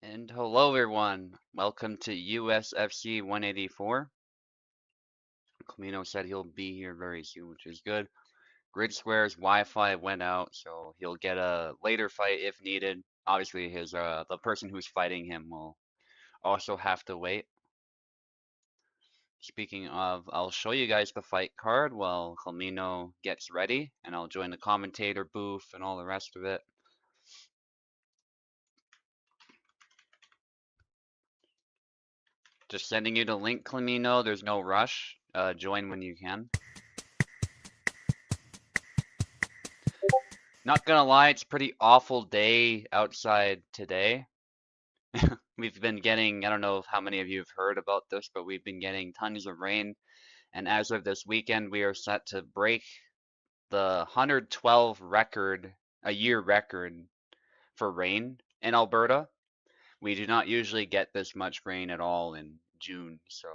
And hello everyone, welcome to USFC 184. Camino said he'll be here very soon, which is good. Grid Square's Wi-Fi went out, so he'll get a later fight if needed. Obviously, the person who's fighting him will also have to wait. Speaking of, I'll show you guys the fight card while Camino gets ready, and I'll join the commentator booth and all the rest of it. Just sending you the link, Camino. There's no rush. Join when you can. Not gonna lie, it's a pretty awful day outside today. We've been getting, I don't know how many of you have heard about this, but we've been getting tons of rain. And as of this weekend, we are set to break the 112 record, a year record for rain in Alberta. We do not usually get this much rain at all in June, so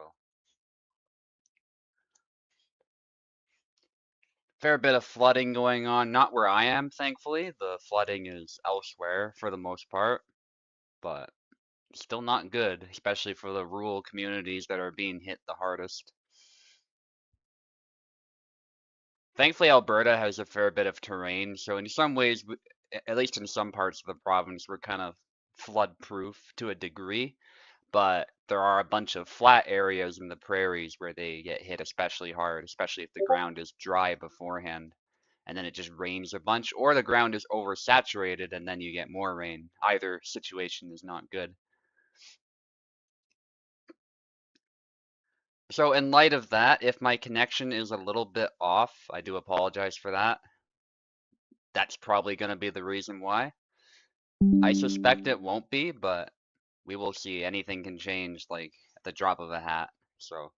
fair bit of flooding going on. Not where I am, thankfully. The flooding is elsewhere for the most part, but still not good, especially for the rural communities that are being hit the hardest. Thankfully, Alberta has a fair bit of terrain, so in some ways, at least in some parts of the province, we're kind of flood-proof to a degree, but there are a bunch of flat areas in the prairies where they get hit especially hard, especially if the ground is dry beforehand, and then it just rains a bunch, or the ground is oversaturated and then you get more rain. Either situation is not good. So in light of that, if my connection is a little bit off, I do apologize for that. That's probably going to be the reason why. I suspect it won't be, but we will see. Anything can change like at the drop of a hat. So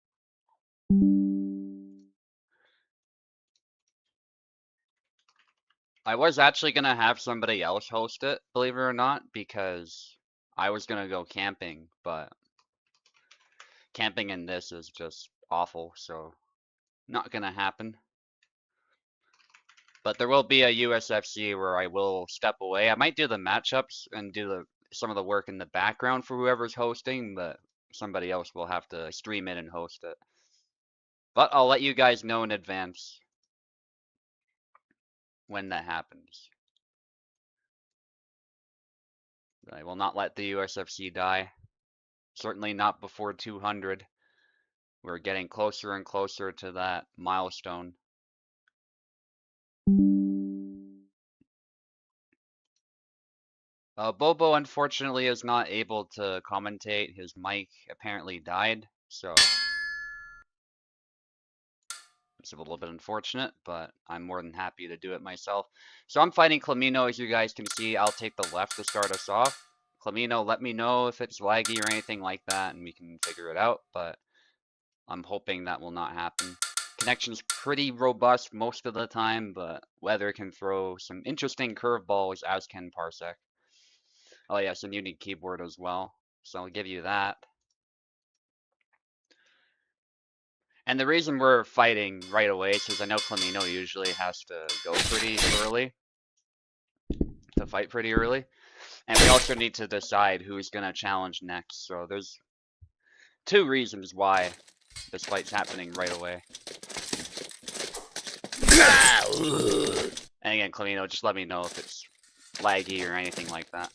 I was actually going to have somebody else host it, believe it or not, because I was going to go camping, but camping in this is just awful, so not going to happen. But there will be a USFC where I will step away. I might do the matchups and do some of the work in the background for whoever's hosting, but somebody else will have to stream it and host it. But I'll let you guys know in advance when that happens. I will not let the USFC die. Certainly not before 200. We're getting closer and closer to that milestone. Bobo unfortunately is not able to commentate. His mic apparently died, so it's a little bit unfortunate, but I'm more than happy to do it myself. So I'm fighting Camino, as you guys can see. I'll take the left to start us off. Camino, let me know if it's laggy or anything like that, and we can figure it out, but I'm hoping that will not happen. Connection's pretty robust most of the time, but weather can throw some interesting curveballs, as can Parsec. Oh yeah, some unique keyboard as well, so I'll give you that. And the reason we're fighting right away is because I know Clemino usually has to go pretty early, to fight pretty early. And we also need to decide who's going to challenge next. So there's 2 reasons why this fight's happening right away. And again, Clemino, just let me know if it's laggy or anything like that.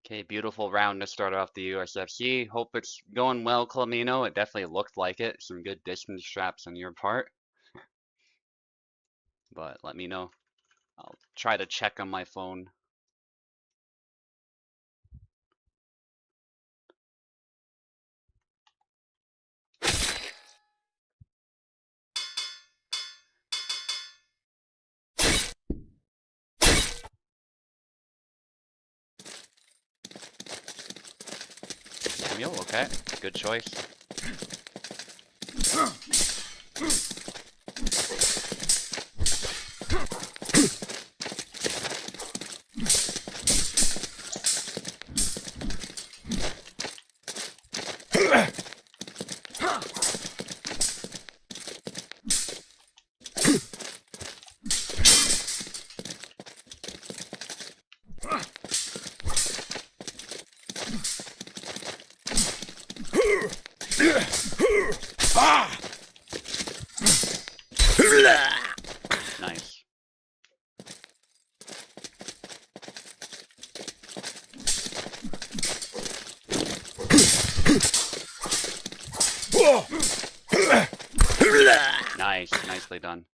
Okay, beautiful round to start off the USFC. Hope it's going well, Clemino. It definitely looked like it. Some good distance traps on your part. But let me know. I'll try to check on my phone. Samuel, okay. Good choice. Nice. Nice, nicely done.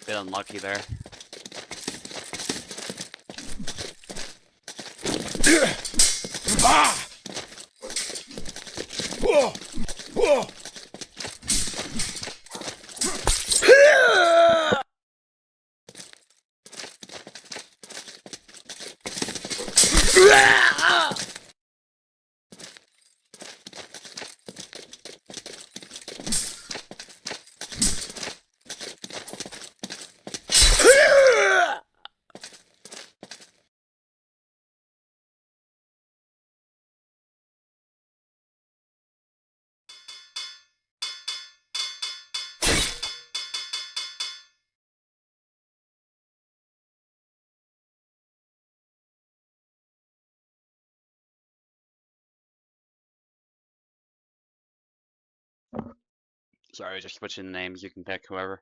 Bit unlucky there. Sorry, just switching names. You can pick whoever.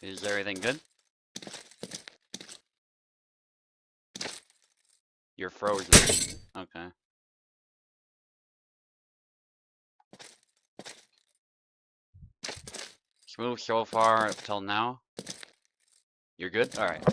Is everything good? You're frozen. Okay. Smooth so far up till now. You're good? Alright.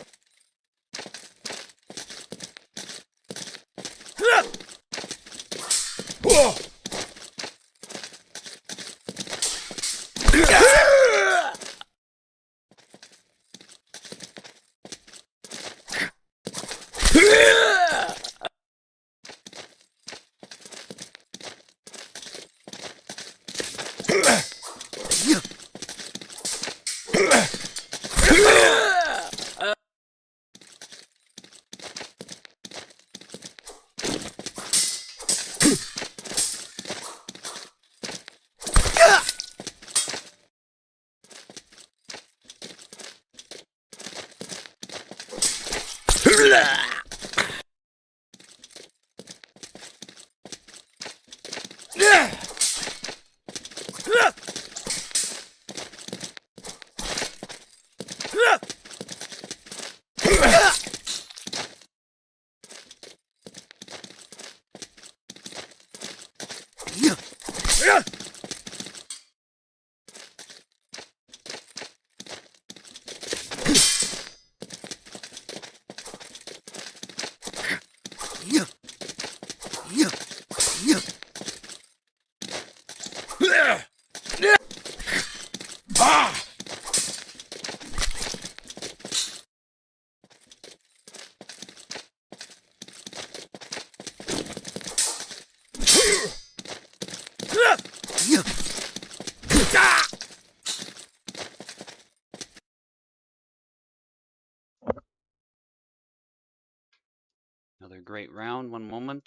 Another great round, one moment.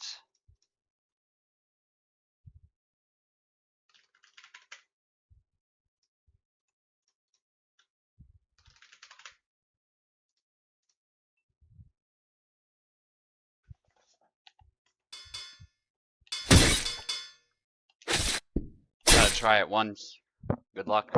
Gotta try it once. Good luck.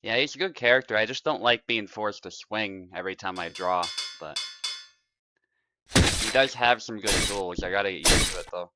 Yeah, he's a good character. I just don't like being forced to swing every time I draw, but he does have some good tools. I gotta get used to it though.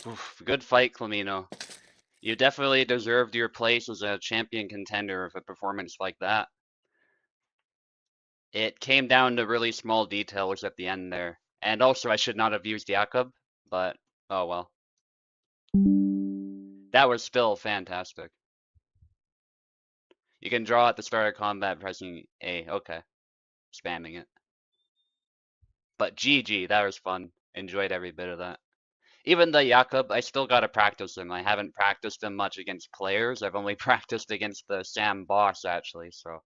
Oof, good fight, Clamino. You definitely deserved your place as a champion contender with a performance like that. It came down to really small details at the end there. And also, I should not have used Jakob, but oh well. That was still fantastic. You can draw at the start of combat pressing A. Okay. Spamming it. But GG, that was fun. Enjoyed every bit of that. Even the Jakob, I still gotta practice him. I haven't practiced him much against players. I've only practiced against the Sam boss, actually, so.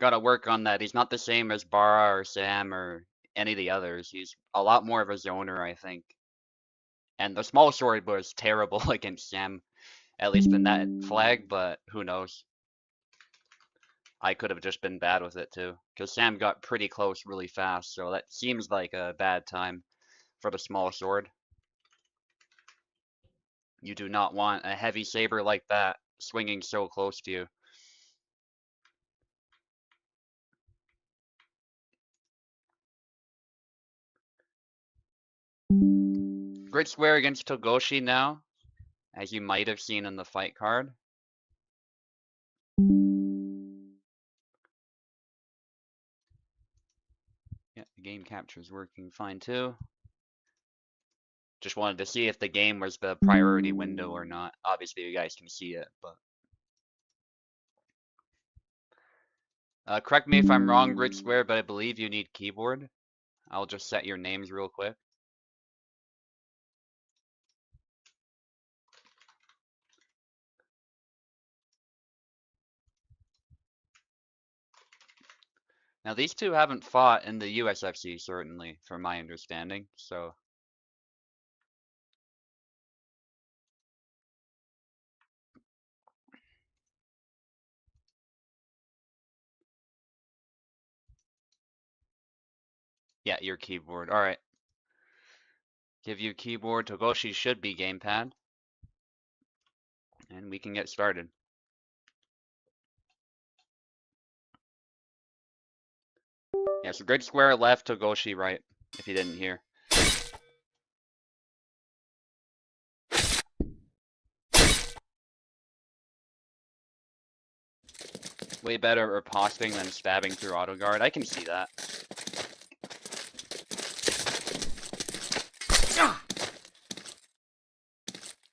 Gotta work on that. He's not the same as Bara or Sam or any of the others. He's a lot more of a zoner, I think. And the small sword was terrible against Sam, at least in that flag, but who knows. I could have just been bad with it too, because Sam got pretty close really fast, so that seems like a bad time for the small sword. You do not want a heavy saber like that swinging so close to you. Grid square against Togoshi now, as you might have seen in the fight card. Yeah, the game capture is working fine too. Just wanted to see if the game was the priority window or not. Obviously, you guys can see it, but. Correct me if I'm wrong, Grid Square, but I believe you need keyboard. I'll just set your names real quick. Now, these two haven't fought in the USFC, certainly, from my understanding, so. Yeah, your keyboard. Alright. Give you keyboard. Togoshi should be gamepad. And we can get started. Yeah, so Grid Square left, Togoshi right, if you didn't hear. Way better at riposting than stabbing through auto guard. I can see that.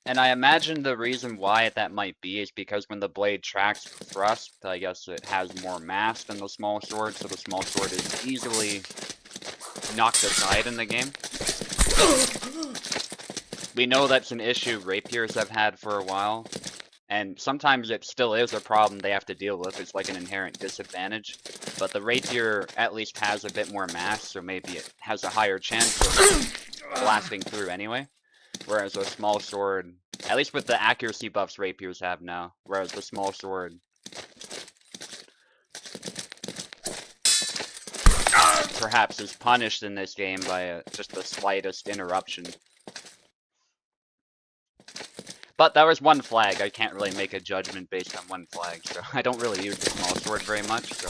And I imagine the reason why that might be is because when the blade tracks thrust, I guess it has more mass than the small sword, so the small sword is easily knocked aside in the game. We know that's an issue rapiers have had for a while, and sometimes it still is a problem they have to deal with. It's like an inherent disadvantage, but the rapier at least has a bit more mass, so maybe it has a higher chance of blasting through anyway. Whereas a small sword, at least with the accuracy buffs rapiers have now, whereas the small sword perhaps is punished in this game by just the slightest interruption. But that was one flag. I can't really make a judgment based on one flag, so I don't really use the small sword very much, so.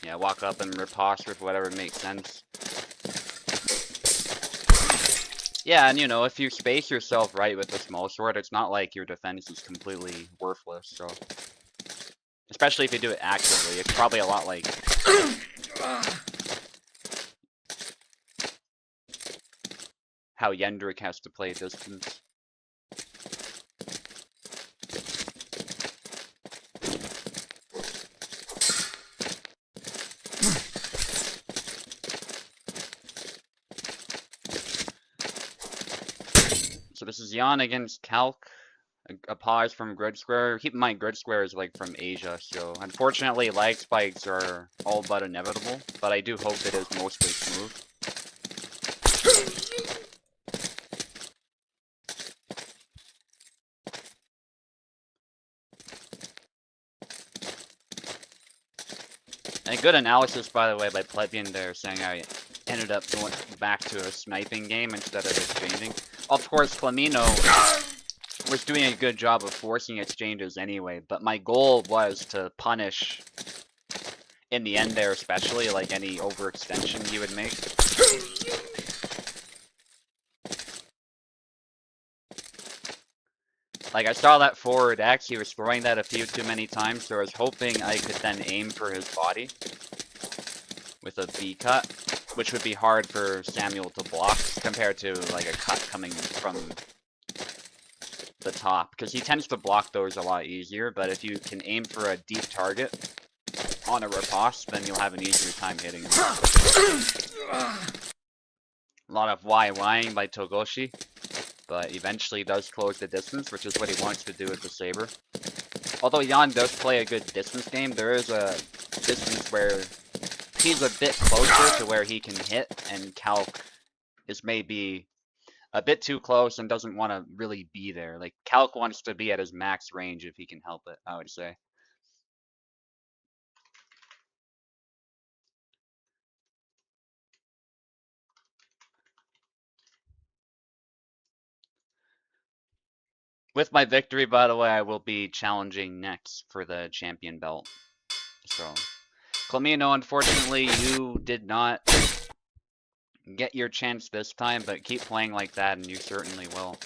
Yeah, walk up and riposte with whatever makes sense. Yeah, and you know, if you space yourself right with the small sword, it's not like your defense is completely worthless, so. Especially if you do it actively, it's probably a lot like how Yendrick has to play distance. So this is Jan against Calc. A pause from Grid Square. Keep in mind, Grid Square is like from Asia, so unfortunately lag spikes are all but inevitable, but I do hope it is mostly smooth. And a good analysis, by the way, by Plebeian there, saying I ended up going back to a sniping game instead of exchanging. Of course, Flamino was doing a good job of forcing exchanges anyway, but my goal was to punish, in the end there especially, like any overextension he would make. Like, I saw that forward X, he was throwing that a few too many times, so I was hoping I could then aim for his body with a B cut, which would be hard for Samuel to block compared to like a cut coming from the top, because he tends to block those a lot easier, but if you can aim for a deep target on a riposte, then you'll have an easier time hitting him. A lot of YYing by Togoshi, but eventually does close the distance, which is what he wants to do with the Saber. Although Jan does play a good distance game, there is a distance where he's a bit closer to where he can hit, and Calc is maybe a bit too close and doesn't want to really be there. Like, Calc wants to be at his max range if he can help it, I would say. With my victory, by the way, I will be challenging next for the champion belt. So, Clamino, unfortunately, you did not get your chance this time, but keep playing like that and you certainly will.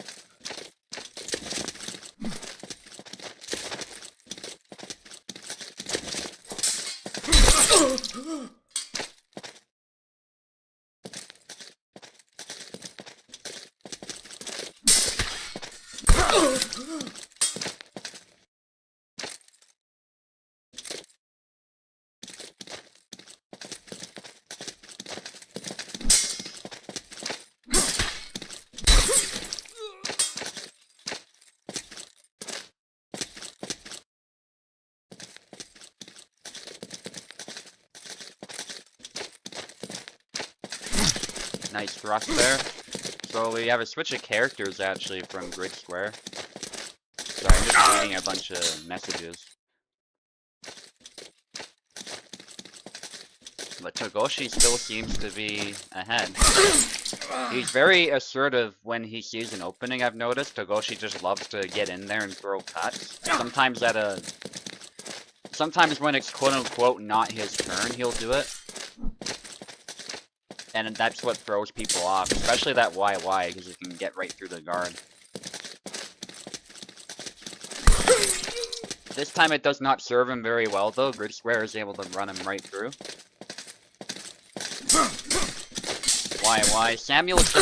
Nice thrust there. So we have a switch of characters actually from Grid Square. Sorry, I'm just reading a bunch of messages. But Togoshi still seems to be ahead. He's very assertive when he sees an opening, I've noticed. Togoshi just loves to get in there and throw cuts. Sometimes when it's quote-unquote not his turn, he'll do it. And that's what throws people off, especially that YY, because you can get right through the guard. This time it does not serve him very well though. Grid Square is able to run him right through. YY. Samuel's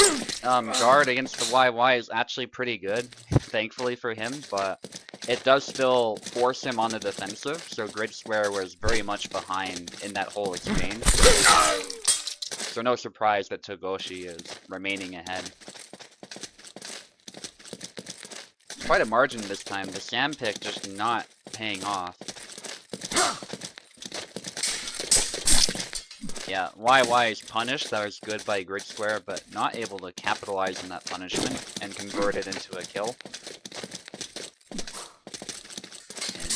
guard against the YY is actually pretty good, thankfully for him, but it does still force him on the defensive, so Grid Square was very much behind in that whole exchange. So no surprise that Togoshi is remaining ahead. Quite a margin this time. The Sam pick just not paying off. Yeah, YY is punished. That was good by Grid Square, but not able to capitalize on that punishment and convert it into a kill.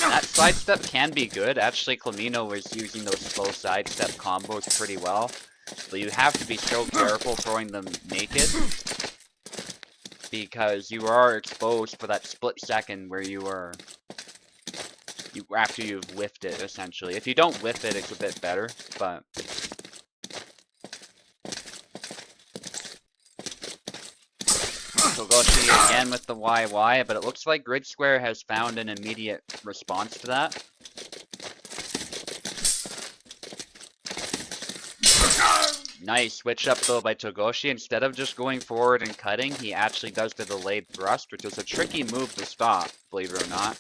And that sidestep can be good. Actually, Clamino was using those slow sidestep combos pretty well. But you have to be so careful throwing them naked, because you are exposed for that split second where after you've whiffed it, essentially. If you don't whiff it, it's a bit better, but Togoshi again with the YY, but it looks like Grid Square has found an immediate response to that. Nice switch up though by Togoshi. Instead of just going forward and cutting, he actually does the delayed thrust, which is a tricky move to stop, believe it or not.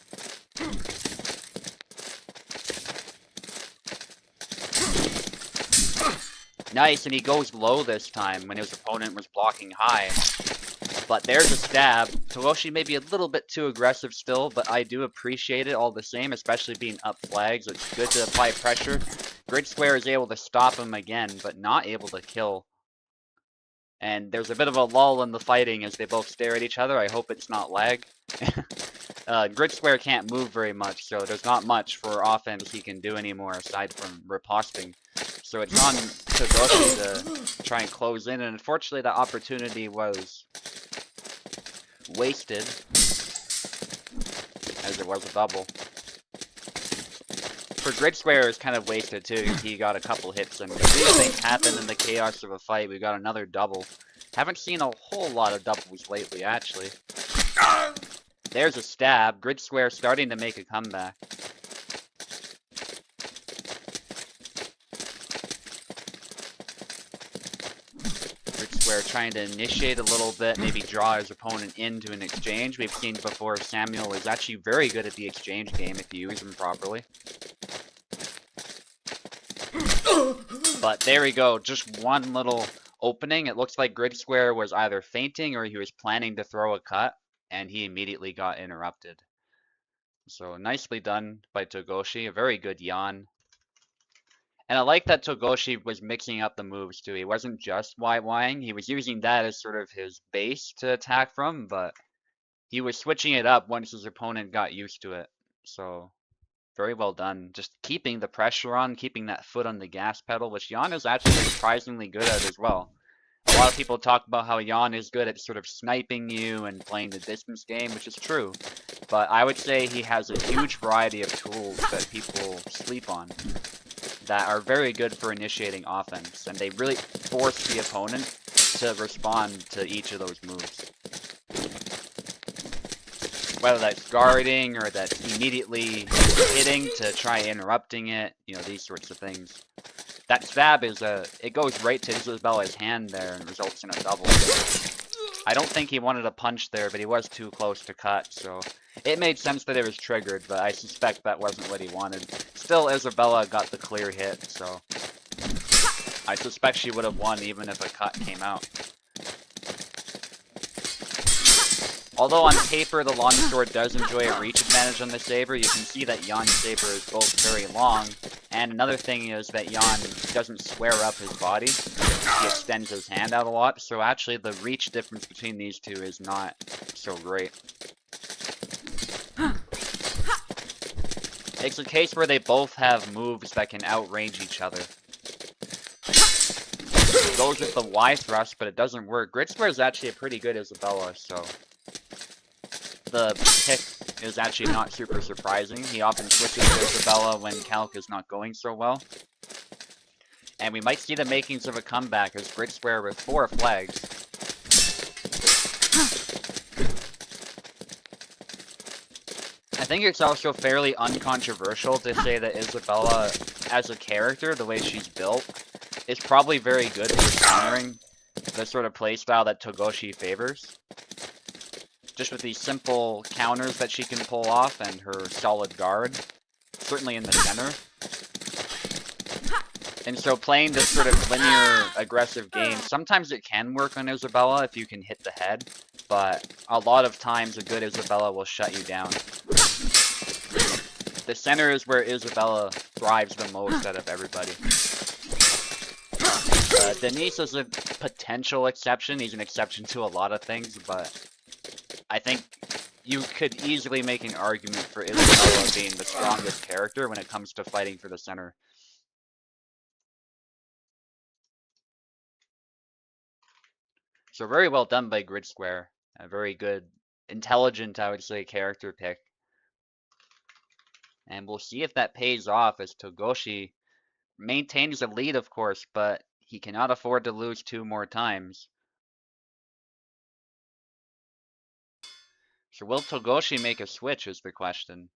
Nice, and he goes low this time when his opponent was blocking high. But there's a stab. Togoshi may be a little bit too aggressive still, but I do appreciate it all the same, especially being up flags. It's good to apply pressure. Grid Square is able to stop him again, but not able to kill. And there's a bit of a lull in the fighting as they both stare at each other. I hope it's not lag. Grid Square can't move very much, so there's not much for offense he can do anymore aside from riposting. So it's on Togoshi to try and close in, and unfortunately that opportunity was wasted, as it was a double. for Grid Square, it was kind of wasted too. He got a couple hits, and these things happen in the chaos of a fight. We got another double. Haven't seen a whole lot of doubles lately, actually. There's a stab. Grid Square starting to make a comeback. Grid Square trying to initiate a little bit, maybe draw his opponent into an exchange. We've seen before Samuel is actually very good at the exchange game if you use him properly. But there we go, just one little opening. It looks like Grid Square was either feinting or he was planning to throw a cut, and he immediately got interrupted. So nicely done by Togoshi, a very good yawn. And I like that Togoshi was mixing up the moves too. He wasn't just YYing, he was using that as sort of his base to attack from, but he was switching it up once his opponent got used to it. So very well done. Just keeping the pressure on, keeping that foot on the gas pedal, which Yan is actually surprisingly good at as well. A lot of people talk about how Yan is good at sort of sniping you and playing the distance game, which is true. But I would say he has a huge variety of tools that people sleep on that are very good for initiating offense, and they really force the opponent to respond to each of those moves. Whether that's guarding or that's immediately hitting to try interrupting it, you know, these sorts of things. That stab is it goes right to Isabella's hand there and results in a double. I don't think he wanted a punch there, but he was too close to cut, so it made sense that it was triggered, but I suspect that wasn't what he wanted. Still, Isabella got the clear hit, so I suspect she would have won even if a cut came out. Although on paper the longsword does enjoy a reach advantage on the saber, you can see that Yan's saber is both very long, and another thing is that Yan doesn't square up his body. He extends his hand out a lot, so actually the reach difference between these two is not so great. It's a case where they both have moves that can outrange each other. It goes with the Y thrust, but it doesn't work. Grid Square is actually a pretty good Isabella, so the pick is actually not super surprising. He often switches to Isabella when Calc is not going so well. And we might see the makings of a comeback as Grid Square with 4 flags. I think it's also fairly uncontroversial to say that Isabella, as a character, the way she's built, is probably very good for countering the sort of playstyle that Togoshi favors. Just with these simple counters that she can pull off and her solid guard, certainly in the center. And so playing this sort of linear, aggressive game, sometimes it can work on Isabella if you can hit the head, but a lot of times a good Isabella will shut you down. The center is where Isabella thrives the most out of everybody. Denise is a potential exception. He's an exception to a lot of things, but I think you could easily make an argument for Isabella being the strongest character when it comes to fighting for the center. So very well done by Grid Square. A very good, intelligent, I would say, character pick. And we'll see if that pays off as Togoshi maintains a lead, of course, but he cannot afford to lose 2 more times. So will Togoshi make a switch is the question.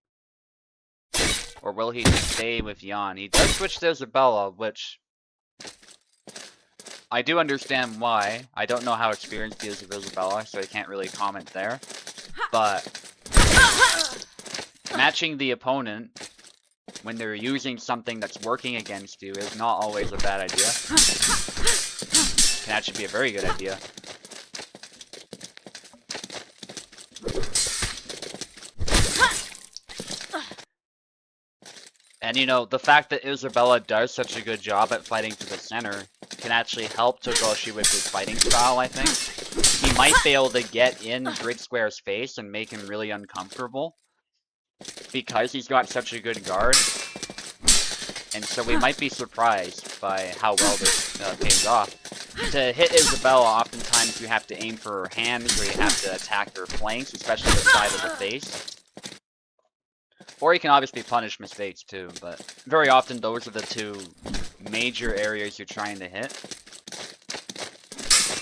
Or will he stay with Yan? He does switch to Isabella, which I do understand why. I don't know how experienced he is with Isabella, so I can't really comment there. But matching the opponent when they're using something that's working against you is not always a bad idea. It can actually be a very good idea. And you know, the fact that Isabella does such a good job at fighting to the center can actually help Togoshi with his fighting style, I think. He might be able to get in Grid Square's face and make him really uncomfortable because he's got such a good guard. And so we might be surprised by how well this pays off. To hit Isabella, oftentimes you have to aim for her hands or you have to attack her flanks, especially the side of the face. Or you can obviously punish mistakes too, but very often those are the two major areas you're trying to hit.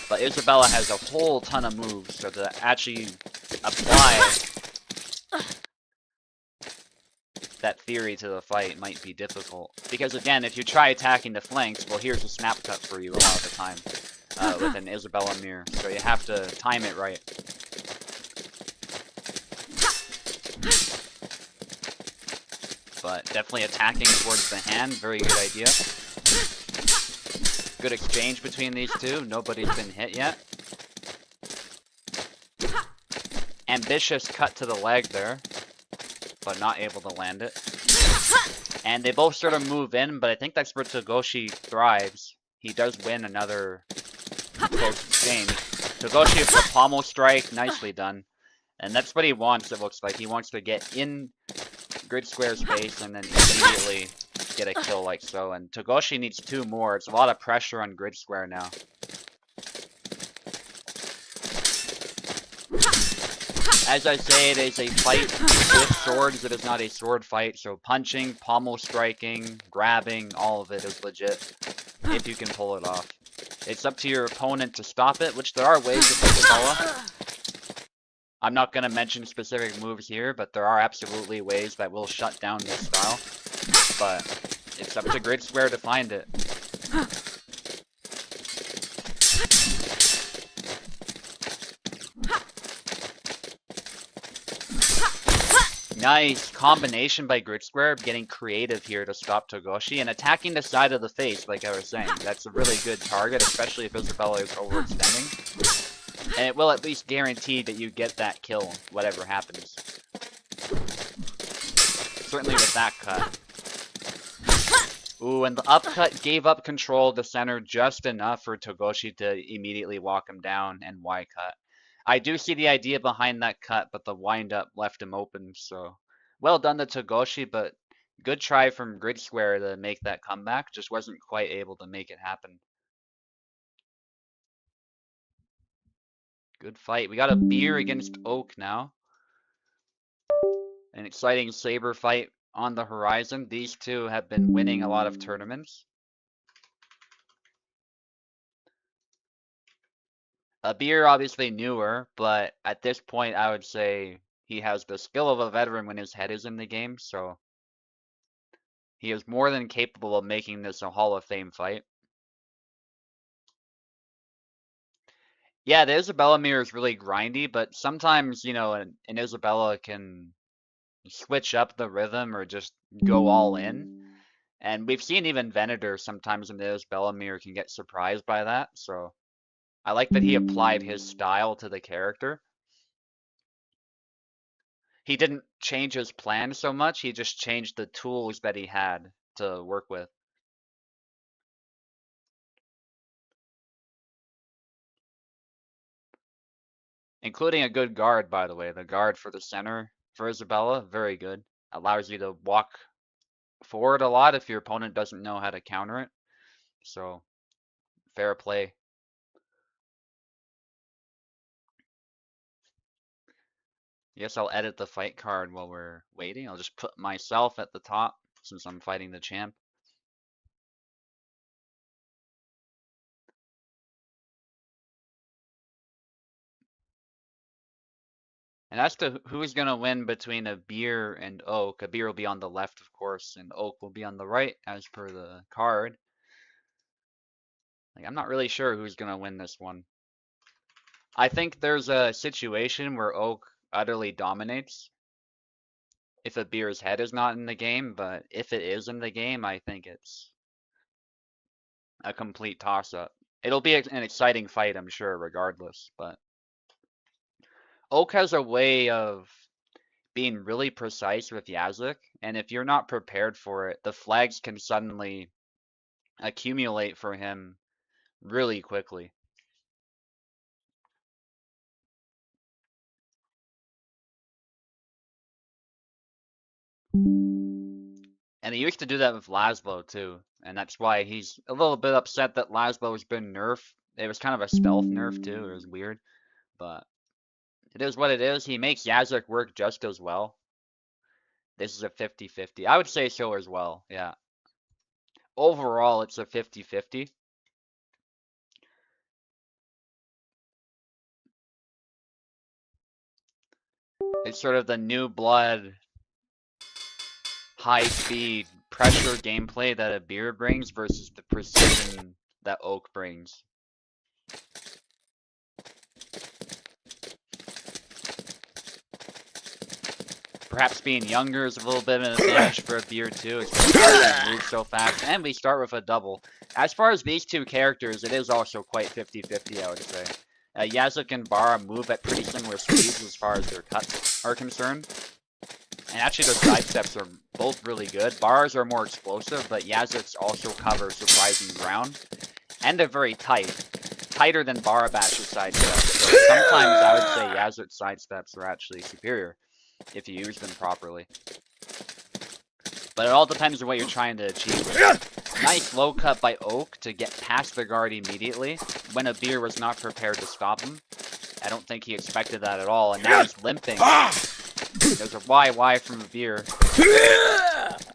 But Isabella has a whole ton of moves, so to actually apply that theory to the fight might be difficult. Because again, if you try attacking the flanks, well, here's a snap cut for you a lot of the time with an Isabella mirror. So you have to time it right. But definitely attacking towards the hand, very good idea. Good exchange between these two. Nobody's been hit yet. Ambitious cut to the leg there, but not able to land it. And they both sort of move in, but I think that's where Togoshi thrives. He does win another close exchange. Togoshi with the pommel strike, nicely done. And that's what he wants, it looks like. He wants to get in grid square space and then immediately get a kill like so. And Togoshi needs 2 more. It's a lot of pressure on grid square now. As I say, it is a fight with swords. It is not a sword fight, so punching, pommel striking, grabbing, all of it is legit, if you can pull it off. It's up to your opponent to stop it, which there are ways to take Isabella. I'm not going to mention specific moves here, but there are absolutely ways that will shut down this style. But it's up to grid square to find it. Nice combination by grid square, getting creative here to stop Togoshi and attacking the side of the face, like I was saying. That's a really good target, especially if Isabella is overextending. And it will at least guarantee that you get that kill, whatever happens. Certainly with that cut. Ooh, and the upcut gave up control of the center just enough for Togoshi to immediately walk him down and Y cut. I do see the idea behind that cut, but the wind-up left him open, so well done to Togoshi, but good try from grid square to make that comeback. Just wasn't quite able to make it happen. Good fight. We got a beer against Oak now. An exciting saber fight on the horizon. These two have been winning a lot of tournaments. A beer obviously newer, but at this point I would say he has the skill of a veteran when his head is in the game, so he is more than capable of making this a Hall of Fame fight. Yeah, the Isabella mirror is really grindy, but sometimes, you know, an Isabella can switch up the rhythm or just go all in. And we've seen even Venator sometimes in the Isabella mirror can get surprised by that, so I like that he applied his style to the character. He didn't change his plan so much, he just changed the tools that he had to work with. Including a good guard, by the way. The guard for the center for Isabella, very good. Allows you to walk forward a lot if your opponent doesn't know how to counter it. So, fair play. Yes, I'll edit the fight card while we're waiting. I'll just put myself at the top since I'm fighting the champ. And as to who's going to win between a beer and Oak, a beer will be on the left, of course, and Oak will be on the right as per the card. Like, I'm not really sure who's going to win this one. I think there's a situation where Oak utterly dominates if a beer's head is not in the game, but if it is in the game, I think it's a complete toss-up. It'll be an exciting fight, I'm sure, regardless, but Oak has a way of being really precise with Yazuk, and if you're not prepared for it, the flags can suddenly accumulate for him really quickly. And he used to do that with Laszlo too, and that's why he's a little bit upset that Laszlo's been nerfed. It was kind of a stealth nerf too, it was weird, but it is what it is. He makes Yazuk work just as well. This is a 50-50. I would say so as well, yeah. Overall, it's a 50-50. It's sort of the new blood, high-speed, pressure gameplay that a beer brings versus the precision that Oak brings. Perhaps being younger is a little bit of an advantage for a beer too, especially because it moves so fast. And we start with a double. As far as these two characters, it is also quite 50-50, I would say. Yazuk and Bara move at pretty similar speeds as far as their cuts are concerned. And actually their sidesteps are both really good. Bara's are more explosive, but Yazuk's also cover surprising ground. And they're very tight. Tighter than Barabash's sidesteps. So sometimes I would say Yazuk's sidesteps are actually superior if you use them properly. But it all depends on what you're trying to achieve. Nice low cut by Oak to get past the guard immediately when a beer was not prepared to stop him. I don't think he expected that at all, and now he's limping. There's a YY from a beer.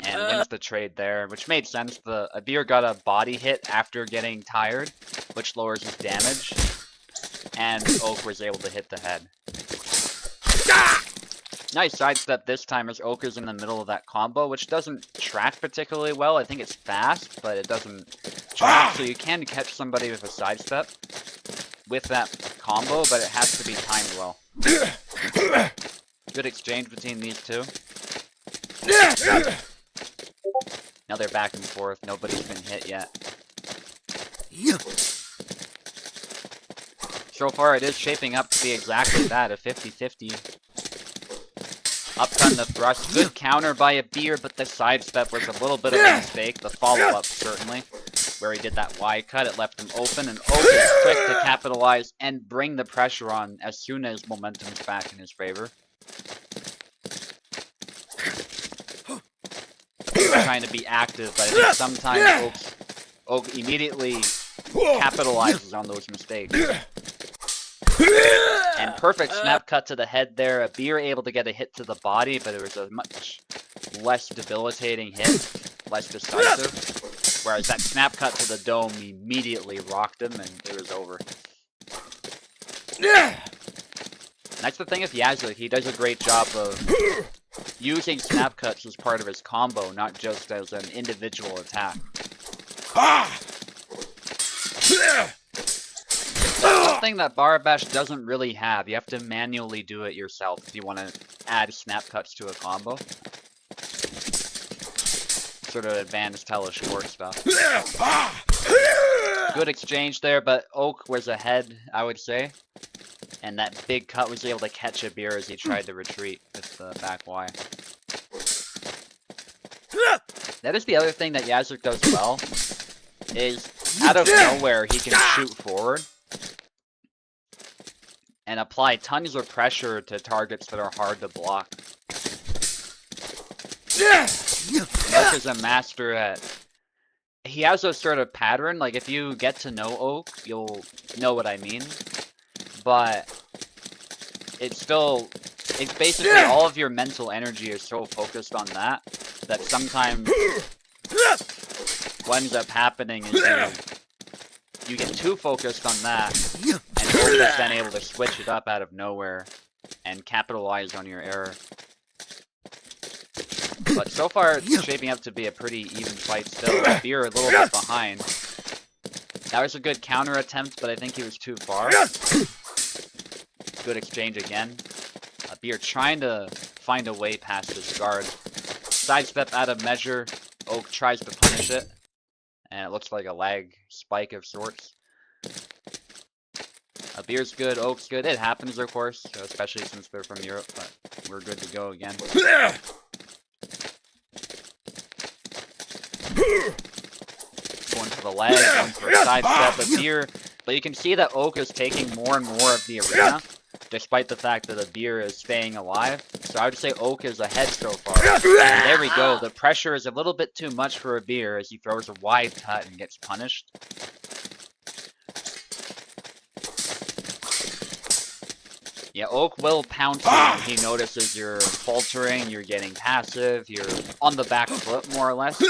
And wins the trade there, which made sense. A beer got a body hit after getting tired, which lowers his damage. And Oak was able to hit the head. Nice sidestep this time as Oak is in the middle of that combo, which doesn't track particularly well. I think it's fast, but it doesn't track, so you can catch somebody with a sidestep with that combo, but it has to be timed well. Good exchange between these two. Now they're back and forth. Nobody's been hit yet. So far, it is shaping up to be exactly that, a 50-50. Upcut in the thrust. Good counter by a beer, but the sidestep was a little bit of a mistake. The follow-up, certainly, where he did that Y cut. It left him open, and Oak is quick to capitalize and bring the pressure on as soon as momentum is back in his favor. Trying to be active, but I think sometimes Oak immediately capitalizes on those mistakes. And perfect snap cut to the head there. A beer able to get a hit to the body, but it was a much less debilitating hit, less decisive. Whereas that snap cut to the dome immediately rocked him, and it was over. That's the thing with Yazuk. He does a great job of using snap cuts as part of his combo, not just as an individual attack. Something that Barabash doesn't really have. You have to manually do it yourself if you want to add snap cuts to a combo. Sort of advanced Hellish Quart stuff. Good exchange there, but Oak was ahead, I would say. And that big cut was able to catch a beer as he tried to retreat with the back Y. That is the other thing that Yazuk does well, is out of nowhere he can shoot forward and apply tons of pressure to targets that are hard to block. Oak is a master at... He has a sort of pattern, like if you get to know Oak, you'll know what I mean. But it's basically all of your mental energy is so focused on that sometimes what ends up happening is you get too focused on that, and Oak is then able to switch it up out of nowhere and capitalize on your error. But so far it's shaping up to be a pretty even fight still. Beer a little bit behind. That was a good counter attempt, but I think he was too far. Good exchange again. Beer trying to find a way past his guard. Sidestep out of measure. Oak tries to punish it. And it looks like a lag spike of sorts. Beer's good, Oak's good. It happens, of course, especially since they're from Europe, but we're good to go again. Going for the leg, going for a sidestep of Beer. But you can see that Oak is taking more and more of the arena, despite the fact that a beer is staying alive. So I would say Oak is ahead so far. And there we go. The pressure is a little bit too much for a beer as he throws a wide cut and gets punished. Yeah, Oak will pounce you when he notices you're faltering, you're getting passive, you're on the back foot, more or less.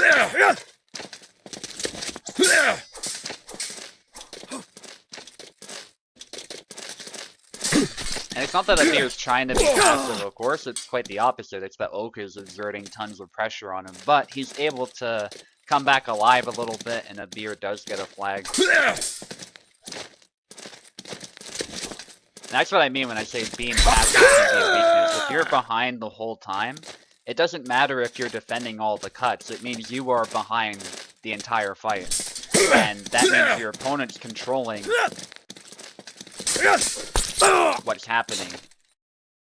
And it's not that Abir's trying to be passive, of course, it's quite the opposite. It's that Oak is exerting tons of pressure on him, but he's able to come back alive a little bit, and Abir does get a flag. That's what I mean when I say being passive can be a weakness. If you're behind the whole time, it doesn't matter if you're defending all the cuts, it means you are behind the entire fight. And that means your opponent's controlling what's happening,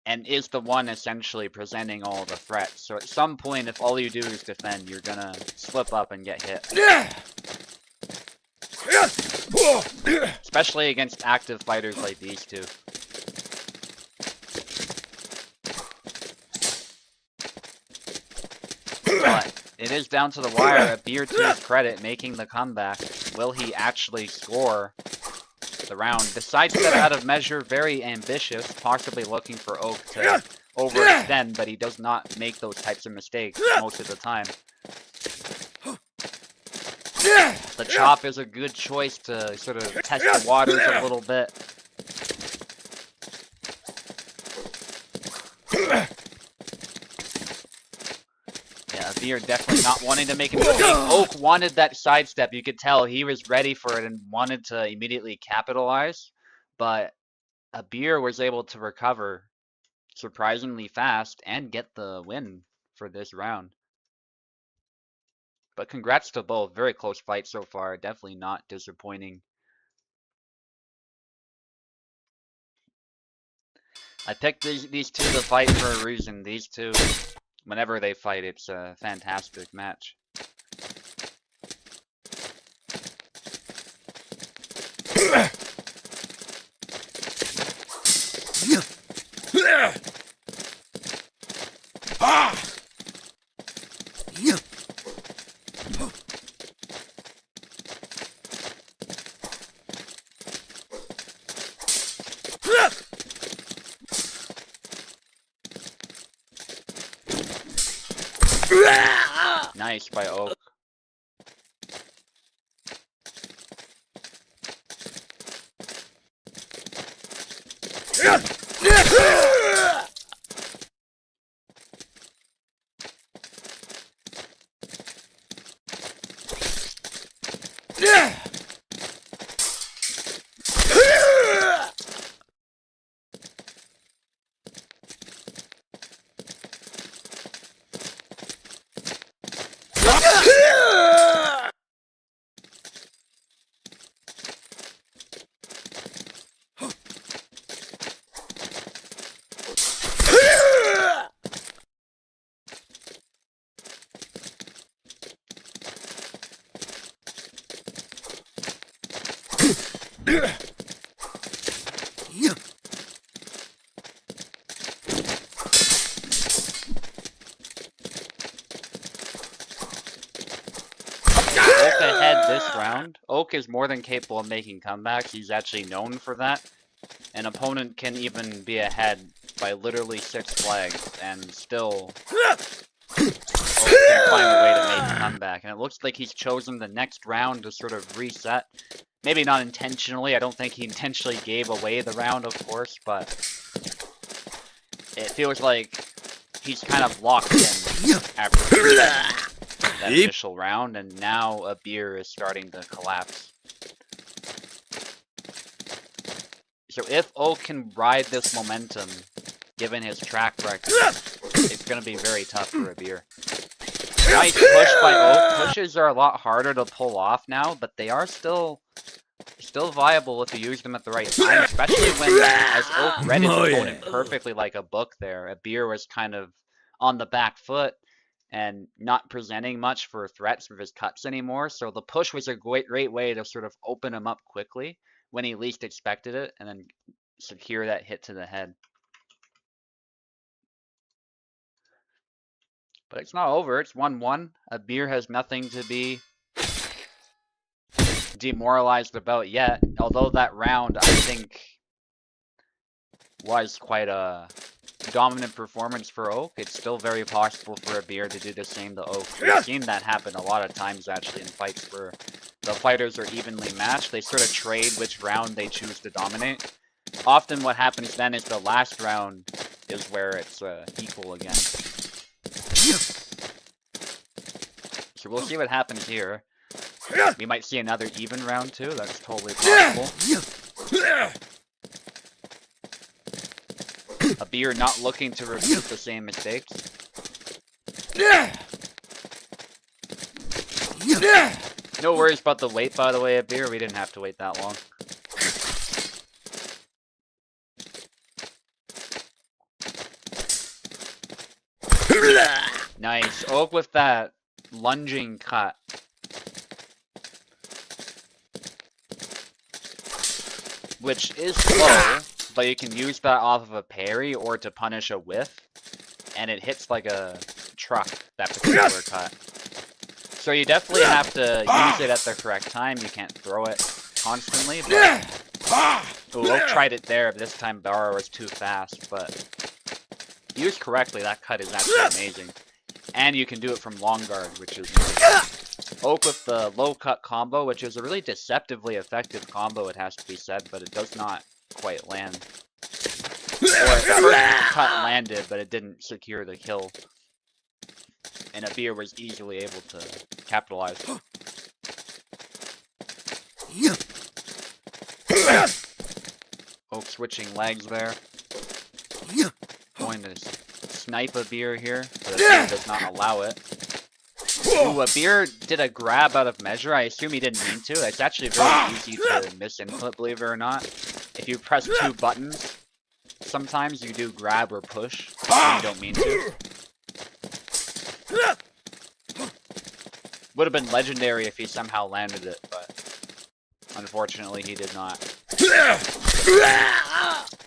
and is the one essentially presenting all the threats. So at some point, if all you do is defend, you're gonna slip up and get hit. Especially against active fighters like these two. But it is down to the wire. Abir, to his credit, making the comeback. Will he actually score the round? The sidestep out of measure, very ambitious, possibly looking for Oak to overextend, but he does not make those types of mistakes most of the time. The chop is a good choice to sort of test the waters a little bit. Yeah, Abir definitely not wanting to make a mistake. Oak wanted that sidestep. You could tell he was ready for it and wanted to immediately capitalize. But Abir was able to recover surprisingly fast and get the win for this round. But congrats to both. Very close fight so far. Definitely not disappointing. I picked these two to fight for a reason. These two, whenever they fight, it's a fantastic match. Nice by Oak. Oak ahead this round. Oak is more than capable of making comebacks. He's actually known for that. An opponent can even be ahead by literally 6 flags and still Oak can find a way to make a comeback. And it looks like he's chosen the next round to sort of reset. Maybe not intentionally. I don't think he intentionally gave away the round, of course, but it feels like he's kind of locked in after that initial round, and now Abir is starting to collapse. So if Oak can ride this momentum, given his track record, it's going to be very tough for Abir. Nice push by Oak. Pushes are a lot harder to pull off now, but they are still viable if you use them at the right time, especially when, as Oak read his opponent perfectly like a book there, Abir was kind of on the back foot and not presenting much for threats with his cuts anymore, so the push was a great way to sort of open him up quickly when he least expected it, and then secure that hit to the head. But it's not over, it's 1-1. Abir has nothing to be demoralized about yet, although that round, I think, was quite a dominant performance for Oak, it's still very possible for a beer to do the same to Oak. We've seen that happen a lot of times actually in fights where the fighters are evenly matched. They sort of trade which round they choose to dominate. Often what happens then is the last round is where it's equal again. So we'll see what happens here. We might see another even round too, that's totally possible. A beer not looking to repeat the same mistakes. No worries about the wait, by the way, a beer. We didn't have to wait that long. Nice. Oak with that lunging cut. Which is slow, but you can use that off of a parry or to punish a whiff. And it hits like a truck, that particular cut. So you definitely have to use it at the correct time. You can't throw it constantly, but... Ooh, Oak tried it there, but this time Barra was too fast, but... Used correctly, that cut is actually amazing. And you can do it from long guard, which is nice. Oak with the low cut combo, which is a really deceptively effective combo, it has to be said, but it does not quite land. Or the first cut landed, but it didn't secure the kill. And a beer was easily able to capitalize. Oak switching legs there. Going to snipe a beer here, but a beer does not allow it. Ooh, a beer did a grab out of measure. I assume he didn't mean to. It's actually very easy to misinput, believe it or not. If you press 2 buttons, sometimes you do grab or push when you don't mean to. Would have been legendary if he somehow landed it, but unfortunately he did not.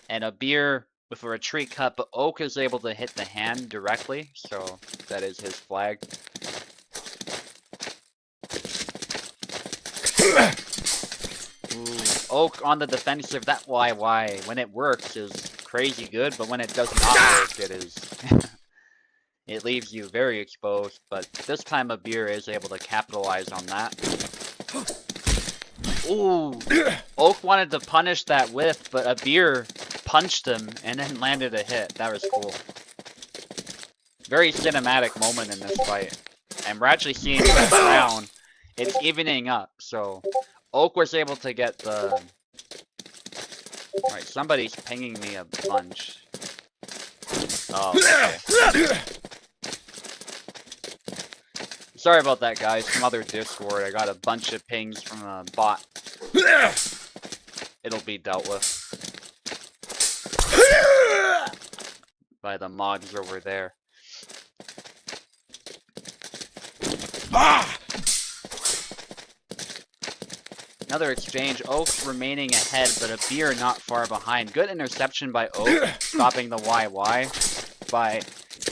And a beer with a retreat cut, but Oak is able to hit the hand directly, so that is his flag. Ooh, Oak on the defensive, that YY, when it works, is crazy good, but when it does not work, it is... it leaves you very exposed, but this time a beer is able to capitalize on that. Ooh, Oak wanted to punish that whiff, but a beer punched him and then landed a hit. That was cool. Very cinematic moment in this fight. And we're actually seeing this round. It's evening up, so Oak was able to get the... Alright, somebody's pinging me a bunch. Oh, okay. Sorry about that, guys. Some other Discord. I got a bunch of pings from a bot. It'll be dealt with by the mods over there. Another exchange. Oak remaining ahead, but a beer not far behind. Good interception by Oak, stopping the YY by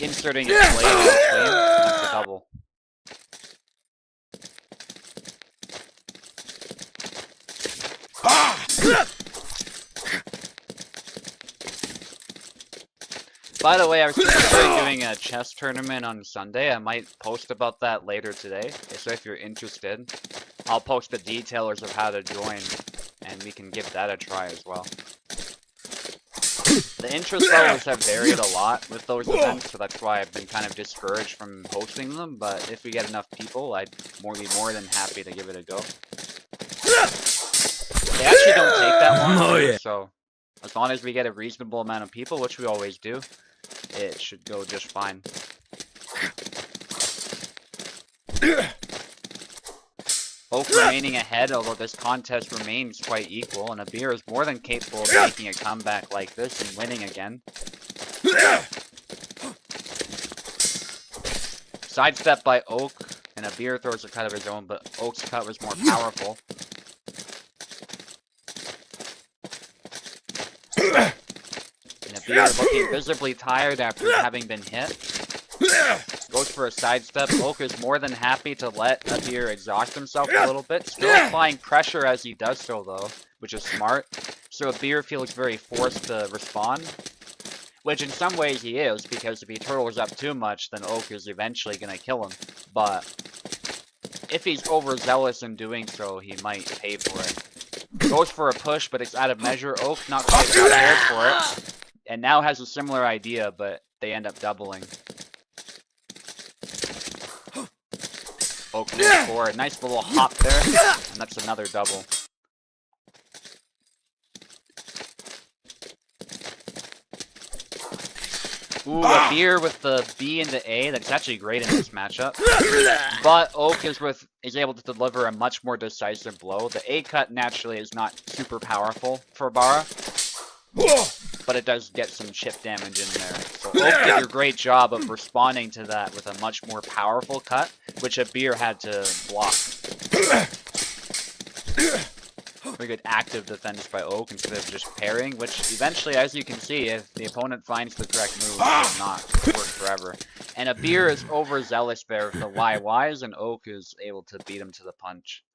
inserting his blade in between. That's a double. By the way, I was considering doing a chess tournament on Sunday. I might post about that later today. So if you're interested, I'll post the details of how to join, and we can give that a try as well. The interest levels have varied a lot with those events, so that's why I've been kind of discouraged from hosting them, but if we get enough people, I'd be more than happy to give it a go. They actually don't take that long, so as long as we get a reasonable amount of people, which we always do, it should go just fine. Oak remaining ahead, although this contest remains quite equal, and a beer is more than capable of making a comeback like this and winning again. Sidestep by Oak, and a beer throws a cut of his own, but Oak's cut was more powerful. And a beer looking visibly tired after having been hit. Goes for a sidestep. Oak is more than happy to let a beer exhaust himself a little bit. Still applying pressure as he does so, though, which is smart. so Beer feels very forced to respond. Which in some ways he is, because if he turtles up too much, then Oak is eventually going to kill him. But if he's overzealous in doing so, he might pay for it. Goes for a push, but it's out of measure. Oak not quite prepared for it. And now has a similar idea, but they end up doubling. Oak moves forward. Nice little hop there. And that's another double. Ooh, a Beer with the B into A. That's actually great in this matchup. But Oak is able to deliver a much more decisive blow. The A cut naturally is not super powerful for Bara, but it does get some chip damage in there. So Oak did a great job of responding to that with a much more powerful cut, which a Beer had to block. Very good active defense by Oak instead of just parrying, which eventually, as you can see, if the opponent finds the correct move, will not work forever. And a Beer is overzealous there with the YYs, and Oak is able to beat him to the punch.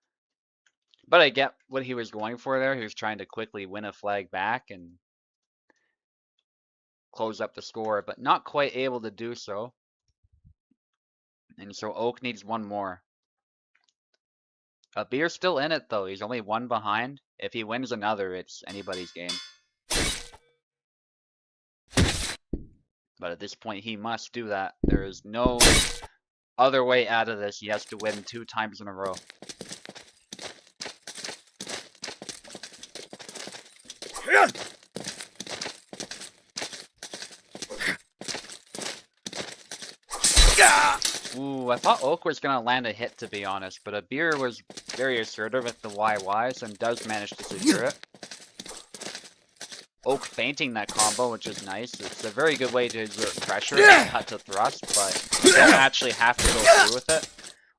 But I get what he was going for there. He was trying to quickly win a flag back and close up the score, but not quite able to do so. And so Oak needs one more. Beer's still in it though. He's only one behind. If he wins another, it's anybody's game. But at this point, he must do that. There is no other way out of this. He has to win 2 times in a row. Ooh, I thought Oak was going to land a hit, to be honest, but a Beer was very assertive with the YYs and does manage to secure it. Oak feinting that combo, which is nice. It's a very good way to exert pressure and cut to thrust, but you don't actually have to go through with it.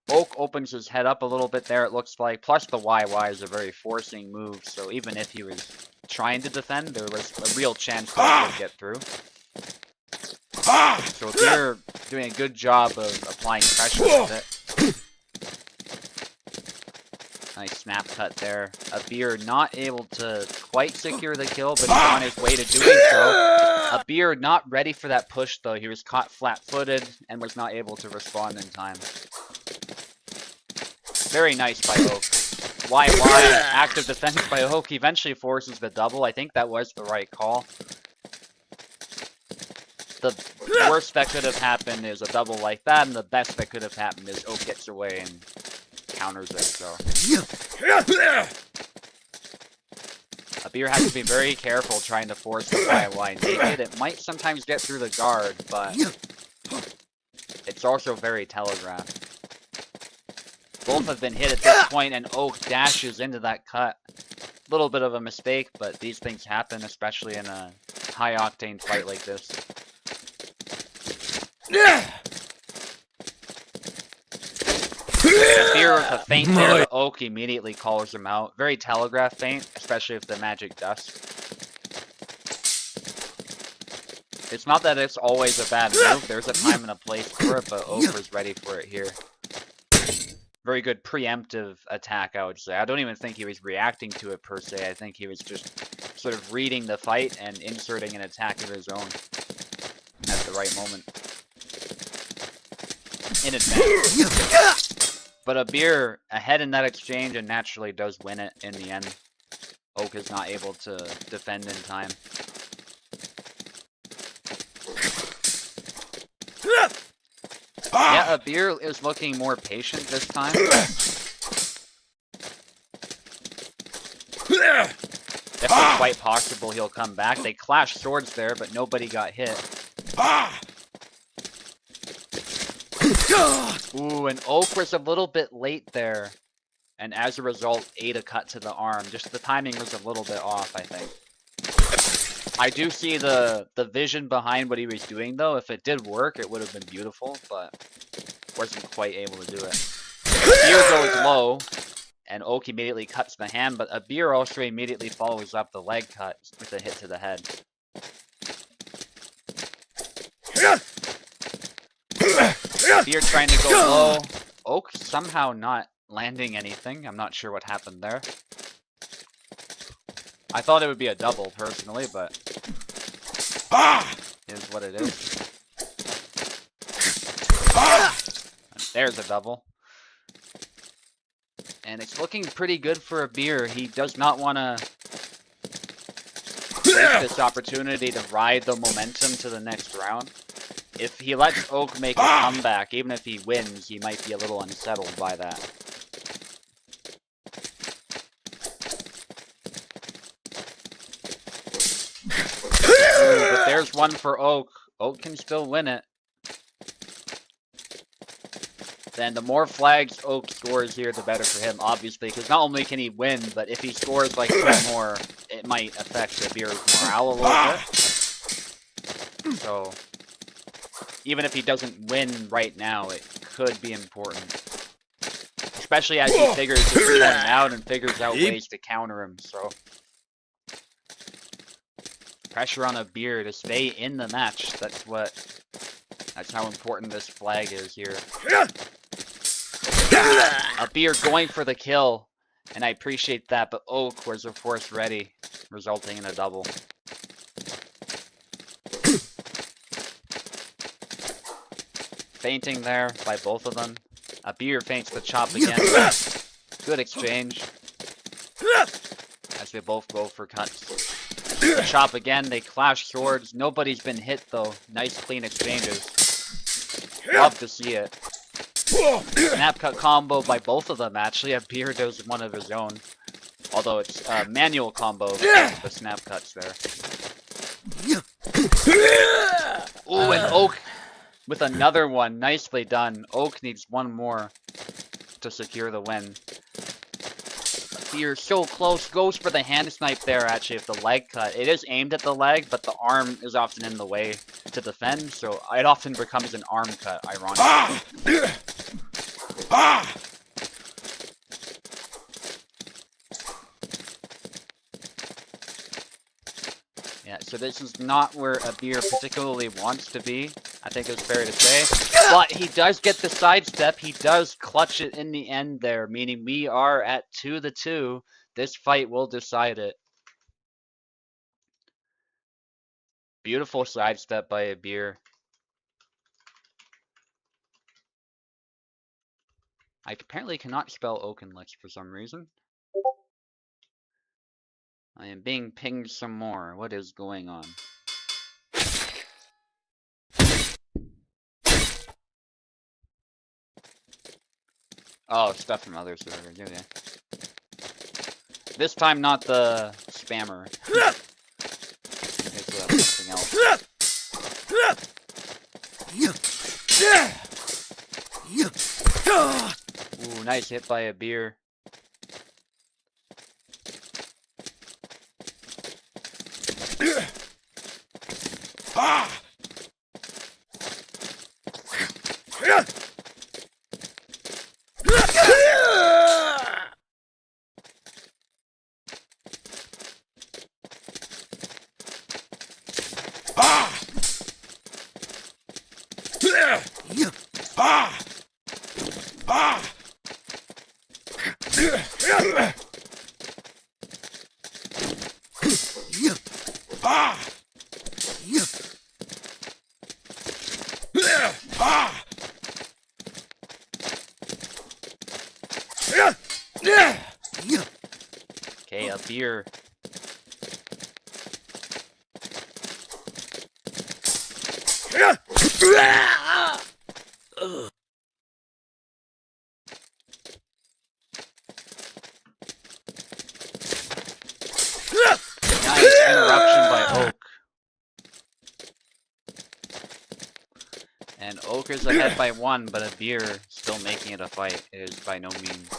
Oak opens his head up a little bit there, it looks like, plus the YY is a very forcing move, so even if he was trying to defend, there was a real chance that he would get through. So Beer doing a good job of applying pressure with it. Nice snap cut there. A Beer not able to quite secure the kill, but he's on his way to doing so. A Beer not ready for that push though. He was caught flat-footed and was not able to respond in time. Very nice by Oak. YY, active defense by Oak, eventually forces the double. I think that was the right call. The worst that could have happened is a double like that, and the best that could have happened is Oak gets away and counters it, so. A Beer has to be very careful trying to force the YY naked. It might sometimes get through the guard, but it's also very telegraphed. Both have been hit at this point, and Oak dashes into that cut. Little bit of a mistake, but these things happen, especially in a high-octane fight like this. Beer with a feint there, but Oak immediately calls him out. Very telegraph feint, especially with the magic dust. It's not that it's always a bad move, there's a time and a place for it, but Oak was ready for it here. Very good preemptive attack, I would say. I don't even think he was reacting to it per se, I think he was just sort of reading the fight and inserting an attack of his own at the right moment. In advance. But a Beer ahead in that exchange and naturally does win it in the end. Oak is not able to defend in time. Yeah, a Beer is looking more patient this time. Definitely quite possible he'll come back. They clashed swords there, but nobody got hit. Ooh, and Oak was a little bit late there, and as a result, ate a cut to the arm. Just the timing was a little bit off, I think. I do see the vision behind what he was doing, though. If it did work, it would have been beautiful, but wasn't quite able to do it. Beer goes low, and Oak immediately cuts the hand, but a Beer also immediately follows up the leg cut with a hit to the head. Beer trying to go low. Oak somehow not landing anything. I'm not sure what happened there. I thought it would be a double, personally, but it is what it is. There's a double. And it's looking pretty good for a beer. He does not want to waste this opportunity to ride the momentum to the next round. If he lets Oak make a comeback, even if he wins, he might be a little unsettled by that. But there's one for Oak. Oak can still win it. Then the more flags Oak scores here, the better for him, obviously, because not only can he win, but if he scores like 2 more, it might affect the beer's morale a little bit. So, even if he doesn't win right now, it could be important. Especially as he figures this one out and figures out ways to counter him, so. Pressure on a beer to stay in the match, that's how important this flag is here. A beer going for the kill, and I appreciate that, but Oak was of course ready, resulting in a double. Feinting there by both of them. A beer feints the chop again. Good exchange. As they both go for cuts. The chop again, they clash swords. Nobody's been hit though. Nice clean exchanges. Love to see it. Snap cut combo by both of them actually. A beer does one of his own. Although it's a manual combo with the snap cuts there. Ooh, and Oak with another one. Nicely done. Oak needs one more to secure the win. Beer so close. Goes for the hand snipe there actually with the leg cut. It is aimed at the leg, but the arm is often in the way to defend, so it often becomes an arm cut, ironically. Yeah, so this is not where a beer particularly wants to be, I think it's fair to say. But he does get the sidestep. He does clutch it in the end there, meaning we are at 2-2. This fight will decide it. Beautiful sidestep by a beer. I apparently cannot spell Oakenlich for some reason. I am being pinged some more. What is going on? Oh, stuff from other servers. Okay. This time not the spammer. It's something else. Ooh, nice hit by a beer. Okay, a beer. Nice interruption by Oak. And Oak is ahead by 1, but a beer still making it a fight. It is by no means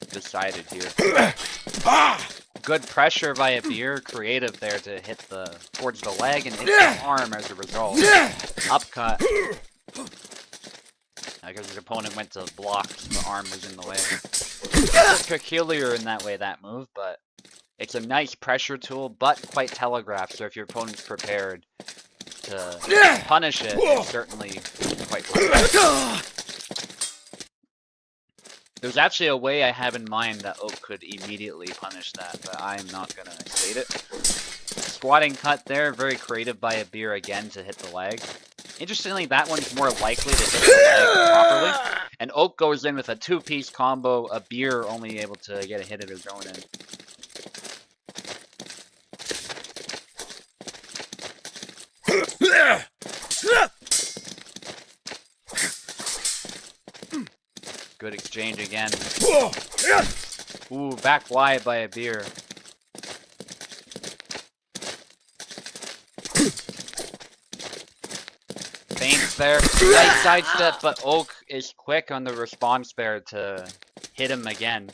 decided here. Good pressure by a beer, creative there to hit towards the leg and hit the arm as a result. Upcut. Because his opponent went to block, the arm was in the way. It's peculiar in that way, that move, but it's a nice pressure tool, but quite telegraphed, so if your opponent's prepared to punish it, it's certainly quite fun. There's actually a way I have in mind that Oak could immediately punish that, but I'm not gonna state it. Squatting cut there, very creative by a beer again to hit the leg. Interestingly, that one's more likely to hit the leg properly. And Oak goes in with a two-piece combo, a beer only able to get a hit of his own in. Good exchange again. Ooh, back wide by a beer. Feints there. Nice sidestep, but Oak is quick on the response there to hit him again.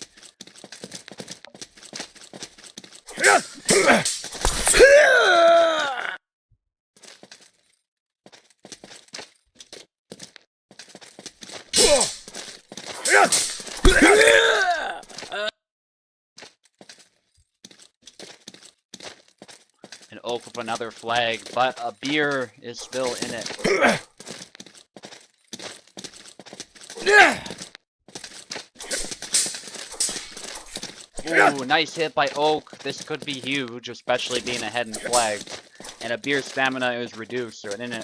And Oak with another flag, but a beer is still in it. Ooh, nice hit by Oak. This could be huge, especially being ahead in flags. And a beer's stamina is reduced, so in a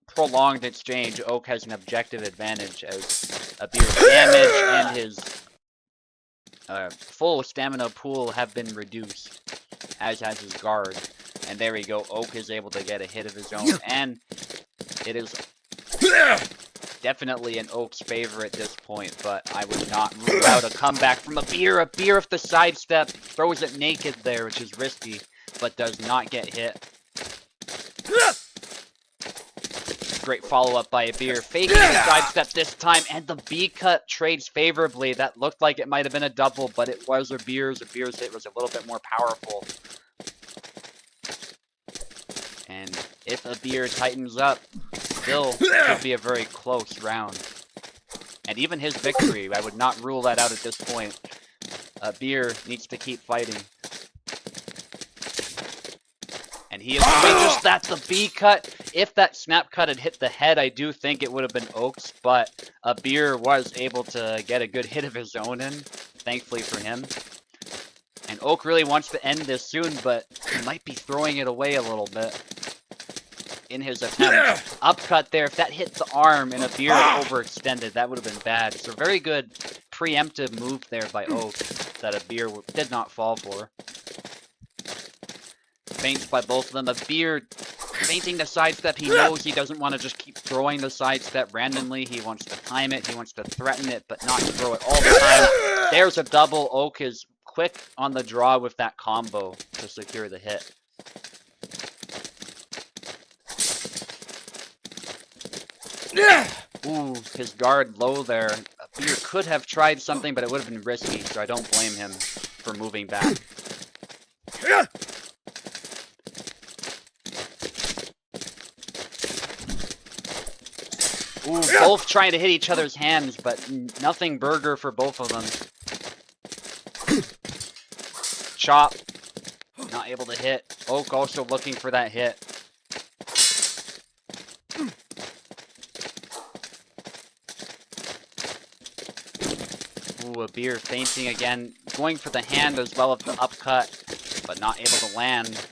prolonged exchange, Oak has an objective advantage as a beer's damage and his full stamina pool have been reduced, as has his guard. And there we go, Oak is able to get a hit of his own, and it is definitely in Oak's favor at this point, but I would not rule out a comeback from a beer. A beer with the sidestep, throws it naked there, which is risky, but does not get hit. Great follow-up by a beer, faking the sidestep this time, and the B cut trades favorably. That looked like it might have been a double, but it was a beer's. A beer's hit was a little bit more powerful. And if a beer tightens up, still could be a very close round. And even his victory, I would not rule that out at this point. A beer needs to keep fighting. And he is doing just that, the B cut. If that snap cut had hit the head, I do think it would have been Oak's, but a beer was able to get a good hit of his own in, thankfully for him. And Oak really wants to end this soon, but he might be throwing it away a little bit in his attempt. Upcut there, if that hit the arm and a beer overextended, that would have been bad. So very good preemptive move there by Oak that a beer did not fall for. Feints by both of them. A beer feinting the sidestep. He knows he doesn't want to just keep throwing the sidestep randomly. He wants to time it. He wants to threaten it, but not throw it all the time. There's a double. Oak is quick on the draw with that combo to secure the hit. Ooh, his guard low there. A beer could have tried something, but it would have been risky, so I don't blame him for moving back. Ooh, both trying to hit each other's hands, but nothing burger for both of them. Chop. Not able to hit. Oak also looking for that hit. Ooh, a beer feinting again. Going for the hand as well as the upcut, but not able to land.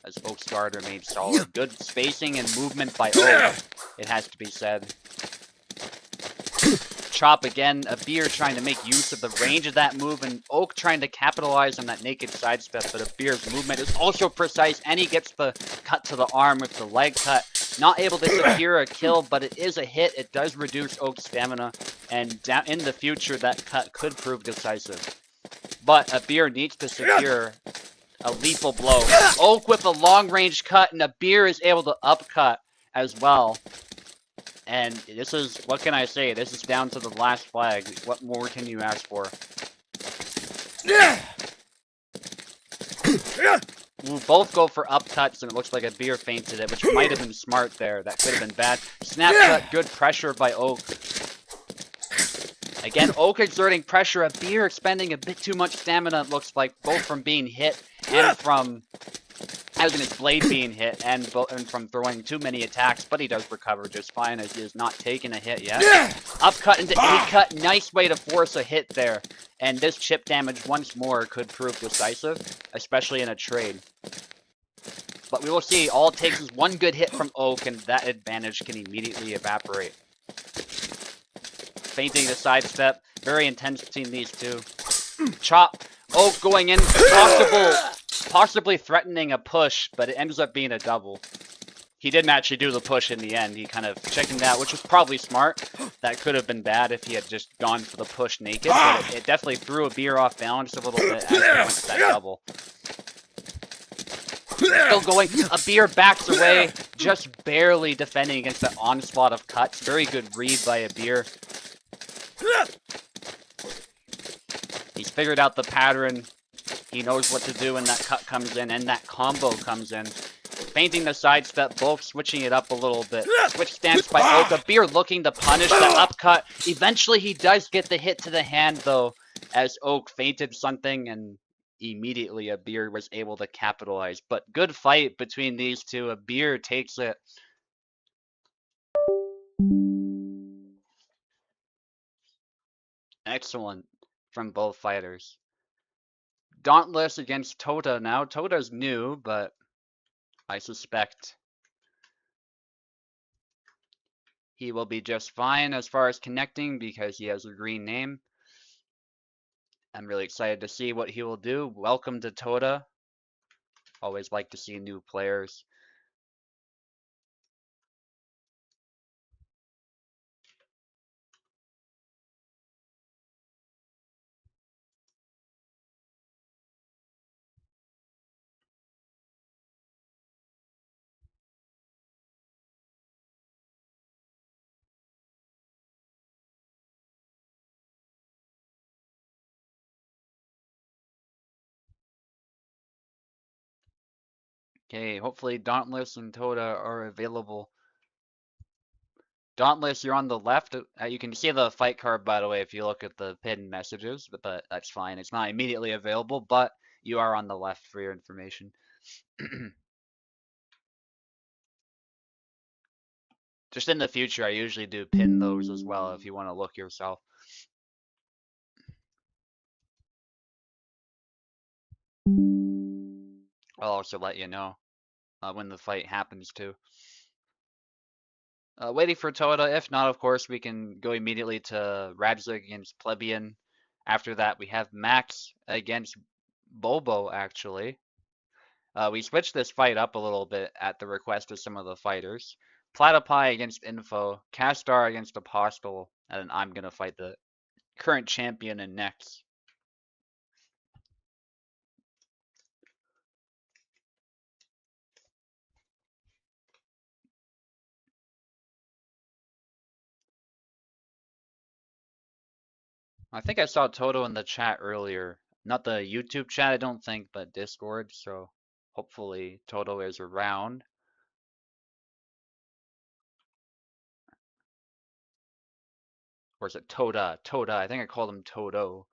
As Oak's guard remains solid. Good spacing and movement by Oak, it has to be said. Chop again, a beer trying to make use of the range of that move, and Oak trying to capitalize on that naked sidestep, but a beer's movement is also precise, and he gets the cut to the arm with the leg cut. Not able to secure a kill, but it is a hit. It does reduce Oak's stamina, and down in the future, that cut could prove decisive. But a beer needs to secure a lethal blow. Oak with a long-range cut, and a beer is able to upcut as well. And this is, what can I say? This is down to the last flag. What more can you ask for? We'll both go for upcuts, and it looks like a beer fainted it, which might have been smart there. That could have been bad. Snap cut, good pressure by Oak. Again, Oak exerting pressure. A beer expending a bit too much stamina, it looks like, both from being hit and from as in his blade being hit, and from throwing too many attacks, but he does recover just fine as he has not taken a hit yet. Upcut into A cut, nice way to force a hit there. And this chip damage once more could prove decisive, especially in a trade. But we will see, all it takes is one good hit from Oak, and that advantage can immediately evaporate. Feinting the sidestep, very intense between these two. Chop, Oak going in, possibly threatening a push, but it ends up being a double. He didn't actually do the push in the end. He kind of chickened out, which was probably smart. That could have been bad if he had just gone for the push naked, but it definitely threw a beer off balance a little bit as he went to that double. Still going, a beer backs away, just barely defending against that onslaught of cuts. Very good read by a beer. He's figured out the pattern. He knows what to do when that cut comes in and that combo comes in. Feinting the sidestep, both switching it up a little bit. Switch stance by Oka. Beer looking to punish the upcut. Eventually he does get the hit to the hand though, as Oak feinted something and immediately a beer was able to capitalize. But good fight between these two. A beer takes it. Excellent from both fighters. Dauntless against Tota now. Tota's new, but I suspect he will be just fine as far as connecting because he has a green name. I'm really excited to see what he will do. Welcome to Tota. Always like to see new players. Okay, hopefully Dauntless and Tota are available. Dauntless, you're on the left. You can see the fight card, by the way, if you look at the pinned messages, but that's fine. It's not immediately available, but you are on the left for your information. Just in the future, I usually do pin those as well if you want to look yourself. I'll also let you know when the fight happens too. Waiting for Toda. If not, of course, we can go immediately to Radzig against Plebeian. After that, we have Max against Bobo, actually. We switched this fight up a little bit at the request of some of the fighters. Platypi against Info, Castar against Apostle, and I'm going to fight the current champion in next. I think I saw Toto in the chat earlier. Not the YouTube chat, I don't think, but Discord, so hopefully Toto is around. Or is it Toda? Toda. I think I called him Toto.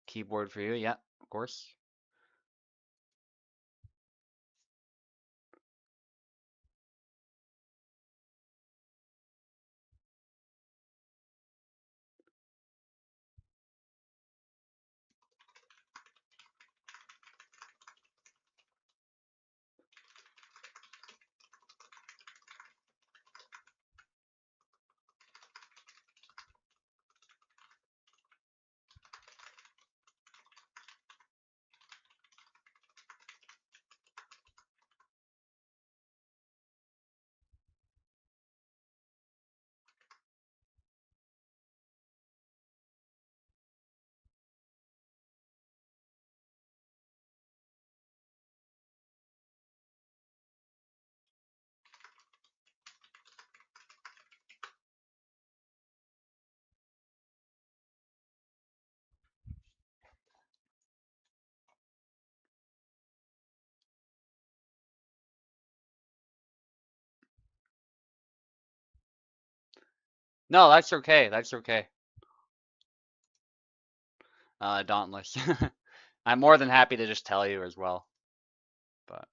Keyboard for you, yeah, of course. No, that's okay. That's okay. Dauntless. I'm more than happy to just tell you as well. But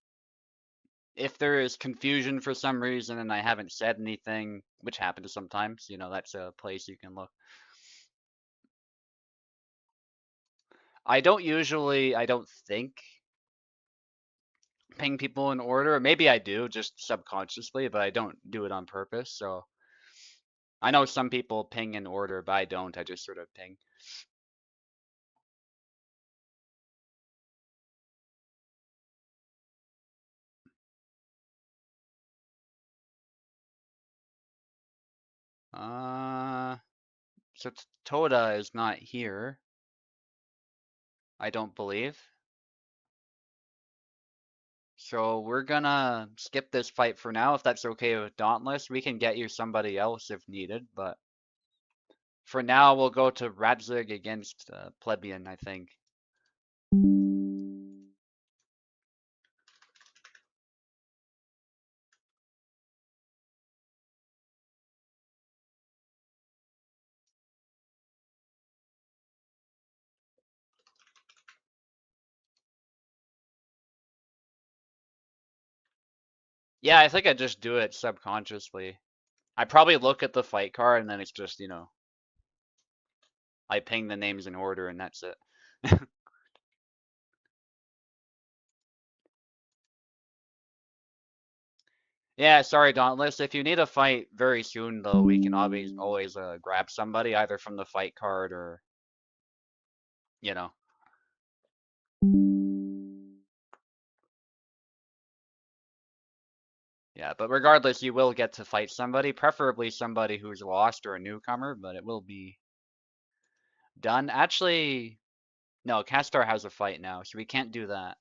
if there is confusion for some reason and I haven't said anything, which happens sometimes, that's a place you can look. I don't think, ping people in order. Maybe I do, just subconsciously, but I don't do it on purpose. So I know some people ping in order, but I don't. I just sort of ping. Uh, so Toda is not here, I don't believe. So we're gonna skip this fight for now, if that's okay with Dauntless. We can get you somebody else if needed, but for now we'll go to Radzig against Plebeian, I think. Yeah, I think I just do it subconsciously. I probably look at the fight card and then it's just, I ping the names in order and that's it. Yeah, sorry, Dauntless. If you need a fight very soon, though, we can always grab somebody either from the fight card or, you know. Yeah, but regardless, you will get to fight somebody, preferably somebody who's lost or a newcomer, but it will be done. Actually, no, Castor has a fight now, so we can't do that.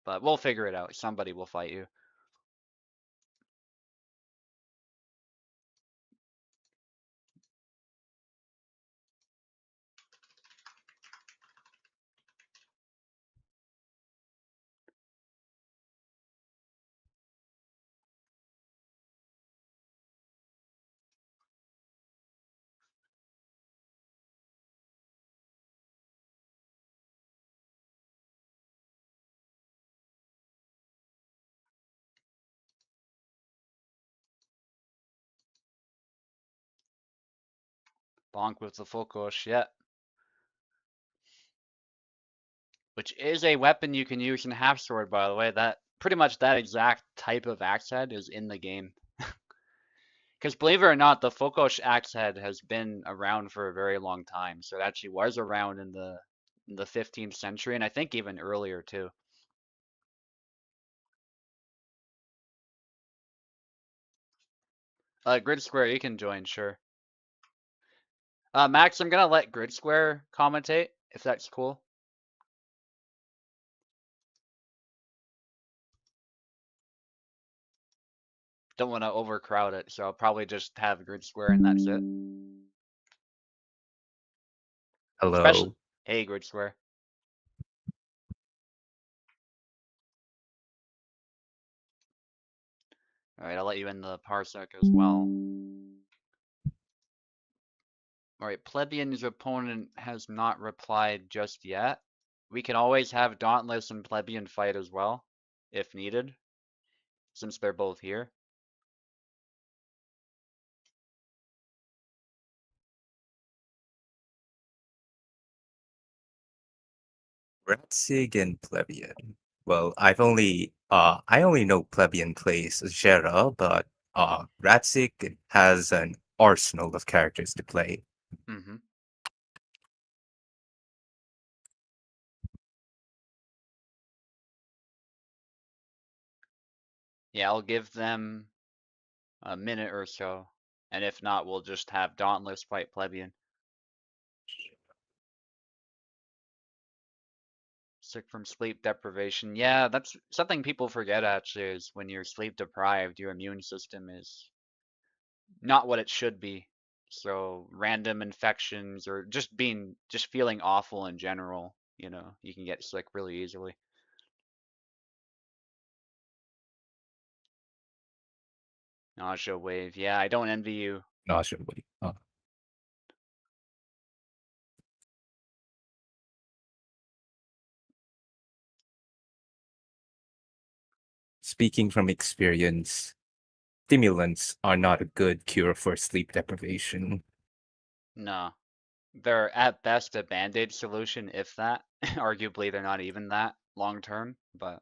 But we'll figure it out. Somebody will fight you. Bonk with the full kosh, yeah. Which is a weapon you can use in half sword, by the way. That pretty much that exact type of axe head is in the game. Because believe it or not, the Fokosh axe head has been around for a very long time. So it actually was around in the 15th century, and I think even earlier too. Grid Square, you can join, sure. Max, I'm gonna let Grid Square commentate, if that's cool. Don't want to overcrowd it, so I'll probably just have Grid Square and that's it. Especially, Hello. hey, Grid Square. All right, I'll let you in the parsec as well. All right, Plebeian's opponent has not replied just yet. We can always have Dauntless and Plebeian fight as well, if needed, since they're both here. Ratzig and Plebeian. Well, I only know Plebeian plays Gera, but Ratzig has an arsenal of characters to play. Mm-hmm. Yeah, I'll give them a minute or so, and if not, we'll just have Dauntless fight Plebeian. Sick from sleep deprivation. Yeah, that's something people forget actually, is when you're sleep deprived, your immune system is not what it should be. So random infections or just feeling awful in general, you can get sick really easily. Nausea wave. Yeah, I don't envy you. No, should we? speaking from experience, stimulants are not a good cure for sleep deprivation. No. They're at best a band-aid solution, if that. Arguably, they're not even that long term, but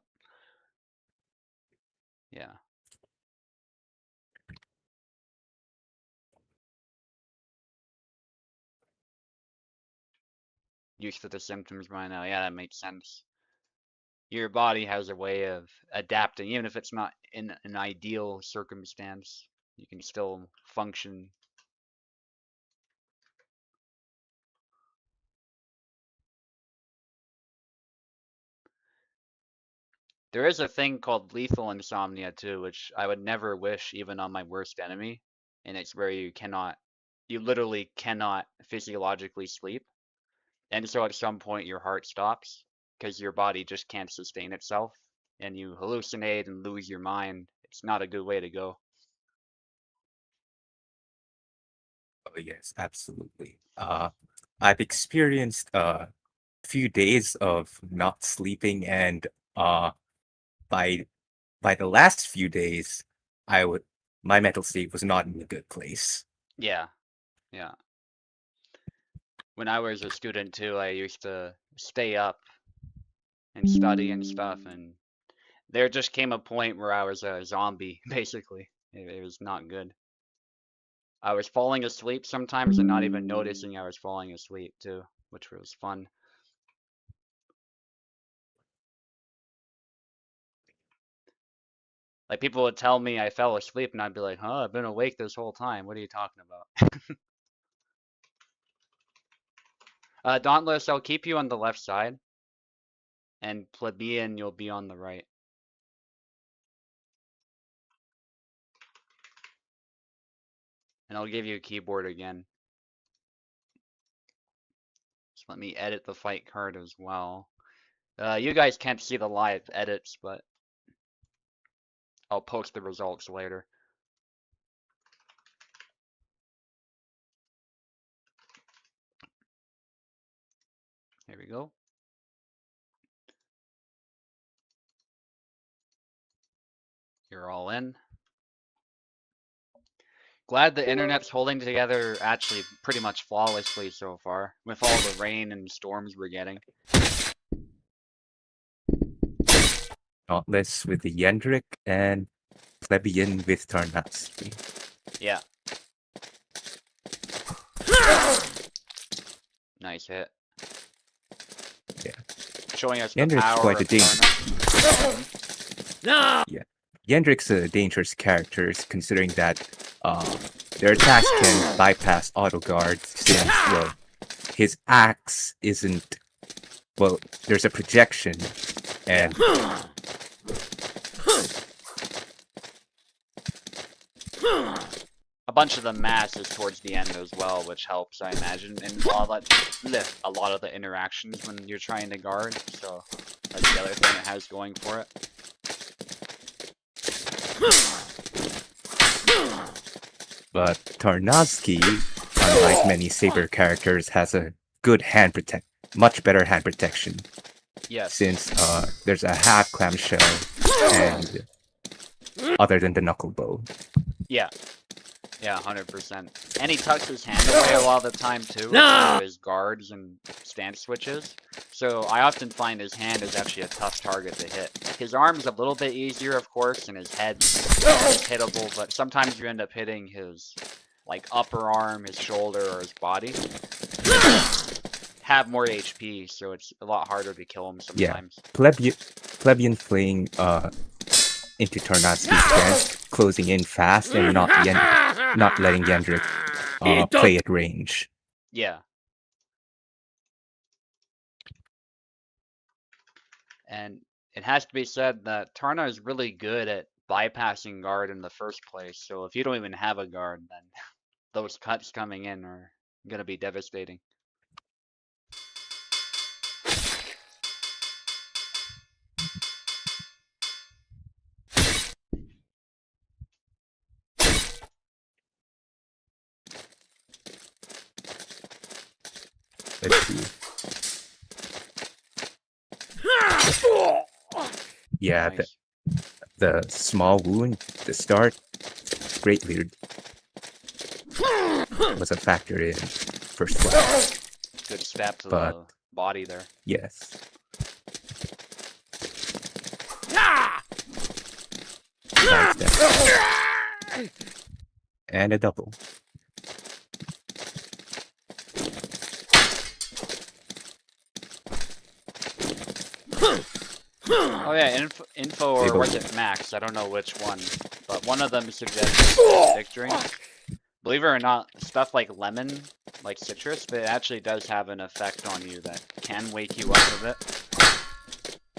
yeah. Used to the symptoms by now. Yeah, that makes sense. Your body has a way of adapting, even if it's not in an ideal circumstance. You can still function. There is a thing called lethal insomnia too, which I would never wish even on my worst enemy. And it's where you literally cannot physiologically sleep. And so at some point your heart stops because your body just can't sustain itself and you hallucinate and lose your mind. It's not a good way to go. Oh yes, absolutely. I've experienced a few days of not sleeping, and by by the last few days, I would my mental state was not in a good place. Yeah, yeah. When I was a student too, I used to stay up and study and stuff, and there just came a point where I was a zombie, basically. It was not good. I was falling asleep sometimes and not even noticing I was falling asleep too, which was fun. Like people would tell me I fell asleep and I'd be like, "Huh, I've been awake this whole time. What are you talking about?" Dauntless, I'll keep you on the left side, and Plebeian, you'll be on the right. And I'll give you a keyboard again. So let me edit the fight card as well. You guys can't see the live edits, but I'll post the results later. Here we go. You're all in. Glad the internet's holding together actually pretty much flawlessly so far, with all the rain and storms we're getting. Dauntless with the Yendrik and Plebeian with Tarnowski. Yeah. Nice hit. Yeah. Showing us the Yendrik's power quite a of dangerous. Tarna. Yeah. Yendrik's a dangerous character, considering that their attacks can bypass auto guard, since his axe isn't, there's a projection, and A bunch of the mass is towards the end as well, which helps, I imagine, in a lot of the interactions when you're trying to guard. So that's the other thing it has going for it. but Tarnowski, unlike many Saber characters, has a good much better hand protection. Yes. Since there's a half clamshell and other than the knuckle bow. Yeah. Yeah, 100%. And he tucks his hand away a lot of the time too, with his guards and stance switches. So I often find his hand is actually a tough target to hit. His arm's a little bit easier, of course, and his head is hittable, but sometimes you end up hitting his like upper arm, his shoulder, or his body. Have more HP, so it's a lot harder to kill him sometimes. Yeah, plebeian playing into Tarnowski's stance, closing in fast and not letting Yendrik play at range. Yeah. And it has to be said that Tarna is really good at bypassing guard in the first place. So if you don't even have a guard, then those cuts coming in are going to be devastating. Let's see. Yeah, Nice. the small wound, the start, greatly was a factor in first flag. Good stab to But the body there. yes, sidestep and a double. Oh yeah, info or Able- was it Max? I don't know which one, but one of them suggested stick drink. Believe it or not, stuff like lemon, like citrus, but it actually does have an effect on you that can wake you up a bit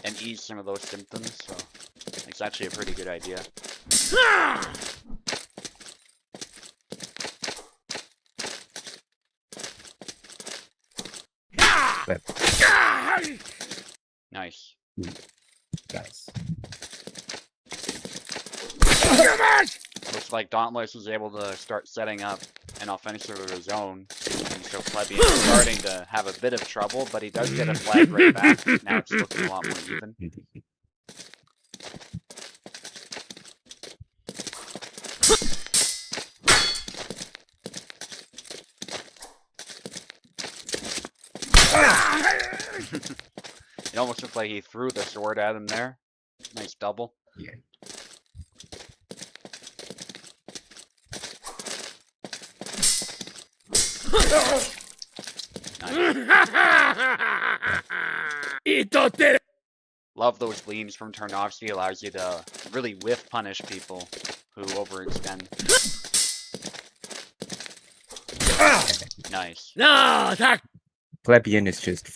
and ease some of those symptoms. So it's actually a pretty good idea. But Nice. nice. Looks like Dauntless is able to start setting up an offensive of his own. And so Plebeian is starting to have a bit of trouble, but he does get a flag right back. Now it's looking a lot more even. Indeed. It almost looked like he threw the sword at him there. Nice double. Yeah. Nice. Love those leans from Tarnovsky. Allows you to really whiff punish people who overextend. Nice. Plebeian is just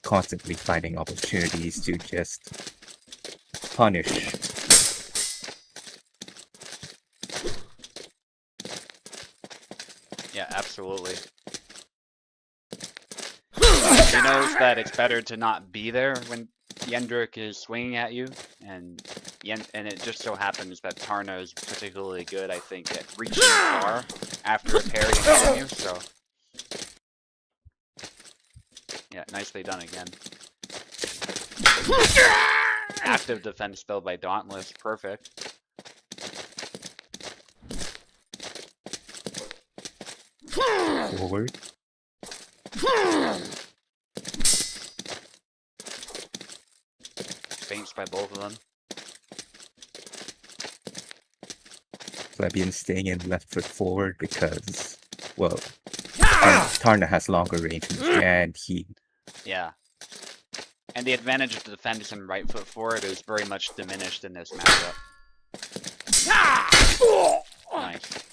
constantly finding opportunities to just punish. Yeah, absolutely. He knows that it's better to not be there when Yendrik is swinging at you, and it just so happens that Tarna is particularly good, I think, at reaching far after a parry and hitting you, so... Yeah, nicely done again. Active defense spell by Dauntless, perfect. Forward. Feints by both of them. Plebeian staying in left foot forward because, well, Tarna has longer range and he... Yeah. And the advantage of the defense and right foot forward is very much diminished in this matchup. Nice.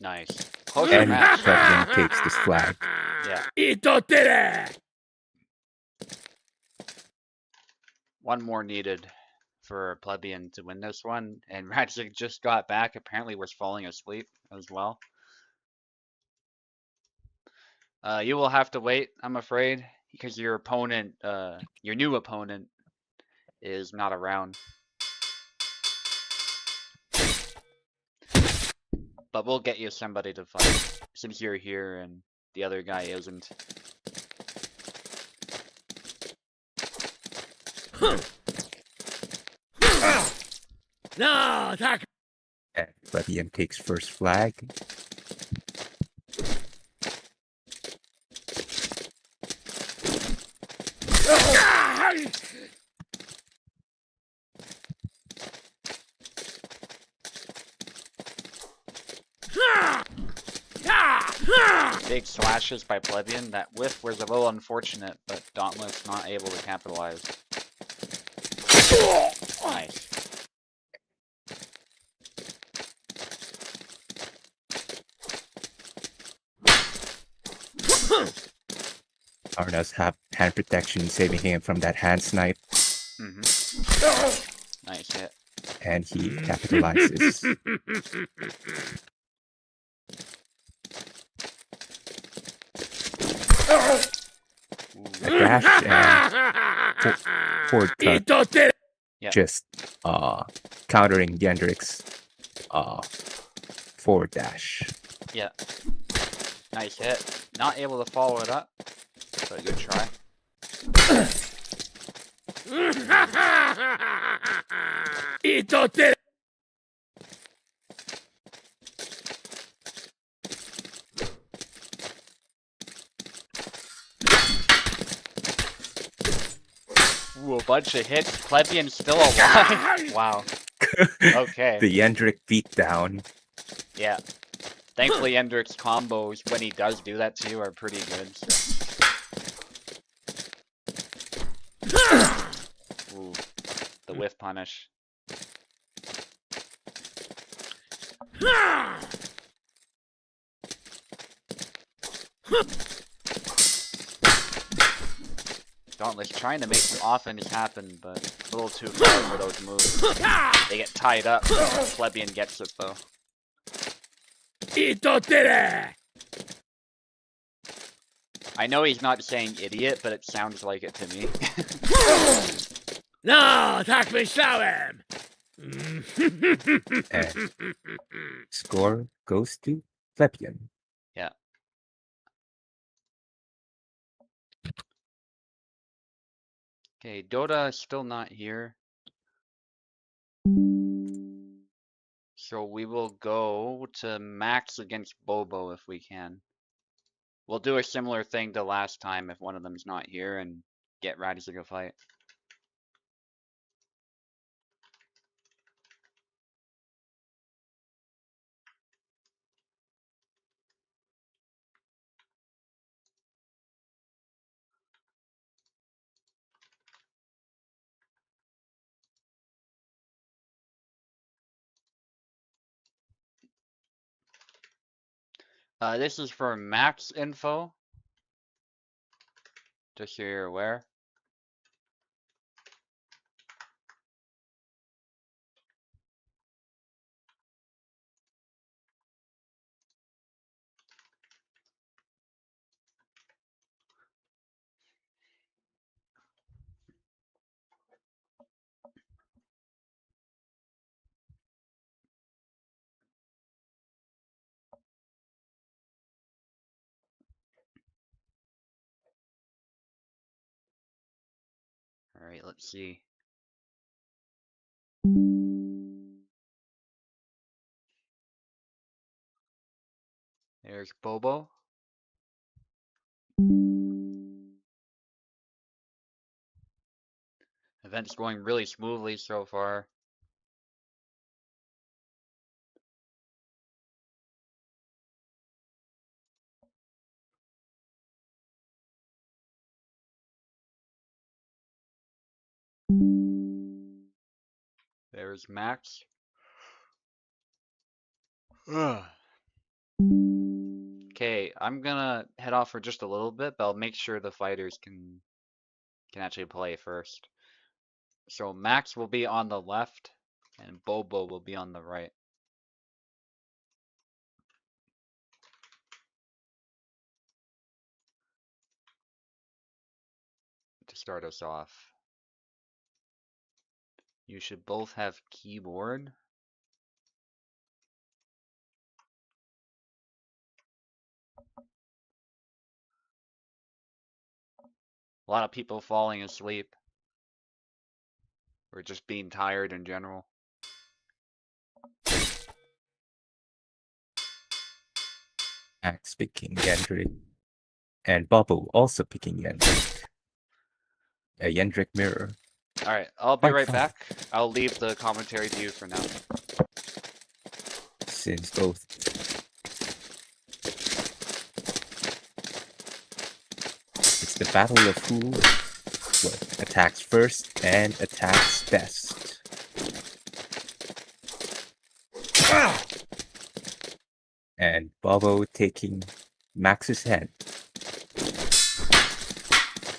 Nice. Closer And match. Plebeian takes this flag. Yeah. One more needed for Plebeian to win this one, and Radzik just got back. Apparently was falling asleep as well. You will have to wait, I'm afraid, because your opponent, your new opponent, is not around. But we'll get you somebody to fight, since you're here and the other guy isn't. No, attack! And Plebeian takes first flag. Big slashes by Plebeian. That whiff was a little unfortunate, but Dauntless not able to capitalize. Nice. Arna's have hand protection saving him from that hand snipe, Nice hit. and he capitalizes. Ooh. A dash and forward cut, Yeah. just countering Yendrik's forward dash. Yeah. Nice hit. Not able to follow it up, but a good try. Ooh, a bunch of hits. Plebeian still alive. Wow. Okay. The Yendrik beatdown. Yeah. Thankfully, Yendrik's combos, when he does do that to you, are pretty good. So. Ooh. The whiff punish. Dauntless trying to make some offense happen, but a little too far for those moves. They get tied up. Plebeian gets it though. I know he's not saying idiot, but it sounds like it to me. No, tak myślałem! And score goes to Plebeian. Yeah. Okay, Dota is still not here. So we will go to Max against Bobo if we can. We'll do a similar thing to last time if one of them's not here and get Radis to fight. This is for Max info, just so you're aware. All right, let's see. There's Bobo. Event's going really smoothly so far. There's Max. Okay, I'm gonna head off for just a little bit, but I'll make sure the fighters can actually play first. So Max will be on the left, and Bobo will be on the right. To start us off. You should both have keyboard. A lot of people falling asleep. Or just being tired in general. Max picking Yendrik. And Bobo also picking Yendrik. A Yendrik mirror. Alright, I'll be Quite right fun. back. I'll leave the commentary to you for now. Since both it's the battle of who attacks first and attacks best. And Bobo taking Max's head.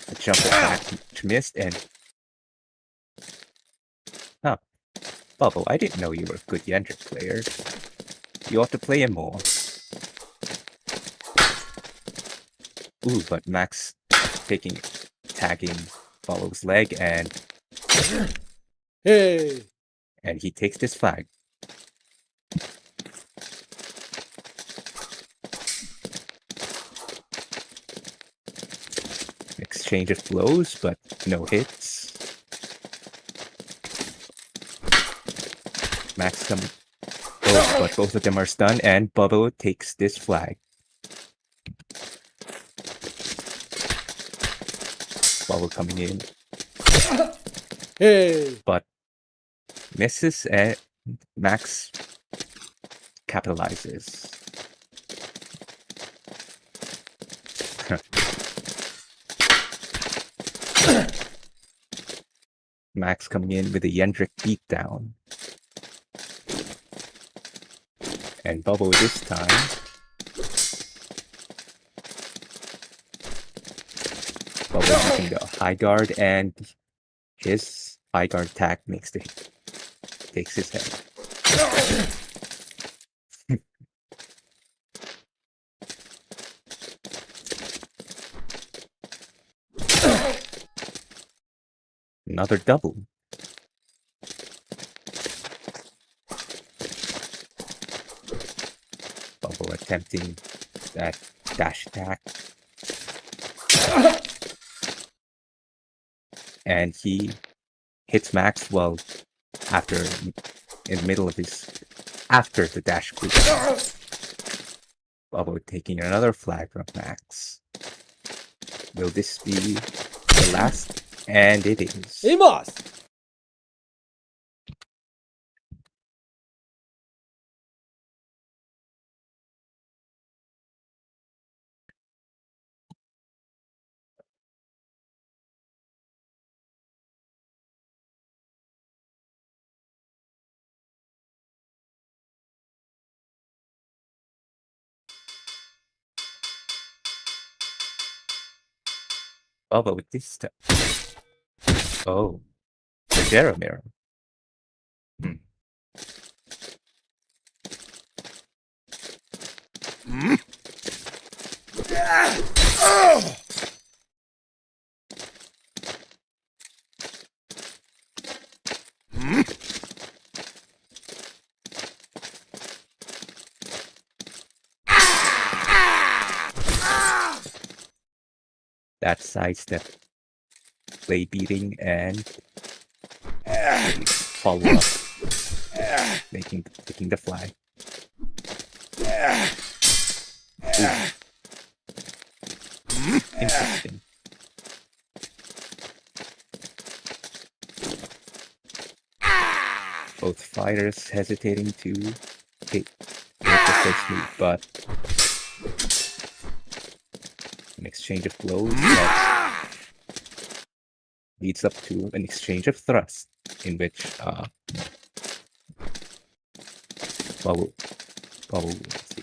A jump attack to miss and Bobo, I didn't know you were a good Yendrik player. You ought to play him more. Ooh, but Max tagging Bubbles' leg, and Hey! he takes this flag. Exchange of blows, but no hits. Max comes. Oh, but both of them are stunned, and Bubble takes this flag. Bubble coming in, Hey! but misses, and Max capitalizes. Max coming in with a Yendrick beatdown. And Bubble this time. Bubble using the high guard, and his high guard attack makes the hit. Takes his head. Another double. Bubble attempting that dash attack. And he hits Max well after, in the middle of his, after the dash quick. Bubble taking another flag from Max. Will this be the last? And it is. Amos! Bubble with this time. Oh, the Jeremiah. Hmm. That sidestep, play beating, and follow up, taking the flag. Ooh. Interesting. Both fighters hesitating to make the first move, but an exchange of blows that leads up to an exchange of thrusts, in which Bubble, let's see.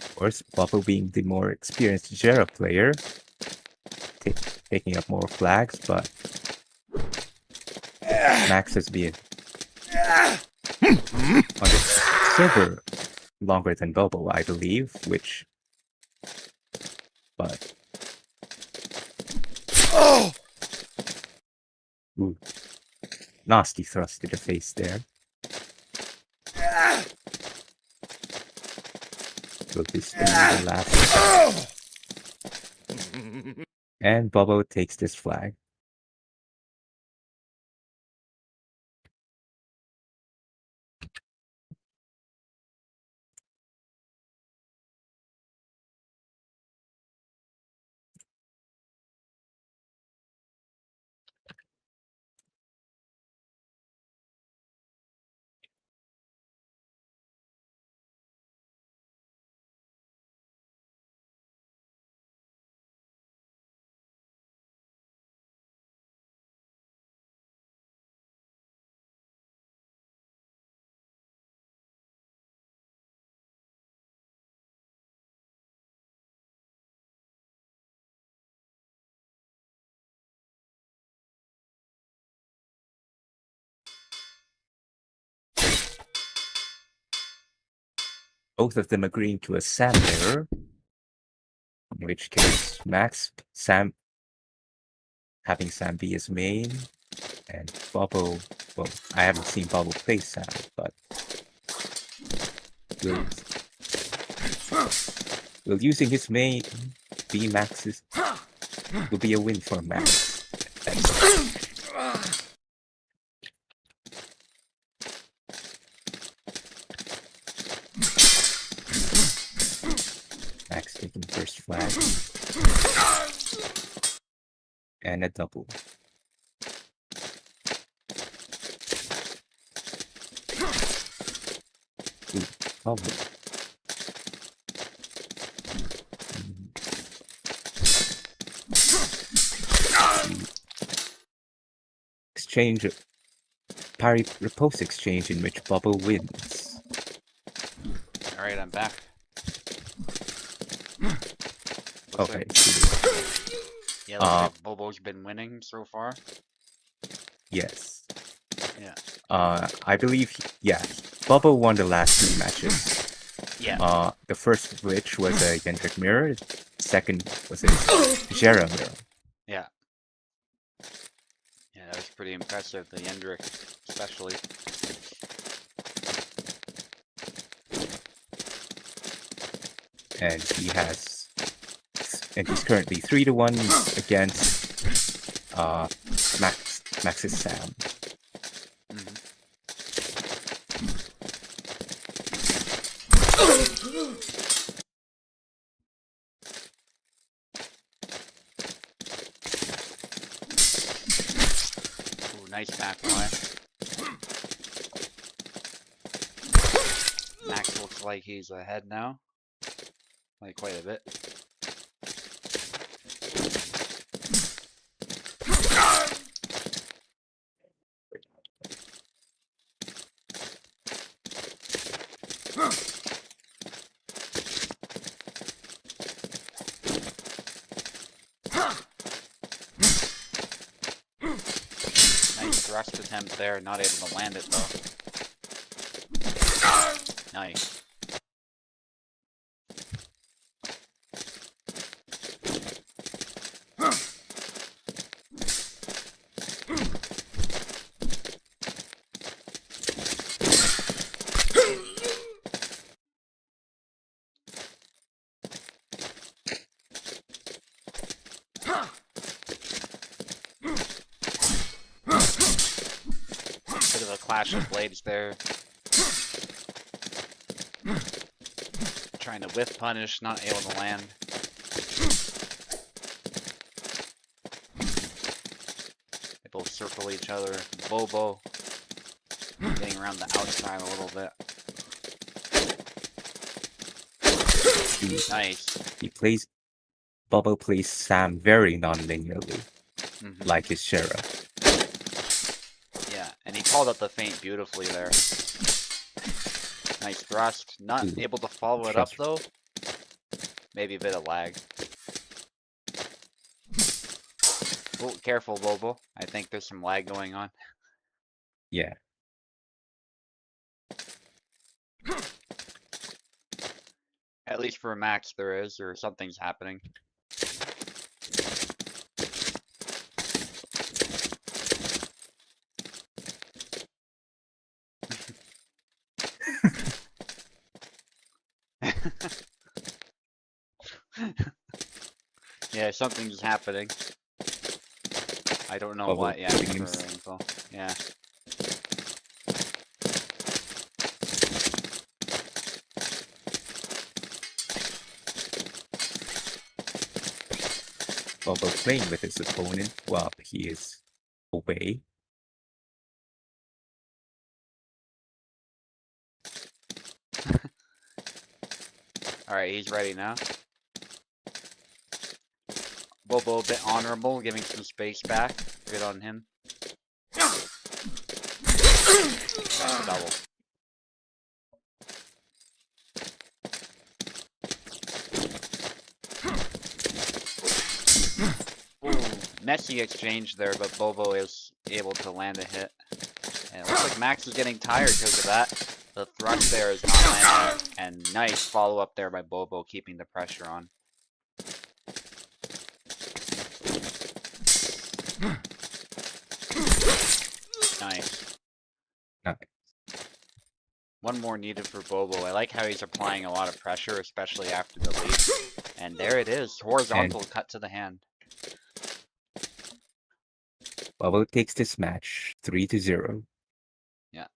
Of course, Bubble being the more experienced Jera player, taking up more flags, but Max has been on the server longer than Bubble, I believe, but ooh, nasty thrust to the face there. Will this be the last? And Bubble takes this flag. both of them agreeing to a Sam mirror. In which case, Sam having Sam be his main, and Bubble, well, I haven't seen Bubble play Sam, but will using his main be Max's will be a win for Max. Max taking first flag. And a double. Ooh, double. Exchange, parry repulse exchange in which Bubble wins. Alright, I'm back. Okay. Yeah, looks like Bobo's been winning so far. Yes. Yeah. I believe, yeah, Bubble won the last 2 matches. Yeah. The first of which was a Yendrick mirror, second was a Jera mirror. Yeah. Yeah, that was pretty impressive, the Yendrick especially. And he's currently 3-1 against Max's Sam. Ooh, nice back line. Max looks like he's ahead now. Like quite a bit. Nice thrust attempt there, not able to land it though. Nice. Bit of a clash of blades there. Trying to whiff punish, not able to land. They both circle each other. Bobo getting around the outside a little bit. Nice. Bubble plays Sam very non-linearly, like his Shera. Yeah, and he called out the feint beautifully there. Nice thrust. Not able to follow it up though. Maybe a bit of lag. Oh, careful, Bobo. I think there's some lag going on. Yeah. At least for Max there is, or something's happening. Yeah, something's happening. I don't know what yet. Yeah. Bubble playing with his opponent while he is away. Alright, he's ready now. Bobo a bit honorable, giving some space back. Good on him. That's a double. Ooh, messy exchange there, but Bobo is able to land a hit. And it looks like Max is getting tired because of that. The thrust there is not landing, and nice follow up there by Bobo, keeping the pressure on. Nice. Nice. One more needed for Bobo. I like how he's applying a lot of pressure, especially after the lead. And there it is, horizontal cut to the hand. Bobo takes this match 3-0. Yeah.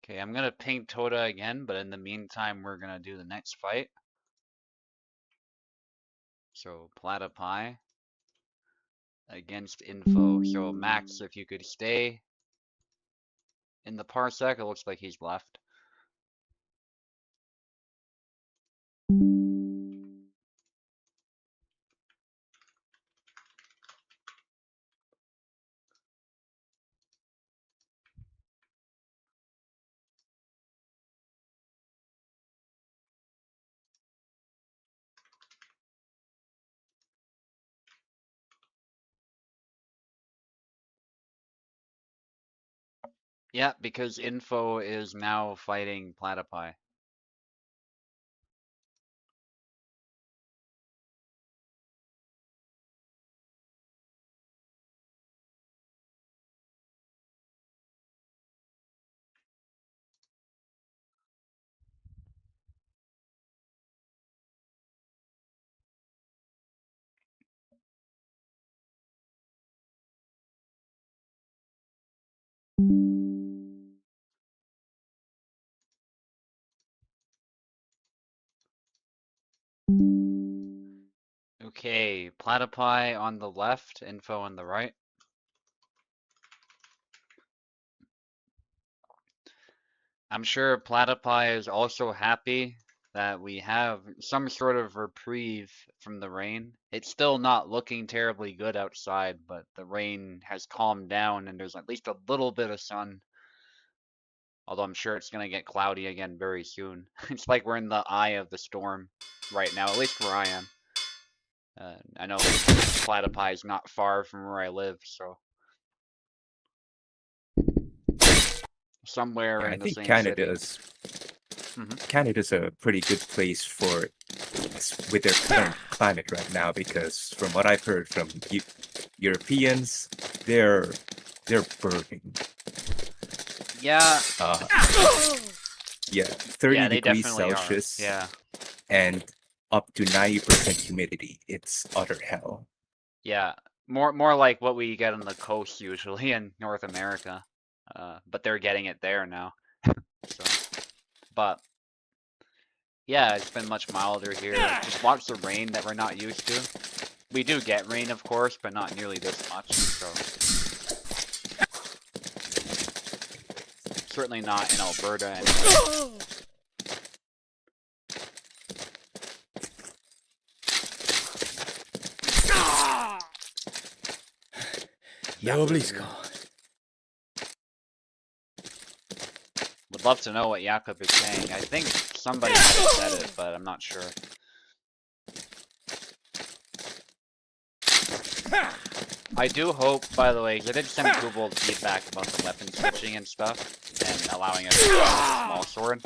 Okay, I'm gonna ping Toda again, but in the meantime, we're gonna do the next fight. So, Platypi against Info. So, Max, if you could stay in the parsec, it looks like he's left. Yeah, because Info is now fighting Platypi. Okay, Platypi on the left, Info on the right. I'm sure Platypi is also happy that we have some sort of reprieve from the rain. It's still not looking terribly good outside, but the rain has calmed down and there's at least a little bit of sun. Although I'm sure it's going to get cloudy again very soon. It's like we're in the eye of the storm right now, at least where I am. I know Platypi is not far from where I live, so somewhere Yeah, I in the think same city. Canada's a pretty good place for with their current climate right now, because from what I've heard from Europeans, they're burning. Yeah. Yeah, 30 Yeah, they degrees definitely Celsius. are. Yeah. And up to 90% humidity. It's utter hell. Yeah. More like what we get on the coast usually in North America. But they're getting it there now. So, but yeah, it's been much milder here. Just lots of rain that we're not used to. We do get rain, of course, but not nearly this much. So certainly not in Alberta anyway. Było blisko. Would love to know what Jakob is saying. I think somebody might have said it, but I'm not sure. I do hope, by the way, 'cause I did send Google feedback about the weapon switching and stuff, and allowing us to use a small sword.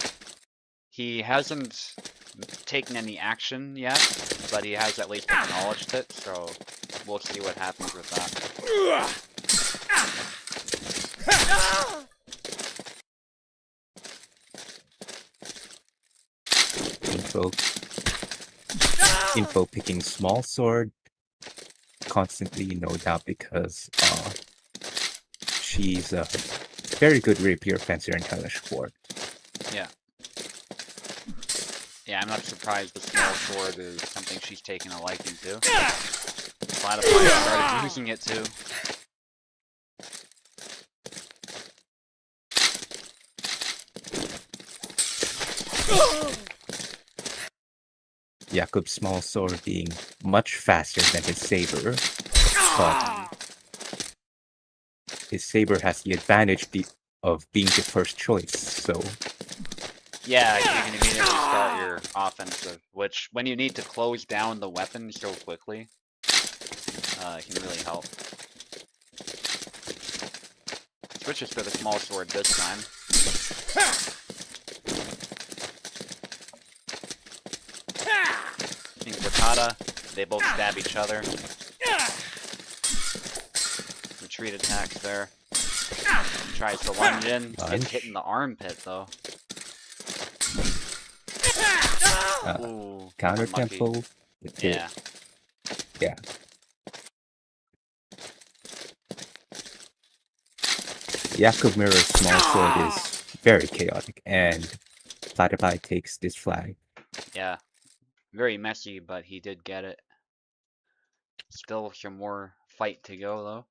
He hasn't taken any action yet, but he has at least acknowledged it, so we'll see what happens with that. Info picking small sword constantly, no doubt, because she's a very good rapier fencer in Hellish Quart. Yeah. Yeah, I'm not surprised the small sword is something she's taken a liking to. Platypi started using it too. Jakub's small sword being much faster than his saber, but his saber has the advantage of being the first choice, so... Yeah, you can immediately start your offensive, which, when you need to close down the weapon so quickly, can really help. Switches to the small sword this time. In Cortada, they both stab each other. Retreat attacks there. Tries to lunge in. Gets hit in the armpit though. Ooh, counter unlucky. tempo. Yeah. Yeah. Jakub Mirror's small sword is very chaotic, and Platypi takes this flag. Yeah. Very messy, but he did get it. Still some more fight to go though.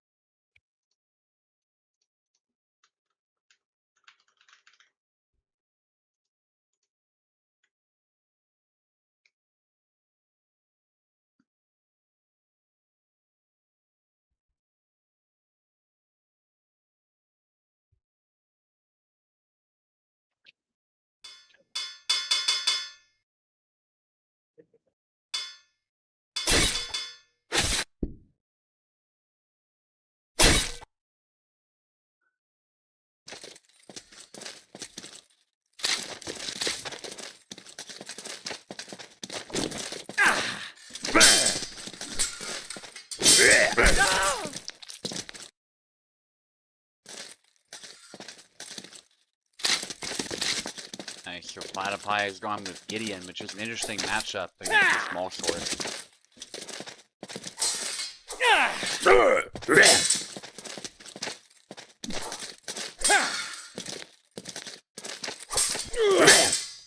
Nice, so Platypi has gone with Gideon, which is an interesting matchup against the small sword.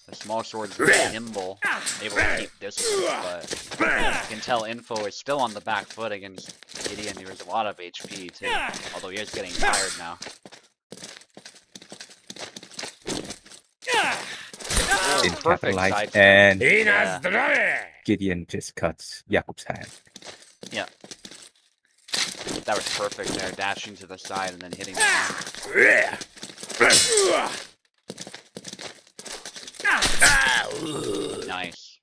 The small sword's very nimble, able to keep distance, but you can tell Info is still on the back foot against Gideon. He has a lot of HP too, although he is getting tired now. Didn't Perfect capitalize, side and yeah. Gideon just cuts Jakub's hand. Yeah. That was perfect there, dashing to the side and then hitting the arm. Nice.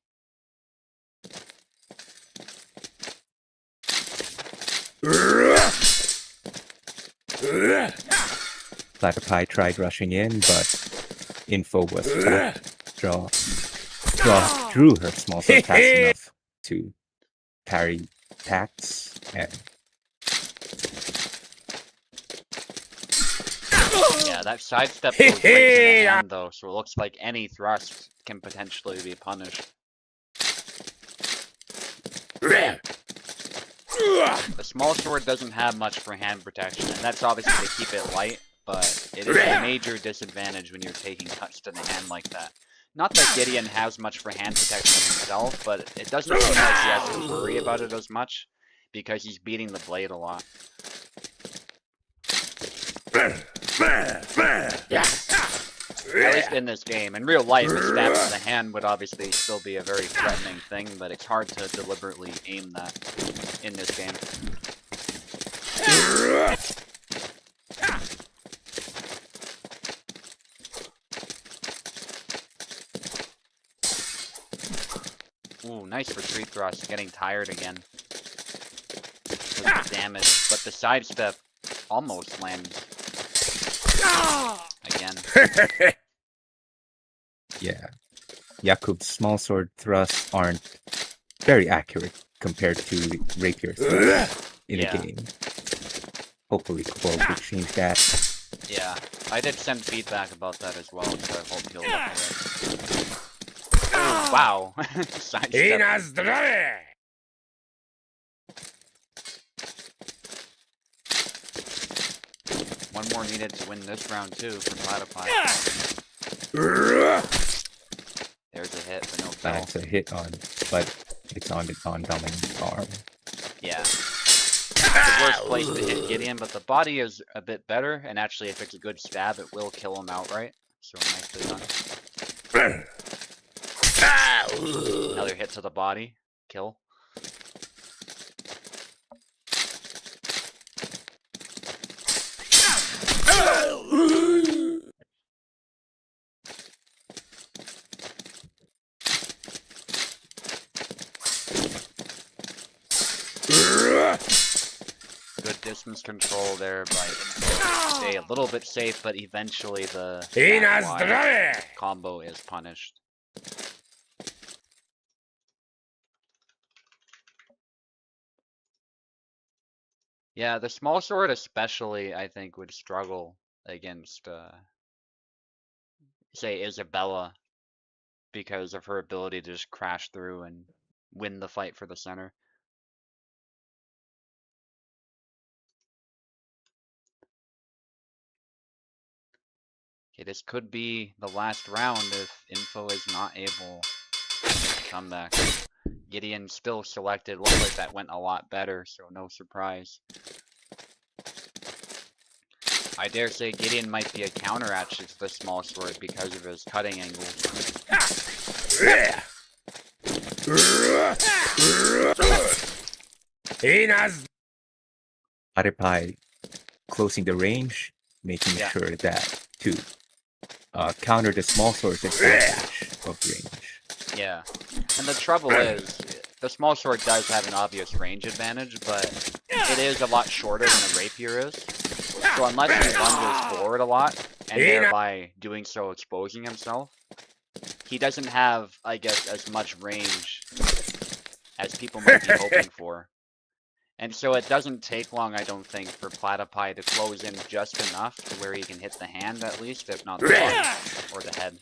Platypi tried rushing in, but Info was drew her small sword fast enough to parry attacks, and Yeah, that sidestep goes right to the hand though, so it looks like any thrust can potentially be punished. The small sword doesn't have much for hand protection, and that's obviously to keep it light, but it is a major disadvantage when you're taking cuts to the hand like that. Not that Gideon has much for hand protection himself, but it doesn't seem like he has to worry about it as much, because he's beating the blade a lot. At least in this game. In real life, a stab to the hand would obviously still be a very threatening thing, but it's hard to deliberately aim that in this game. Ooh, nice retreat thrust, getting tired again. Because of the damage, but the sidestep almost lands. Again. yeah. Jakub's small sword thrusts aren't very accurate compared to rapier thrusts in a game. Hopefully Quo will change that. Yeah, I did send feedback about that as well, so I hope he'll look at it. Oh, wow. Sidestep. One more needed to win this round too for Platypi. There's a hit, but no kill. That's a hit on, but it's on the dominant arm. Yeah. The worst place to hit Gideon, but the body is a bit better, and actually if it's a good stab, it will kill him outright. So nicely done. Another hit to the body. Kill. Good distance control there by Info. Stay a little bit safe, but eventually the combo is punished. Yeah, the small sword especially, I think, would struggle against, say, Isabella because of her ability to just crash through and win the fight for the center. Okay, this could be the last round if Info is not able to come back. Gideon still selected. Looks like that went a lot better, so no surprise. I dare say Gideon might be a counter actually to the small sword because of his cutting angle. ULTIMTE closing the range, making sure that to counter the small sword's advantage of range. Yeah, and the trouble is, the small sword does have an obvious range advantage, but it is a lot shorter than a rapier is. So unless he lunges forward a lot, and thereby doing so exposing himself, he doesn't have, I guess, as much range as people might be hoping for. And so it doesn't take long, I don't think, for Platypi to close in just enough to where he can hit the hand at least, if not the body or the head.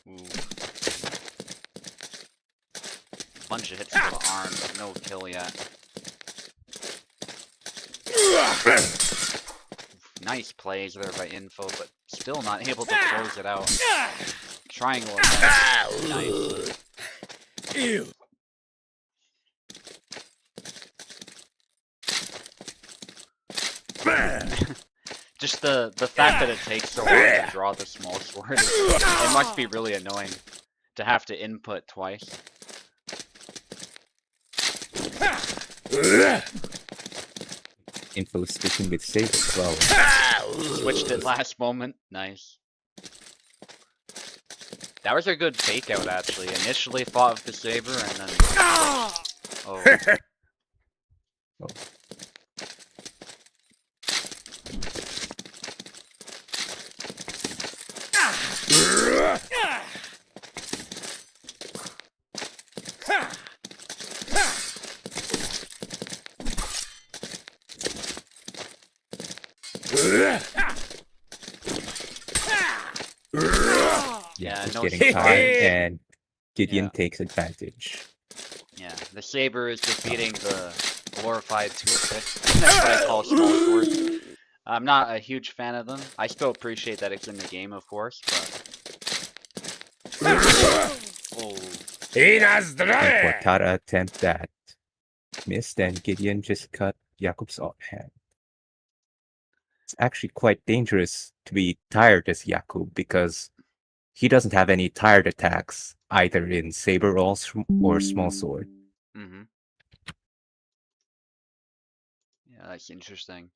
Ooh. Bunch of hits to the arm, but no kill yet. Nice plays there by Info, but still not able to close it out. Triangle attack. Nice. Just the fact that it takes so long to draw the small sword, it must be really annoying to have to input twice. Info sticking with Saber as well. Switched it last moment. Nice. That was a good fake out actually. Initially fought with the Saber and then... Oh. Oh. Yeah, Just no getting tired, and Gideon Yeah. takes advantage. Yeah, the Saber is defeating the glorified toothpick. That's what I call small swords. I'm not a huge fan of them. I still appreciate that it's in the game, of course, but... Oh. And Tara attempt that missed, and Gideon just cut Jakub's offhand. It's actually quite dangerous to be tired as Jakub because he doesn't have any tired attacks either in Saber or small sword. Mm-hmm. Yeah, that's interesting.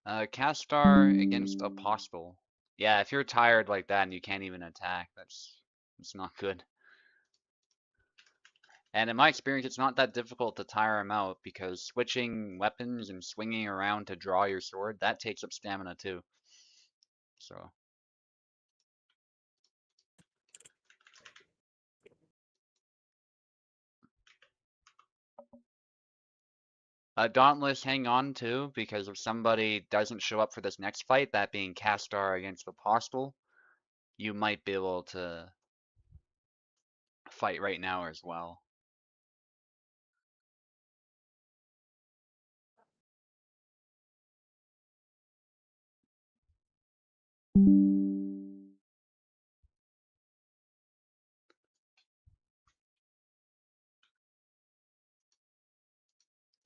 Castar against Apostle. Yeah, if you're tired like that and you can't even attack, that's not good. And in my experience, it's not that difficult to tire him out because switching weapons and swinging around to draw your sword, that takes up stamina too. So. Dauntless hang on too, because if somebody doesn't show up for this next fight, that being Castar against Apostle, you might be able to fight right now as well.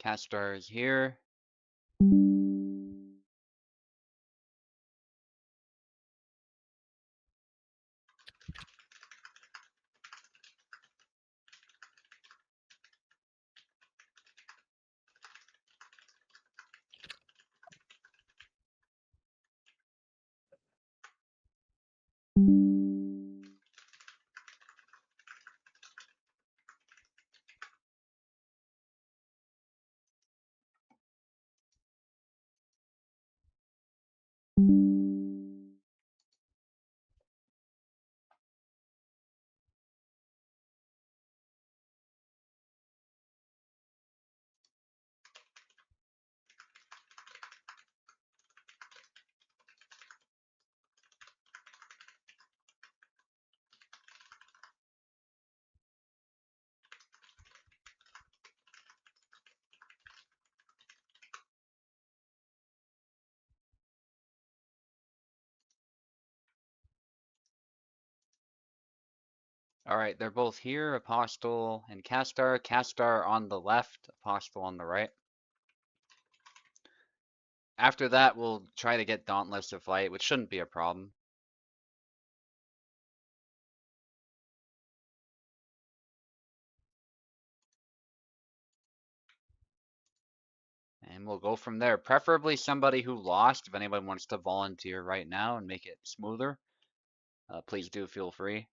Castar is here. All right, they're both here, Apostle and Castar. Castar on the left, Apostle on the right. After that, we'll try to get Dauntless to fight, which shouldn't be a problem. And we'll go from there. Preferably somebody who lost. If anyone wants to volunteer right now and make it smoother, please do feel free.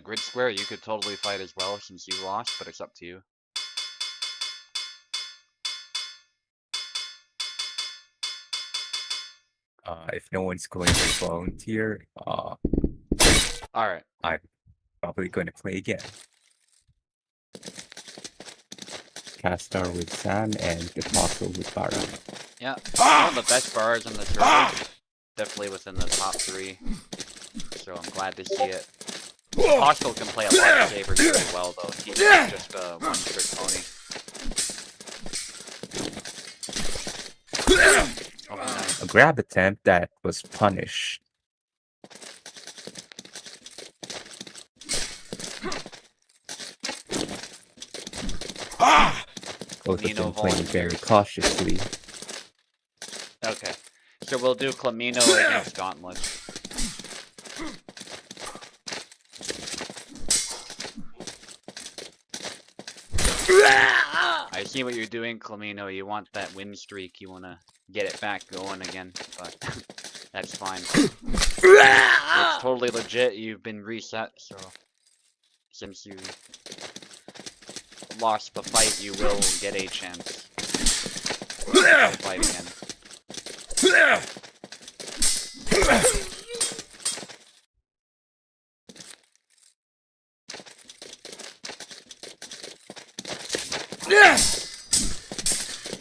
Grid Square, you could totally fight as well since you lost, but it's up to you. If no one's going to volunteer, Alright. I'm probably going to play again. Castar with Sam and Apostle with Bara. Yeah, one of the best bars on the server. Definitely within the top 3. So I'm glad to see it. Apostle can play a lot of sabers very well though. He's just a one-trick pony. Oh, nice. A grab attempt that was punished. Both of them playing very cautiously. Okay, so we'll do Clamino against Dauntless. I see what you're doing, Clamino. You want that win streak. You want to get it back going again, but that's fine. It's totally legit. You've been reset, so since you lost the fight, you will get a chance to fight again.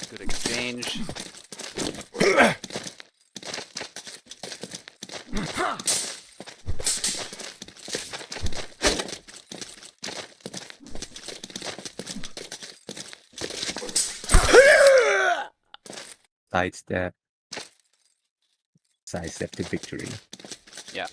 Good exchange. Sidestep. Sidestep to victory. Yeah.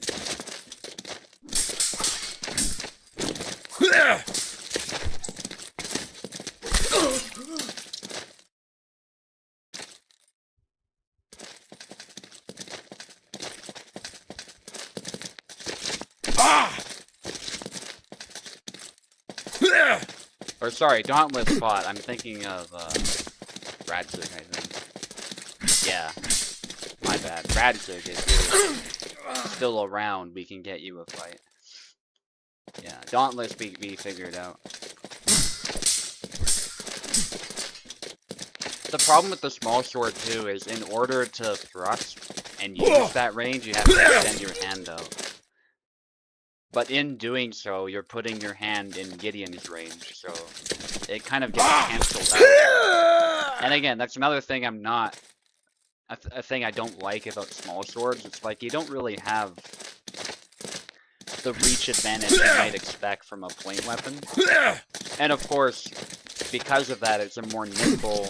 Or sorry, Dauntless fought. I'm thinking of Radzig, I think. Yeah. My bad. Radzig, if you're still around, we can get you a fight. Yeah, Dauntless we figured out. The problem with the small sword too is in order to thrust and use that range, you have to extend your hand out. But in doing so, you're putting your hand in Gideon's range, so it kind of gets cancelled out. And again, that's another thing I'm not... a thing I don't like about small swords. It's like you don't really have the reach advantage you might expect from a point weapon. And of course, because of that, it's a more nimble,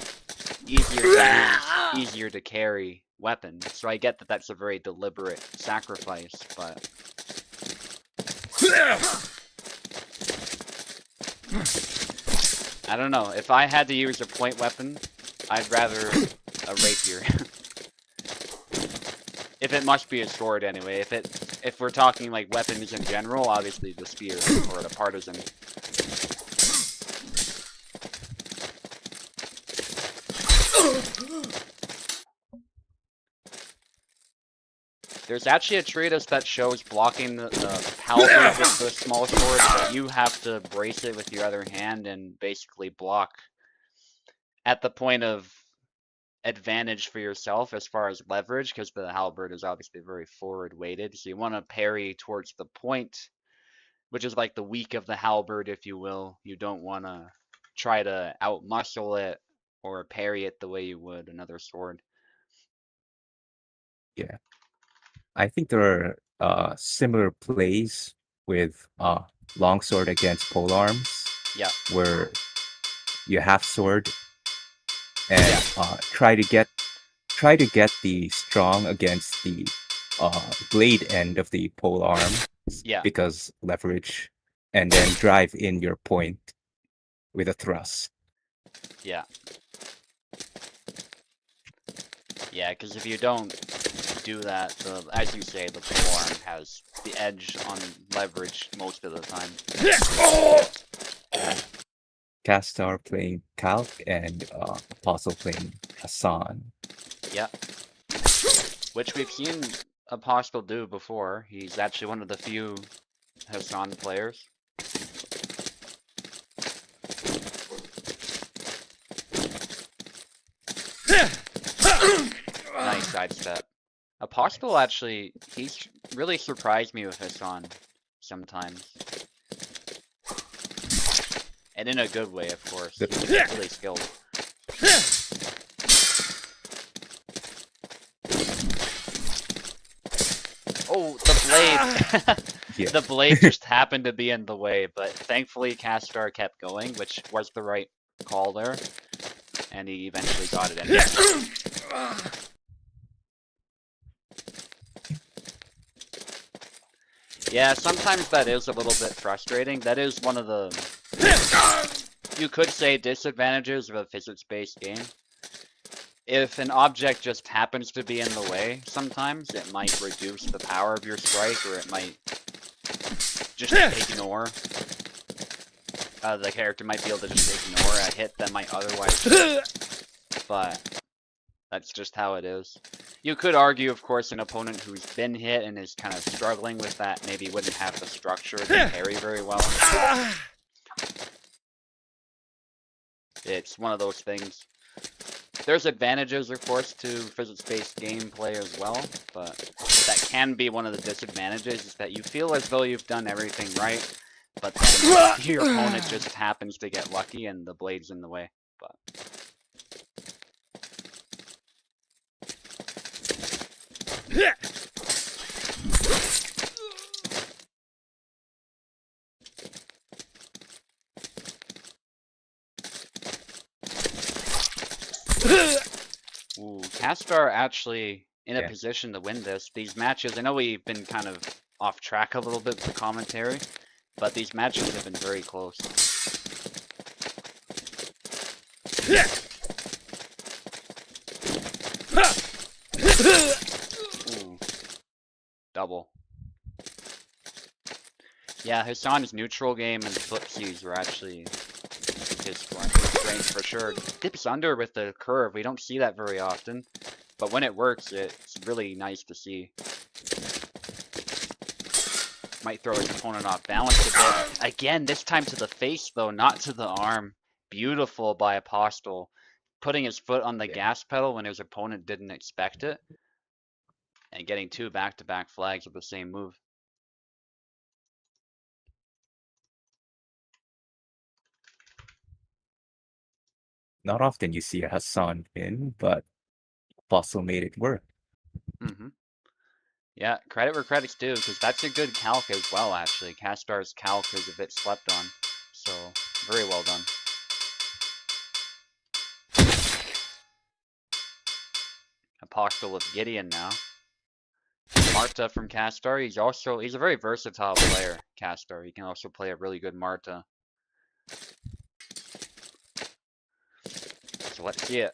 easier to use, easier to carry weapon. So I get that that's a very deliberate sacrifice, but... I don't know. If I had to use a point weapon, I'd rather a rapier. If it must be a sword anyway. If we're talking like weapons in general, obviously the spear or the partisan. There's actually a treatise that shows blocking the halberd with the small sword, but you have to brace it with your other hand and basically block at the point of advantage for yourself as far as leverage, because the halberd is obviously very forward weighted, so you want to parry towards the point, which is like the weak of the halberd, if you will. You don't want to try to outmuscle it or parry it the way you would another sword. Yeah. I think there are similar plays with longsword against polearms, Yeah. where you half sword and Yeah. try to get the strong against the blade end of the polearm, Yeah. because leverage, and then drive in your point with a thrust. Yeah. Yeah, because if you don't do that, as you say, the polearm has the edge on leverage most of the time. Castar playing Calc and Apostle playing Hassan. Yeah. Which we've seen Apostle do before. He's actually one of the few Hassan players. Nice sidestep. Apostle actually, he's really surprised me with Hassan sometimes. And in a good way, of course. He's really skilled. Oh, the blade! Yeah. The blade just happened to be in the way, but thankfully Castar kept going, which was the right call there. And he eventually got it in. Yeah, sometimes that is a little bit frustrating. That is one of the, you could say, disadvantages of a physics-based game. If an object just happens to be in the way, sometimes it might reduce the power of your strike, or it might just ignore. The character might be able to just ignore a hit that might otherwise hit. But that's just how it is. You could argue, of course, an opponent who's been hit and is kind of struggling with that maybe wouldn't have the structure to parry very well. It's one of those things. There's advantages, of course, to physics-based gameplay as well, but that can be one of the disadvantages, is that you feel as though you've done everything right, but then your opponent just happens to get lucky and the blade's in the way. But ooh, Castar actually in a Yeah. position to win this. These matches, I know we've been kind of off track a little bit with commentary, but these matches have been very close. Ooh. Double. Yeah, Hassan's neutral game and footsies were actually his strength for sure. Dips under with the curve. We don't see that very often, but when it works, it's really nice to see. Might throw his opponent off balance a bit. Again, this time to the face though, not to the arm. Beautiful by Apostle. Putting his foot on the gas pedal when his opponent didn't expect it. And getting two back-to-back flags with the same move. Not often you see a Hassan win, but Apostle made it work. Mm-hmm. Yeah, credit where credit's due, because that's a good calc as well, actually. Castar's calc is a bit slept on, so very well done. Apostle with Gideon now. Marta from Castar, he's a very versatile player, Castar. He can also play a really good Marta. So let's see it.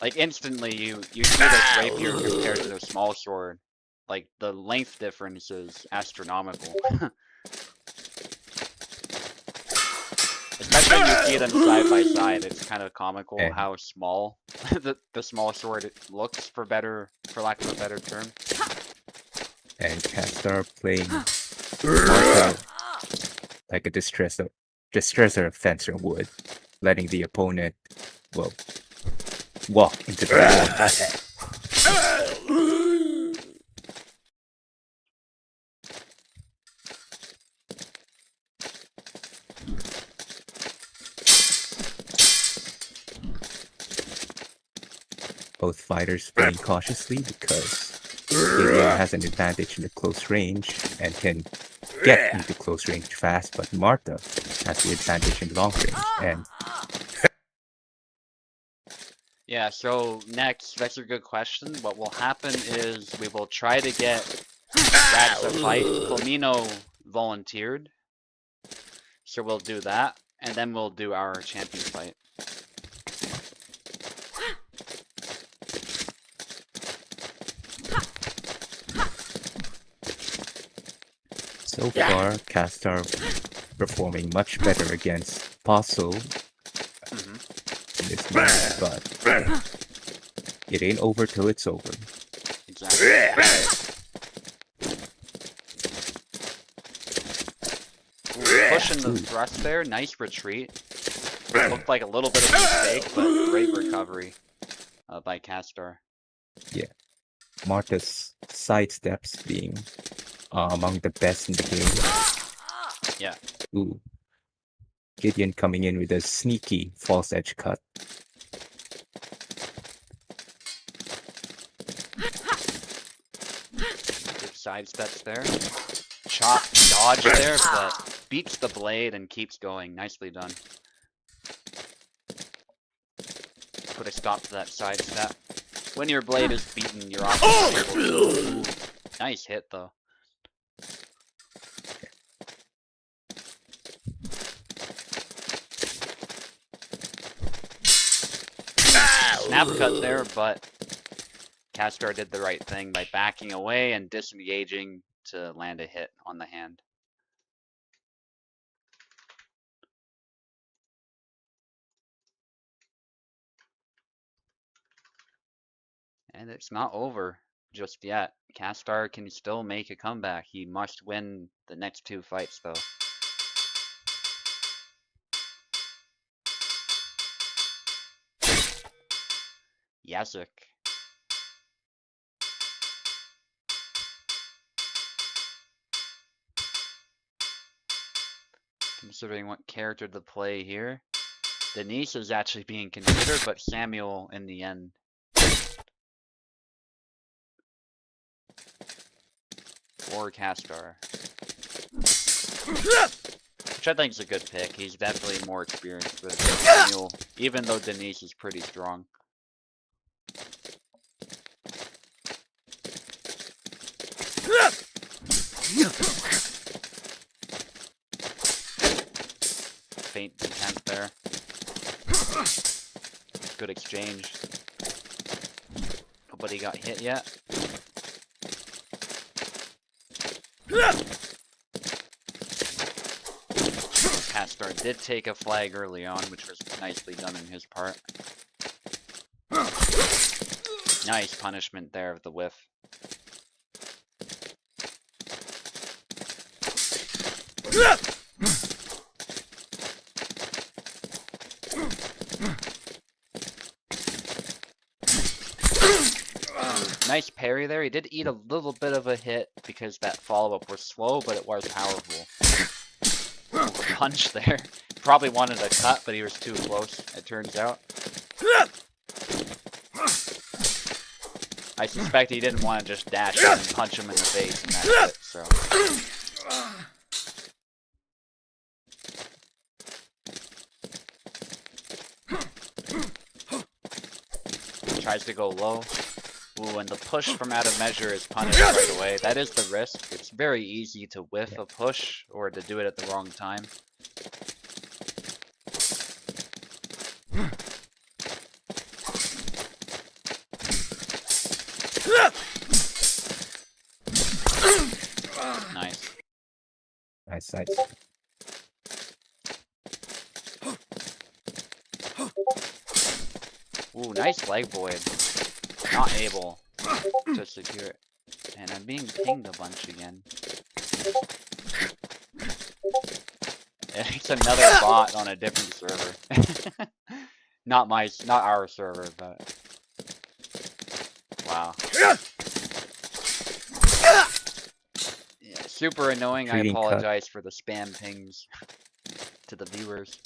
Like instantly you see this rapier compared to the small sword. Like the length difference is astronomical. Especially when you see them side by side, it's kind of comical And- how small the small sword looks, for lack of a better term. And Castar playing Martha like a distressor fencer would, letting the opponent, well, walk into the wall. both fighters playing cautiously because Gideon has an advantage in the close range and can get into close range fast, but Marta has the advantage in long range. And Yeah, so next, that's a good question. What will happen is we will try to get Rax a fight. Flamino volunteered, so we'll do that, and then we'll do our champion fight. so far, Castar performing much better against Paso Mhm. in this match, but it ain't over till it's over. Exactly. Ooh, pushing the thrust there, nice retreat. Looked like a little bit of a mistake, but great recovery by Castar. Marta's sidesteps being among the best in the game. Yeah. Ooh. Gideon coming in with a sneaky false edge cut. Good side steps there. Chop, dodge there, but beats the blade and keeps going. Nicely done. Put a stop to that side step. When your blade is beaten, you're often able to... Ooh, nice hit though. Snap cut there, but Castar did the right thing by backing away and disengaging to land a hit on the hand. And it's not over just yet. Castar can still make a comeback. He must win the next two fights though. Yazuk. Considering what character to play here. Denise is actually being considered, but Samuel in the end. Or Castar. Which I think is a good pick. He's definitely more experienced with Samuel, even though Denise is pretty strong. Faint attempt there. Good exchange. Nobody got hit yet. Castar did take a flag early on, which was nicely done in his part. Nice punishment there of the whiff. Nice parry there. He did eat a little bit of a hit because that follow-up was slow, but it was powerful. Punch there. Probably wanted a cut, but he was too close, it turns out. I suspect he didn't want to just dash in and punch him in the face, and that's it, so. Tries to go low. Ooh, and the push from out of measure is punished right away. That is the risk. It's very easy to whiff a push or to do it at the wrong time. Nice. Nice side. Ooh, nice leg void. Not able to secure it. And I'm being pinged a bunch again. It's another bot on a different server. Not our server, but wow. Yeah, super annoying. I Treating cut. apologize for the spam pings to the viewers.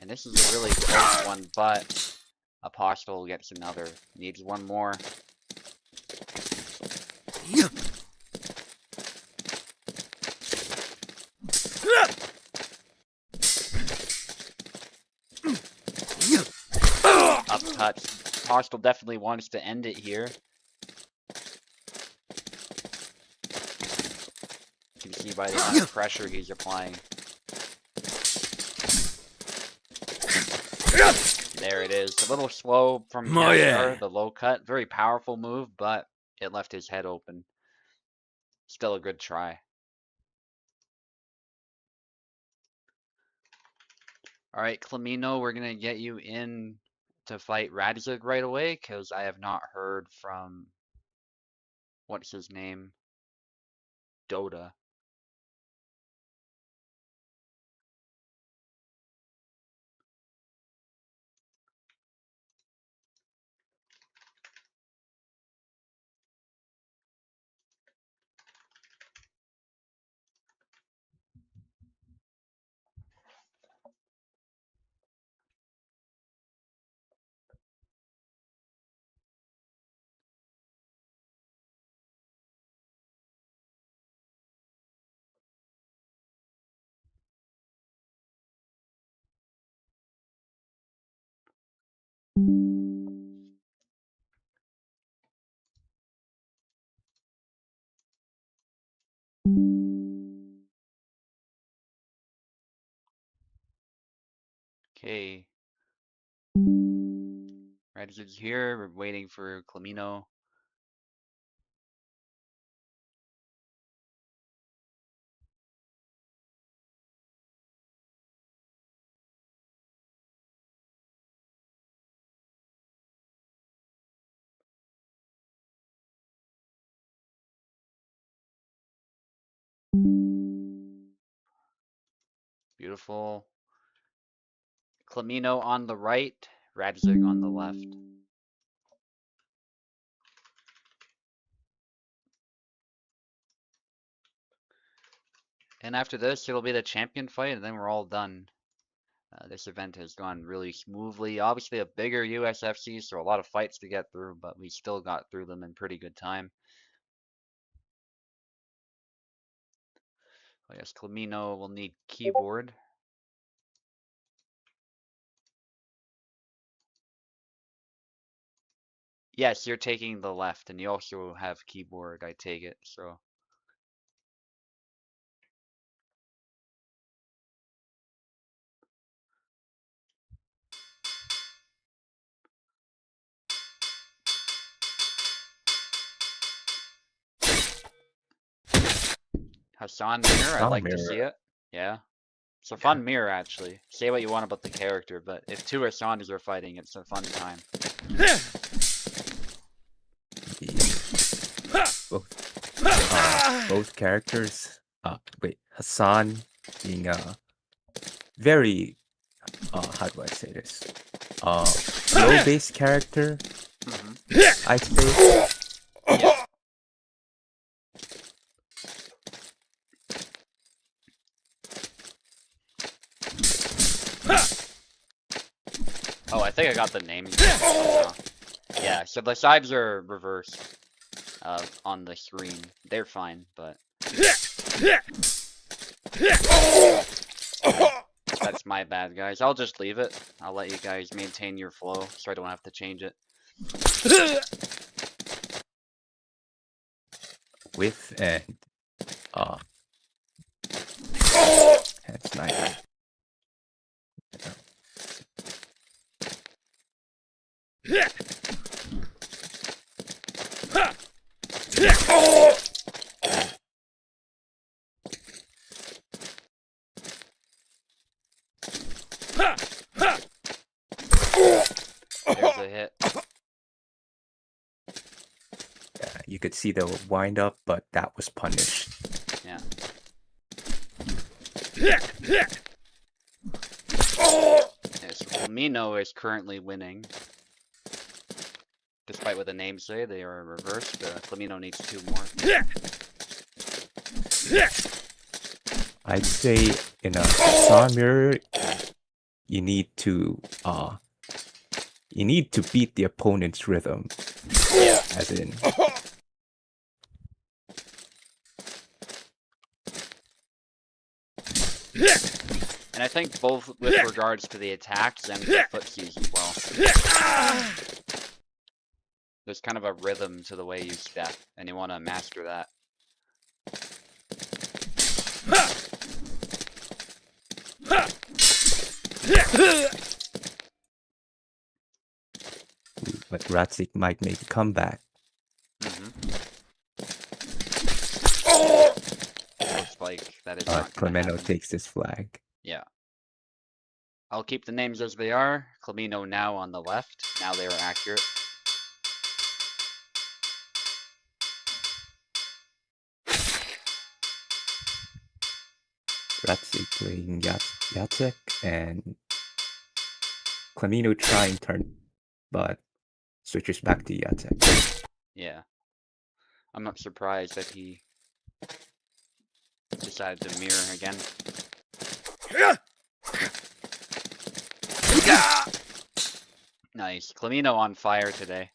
And this is a really close one, but Apostle gets another. Needs one more. Upcuts. Apostle definitely wants to end it here. You can see by the amount of pressure he's applying. There it is. A little slow from Castor, the low cut. Very powerful move, but it left his head open. Still a good try. Alright, Clamino, we're gonna get you in to fight Radzig right away, because I have not heard from... what's his name? Dota. Okay. Radzig's here, we're waiting for Clamino. Beautiful. Clamino on the right, Radzig on the left. And after this, it'll be the champion fight, and then we're all done. This event has gone really smoothly. Obviously a bigger USFC, so a lot of fights to get through, but we still got through them in pretty good time. I guess Clamino will need keyboard. Yes, you're taking the left, and you also have keyboard, I take it, so. Hassan mirror, I'd like to see it. Yeah. It's a fun mirror, actually. Say what you want about the character, but if two Hassans are fighting, it's a fun time. Both characters. Hassan being a very how do I say this? Low base character. I'd say. Yeah. Oh, I think I got the names. Yeah, so the sides are reversed on the screen. They're fine, but that's my bad, guys. I'll just leave it. I'll let you guys maintain your flow, so I don't have to change it. With and that's nice. There's a hit. Yeah, you could see the wind up, but that was punished. Yeah. Yes, Mino is currently winning. Despite what the names say, they are reversed. Clamino needs 2 more. I'd say in a Hassan mirror, you need to beat the opponent's rhythm. As in, And I think both with regards to the attacks and the footsies as well. There's kind of a rhythm to the way you step, and you want to master that. but Ratzik might make a comeback. Looks like that is not gonna Clemeno happen. takes this flag. Yeah. I'll keep the names as they are. Clemeno now on the left. Now they are accurate. Ratzik playing Jacek, and Clemeno trying turn, but switches back to Jacek. Yeah. I'm not surprised that he decided to mirror again. Nice. Clemeno on fire today.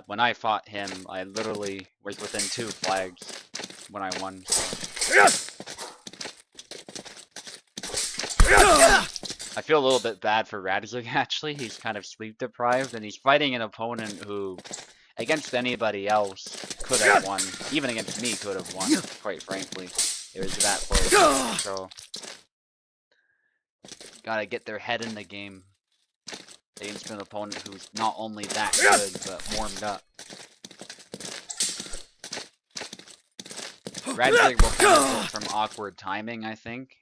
When I fought him, I literally was within 2 flags when I won. So. I feel a little bit bad for Radzik, actually. He's kind of sleep deprived, and he's fighting an opponent who, against anybody else, could have won. Even against me, could have won, quite frankly. It was that close. So, gotta get their head in the game against an opponent who's not only that good, but warmed up. Radzik will benefit from awkward timing, I think.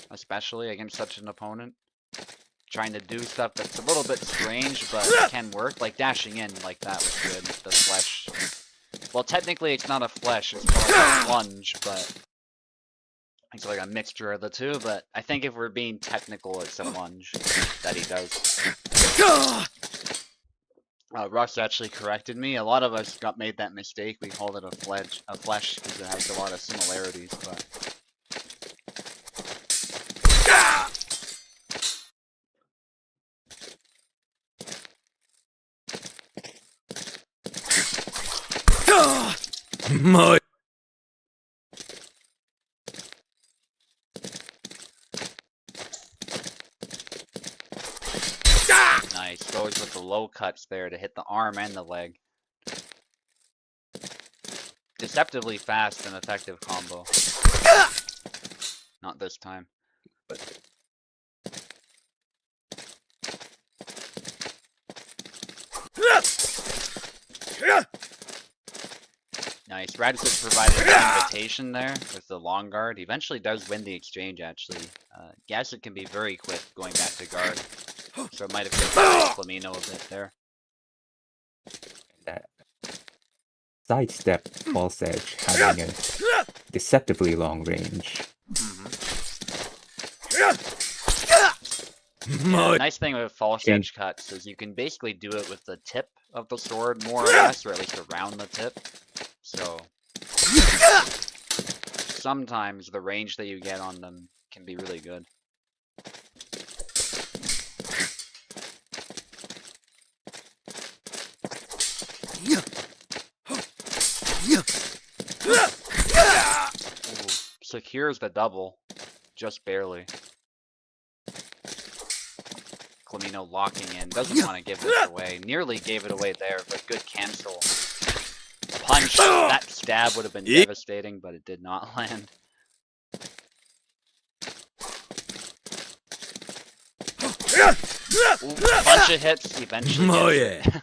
Especially against such an opponent. Trying to do stuff that's a little bit strange, but can work. Like dashing in like that was good. The flesh. Well, technically it's not a flesh, it's more like a lunge, but it's like a mixture of the two. But I think if we're being technical, it's a lunge that he does. Russ actually corrected me. A lot of us made that mistake. We called it a flesh because it has a lot of similarities, but. My. Nice. Goes with the low cuts there to hit the arm and the leg. Deceptively fast and effective combo. Not this time. Nice. Radzik provided an invitation there with the long guard. He eventually does win the exchange, actually. Gasset can be very quick going back to guard. So it might have given Clemeno a bit there. That sidestep false edge having a deceptively long range. Yeah, the nice thing with false edge cuts is you can basically do it with the tip of the sword, more or less, or at least around the tip. So sometimes the range that you get on them can be really good. Ooh, secures the double, just barely. Clemeno locking in, doesn't want to give this away. Nearly gave it away there, but good cancel. Punch, that stab would have been devastating, but it did not land. Ooh, bunch of hits, eventually. Oh yeah.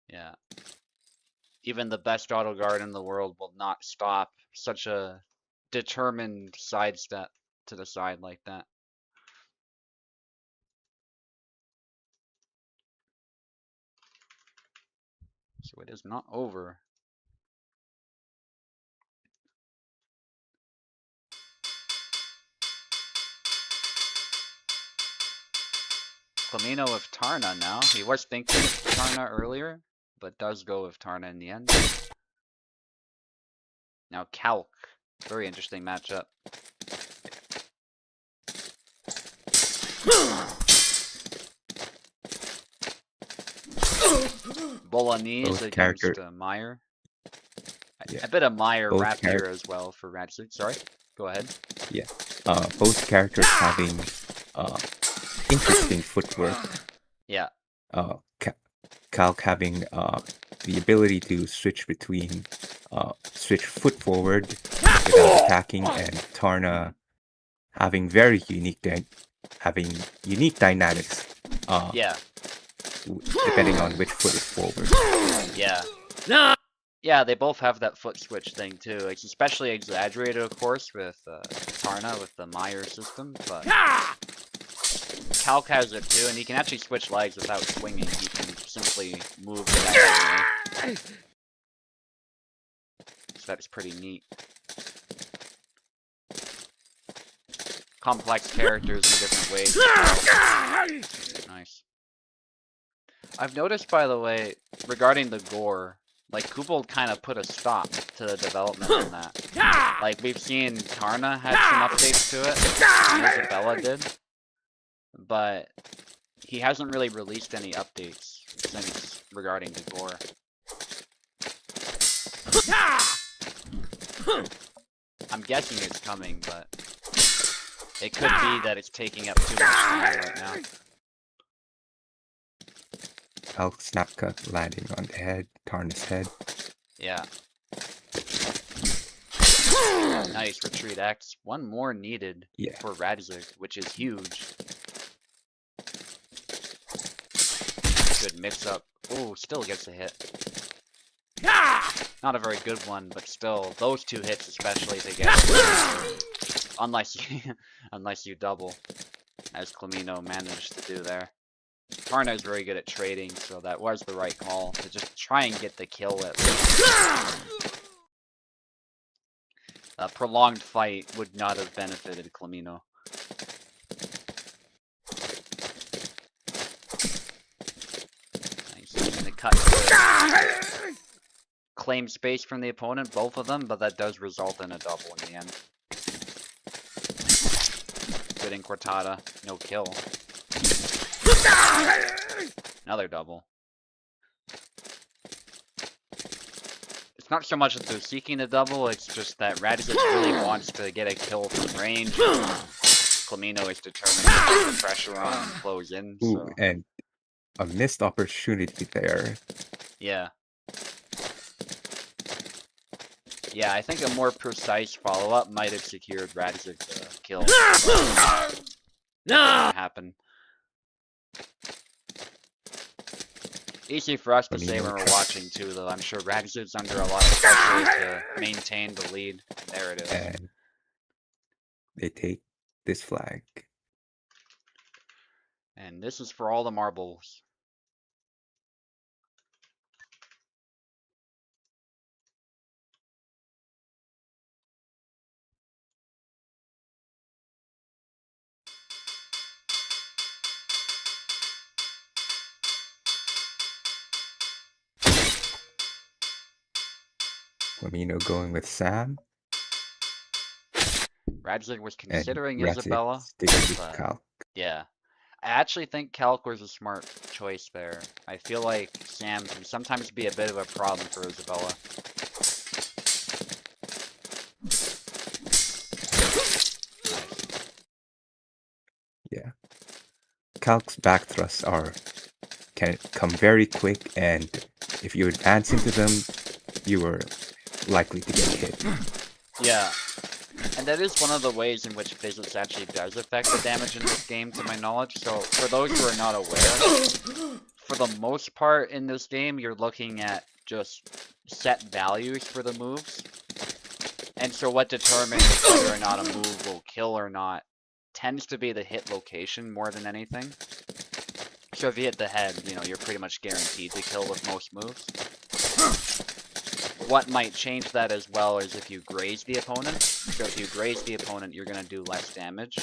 Yeah. Even the best auto guard in the world will not stop such a determined sidestep to the side like that. So it is not over. Clemeno with Tarna now. He was thinking of Tarna earlier, but does go with Tarna in the end. Now Calc. Very interesting matchup. Bolognese Both against character, Meyer. yeah, A bit of Meyer both Rapier character, as well for Ratsuit. Sorry, go ahead. yeah. Both characters having interesting footwork. Yeah, Calc having the ability to switch between switch foot forward without attacking, and Tarna having very unique dynamics yeah, depending on which foot is forward. yeah. Yeah, they both have that foot switch thing too. It's especially exaggerated, of course, with Tarna with the Meyer system, but Calc has it too, and he can actually switch legs without swinging. He can simply move diagonally. So that's pretty neat. Complex characters in different ways. Nice. I've noticed, by the way, regarding the gore, like, Kubold kind of put a stop to the development on that. Like, we've seen Tarna had some updates to it, and Isabella did, but he hasn't really released any updates since regarding the gore. I'm guessing it's coming, but it could be that it's taking up too much time right now. Calc snap cut landing on the head, Tarna's head. Yeah. Nice retreat X. One more needed for Radzik, which is huge. Good mix up. Oh, still gets a hit. Not a very good one, but still, those two hits especially together. Unless you double, as Clemino managed to do there. Tarna is very good at trading, so that was the right call to just try and get the kill at least. A prolonged fight would not have benefited Clemino. Nice. Gonna cut to claim space from the opponent, both of them, but that does result in a double in the end. Good inquartada, no kill. Another double. It's not so much that they're seeking a double, it's just that Radzik really wants to get a kill from range. Clemino is determined to put the pressure on and close in. Ooh, So. and a missed opportunity there. Yeah. Yeah, I think a more precise follow-up might have secured Radzik the kill. No! Happen. Easy for us to say when we're watching too, though. I'm sure Radzik's under a lot of pressure to maintain the lead. There it is. And they take this flag. And this is for all the marbles. Clemino going with Sam. Radzik was considering Radzik Isabella. sticking with But, Calc. yeah. I actually think Calc was a smart choice there. I feel like Sam can sometimes be a bit of a problem for Isabella. Yeah. Calc's back thrusts can come very quick, and if you advance into them, you are likely to get hit. Yeah. And that is one of the ways in which physics actually does affect the damage in this game, to my knowledge. So, for those who are not aware, for the most part in this game, you're looking at just set values for the moves. And so what determines whether or not a move will kill or not tends to be the hit location more than anything. So if you hit the head, you know, you're pretty much guaranteed to kill with most moves. What might change that as well is if you graze the opponent. So if you graze the opponent, you're going to do less damage.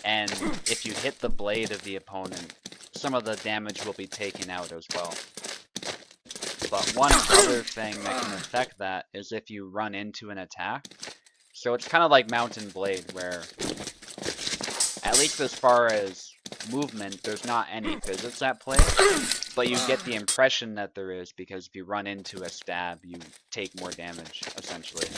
And if you hit the blade of the opponent, some of the damage will be taken out as well. But one other thing that can affect that is if you run into an attack. So it's kind of like Mountain Blade, where at least as far as movement, there's not any physics at play, but you get the impression that there is because if you run into a stab, you take more damage, essentially.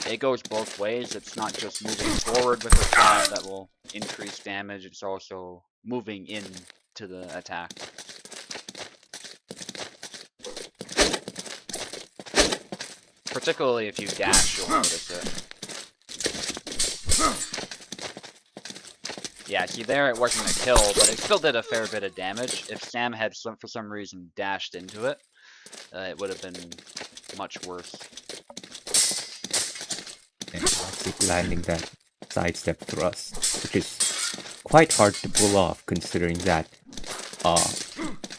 It goes both ways. It's not just moving forward with a stab that will increase damage, it's also moving into the attack. Particularly if you dash, you'll notice it. Yeah, see there it wasn't a kill, but it still did a fair bit of damage. If Sam had for some reason dashed into it, it would have been much worse. And Toxic landing that sidestep thrust, which is quite hard to pull off considering that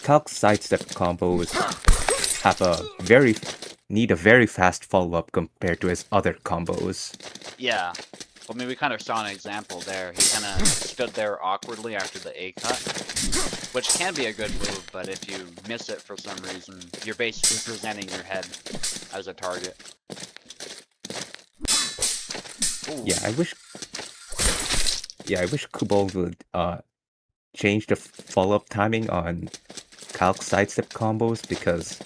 Calc's sidestep combos need a very fast follow-up compared to his other combos. Yeah. I mean, we kind of saw an example there. He kind of stood there awkwardly after the A cut, which can be a good move, but if you miss it for some reason, you're basically presenting your head as a target. Ooh. Yeah, I wish Kubol would change the follow-up timing on Calc sidestep combos because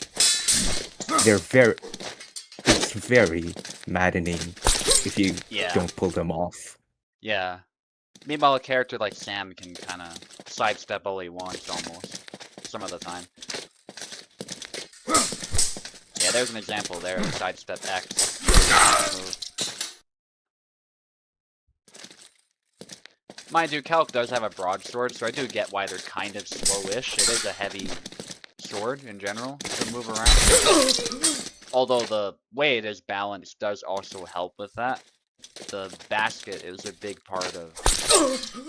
it's very maddening if you don't pull them off. Yeah. Meanwhile, a character like Sam can kind of sidestep all he wants almost, some of the time. Yeah, there's an example there, sidestep X. Mind you, Calc does have a broadsword, so I do get why they're kind of slowish. It is a heavy sword in general to move around. Although the way it is balanced does also help with that. The basket is a big part of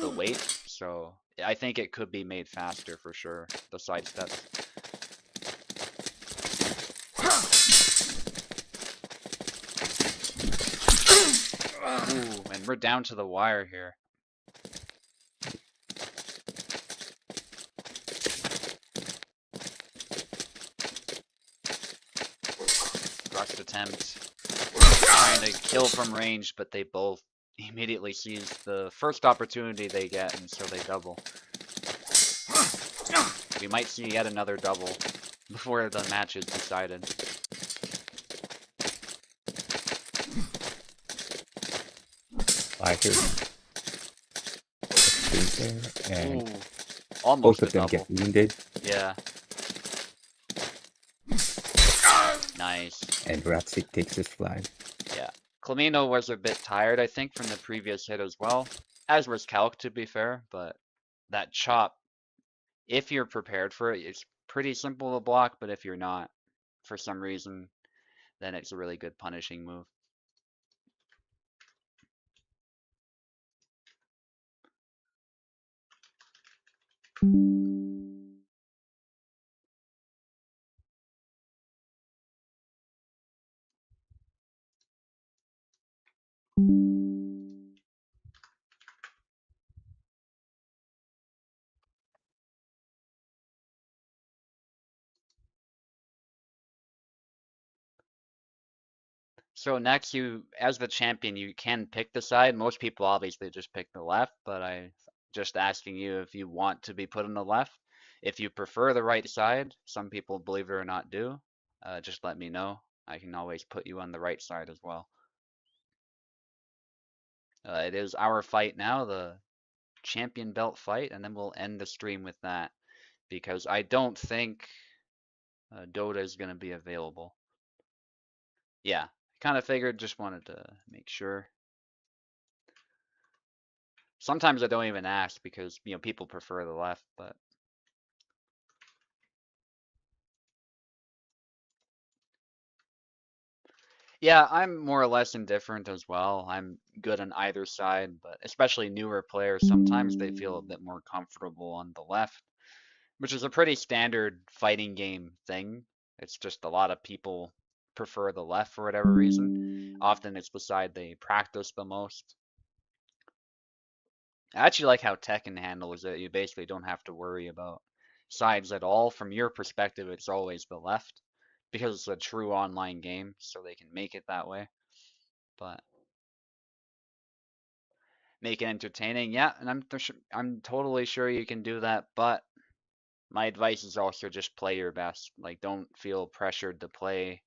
the weight, so I think it could be made faster for sure, the side steps. Ooh, and we're down to the wire here. Thrust attempt. Trying to kill from range, but they both immediately seize the first opportunity they get, and so they double. We might see yet another double before the match is decided. Fire. There, and ooh, almost both of them double. get wounded. Yeah. Nice. And Rapsik takes his flag. Yeah. Clamino was a bit tired, I think, from the previous hit as well. As was Calc, to be fair, but that chop, if you're prepared for it, it's pretty simple to block, but if you're not, for some reason, then it's a really good punishing move. So next, as the champion, you can pick the side. Most people obviously just pick the left, but I just asking you if you want to be put on the left. If you prefer the right side, some people, believe it or not, do. Just let me know. I can always put you on the right side as well. It is our fight now, the champion belt fight, and then we'll end the stream with that because I don't think Dota is going to be available. Yeah, kind of figured, just wanted to make sure. Sometimes I don't even ask because, people prefer the left, but yeah, I'm more or less indifferent as well. I'm good on either side, but especially newer players, sometimes they feel a bit more comfortable on the left, which is a pretty standard fighting game thing. It's just a lot of people prefer the left for whatever reason. Often it's the side they practice the most. I actually like how Tekken handles it. You basically don't have to worry about sides at all. From your perspective, it's always the left because it's a true online game, so they can make it that way. But make it entertaining. Yeah, and I'm totally sure you can do that, but my advice is also just play your best. Like, don't feel pressured to play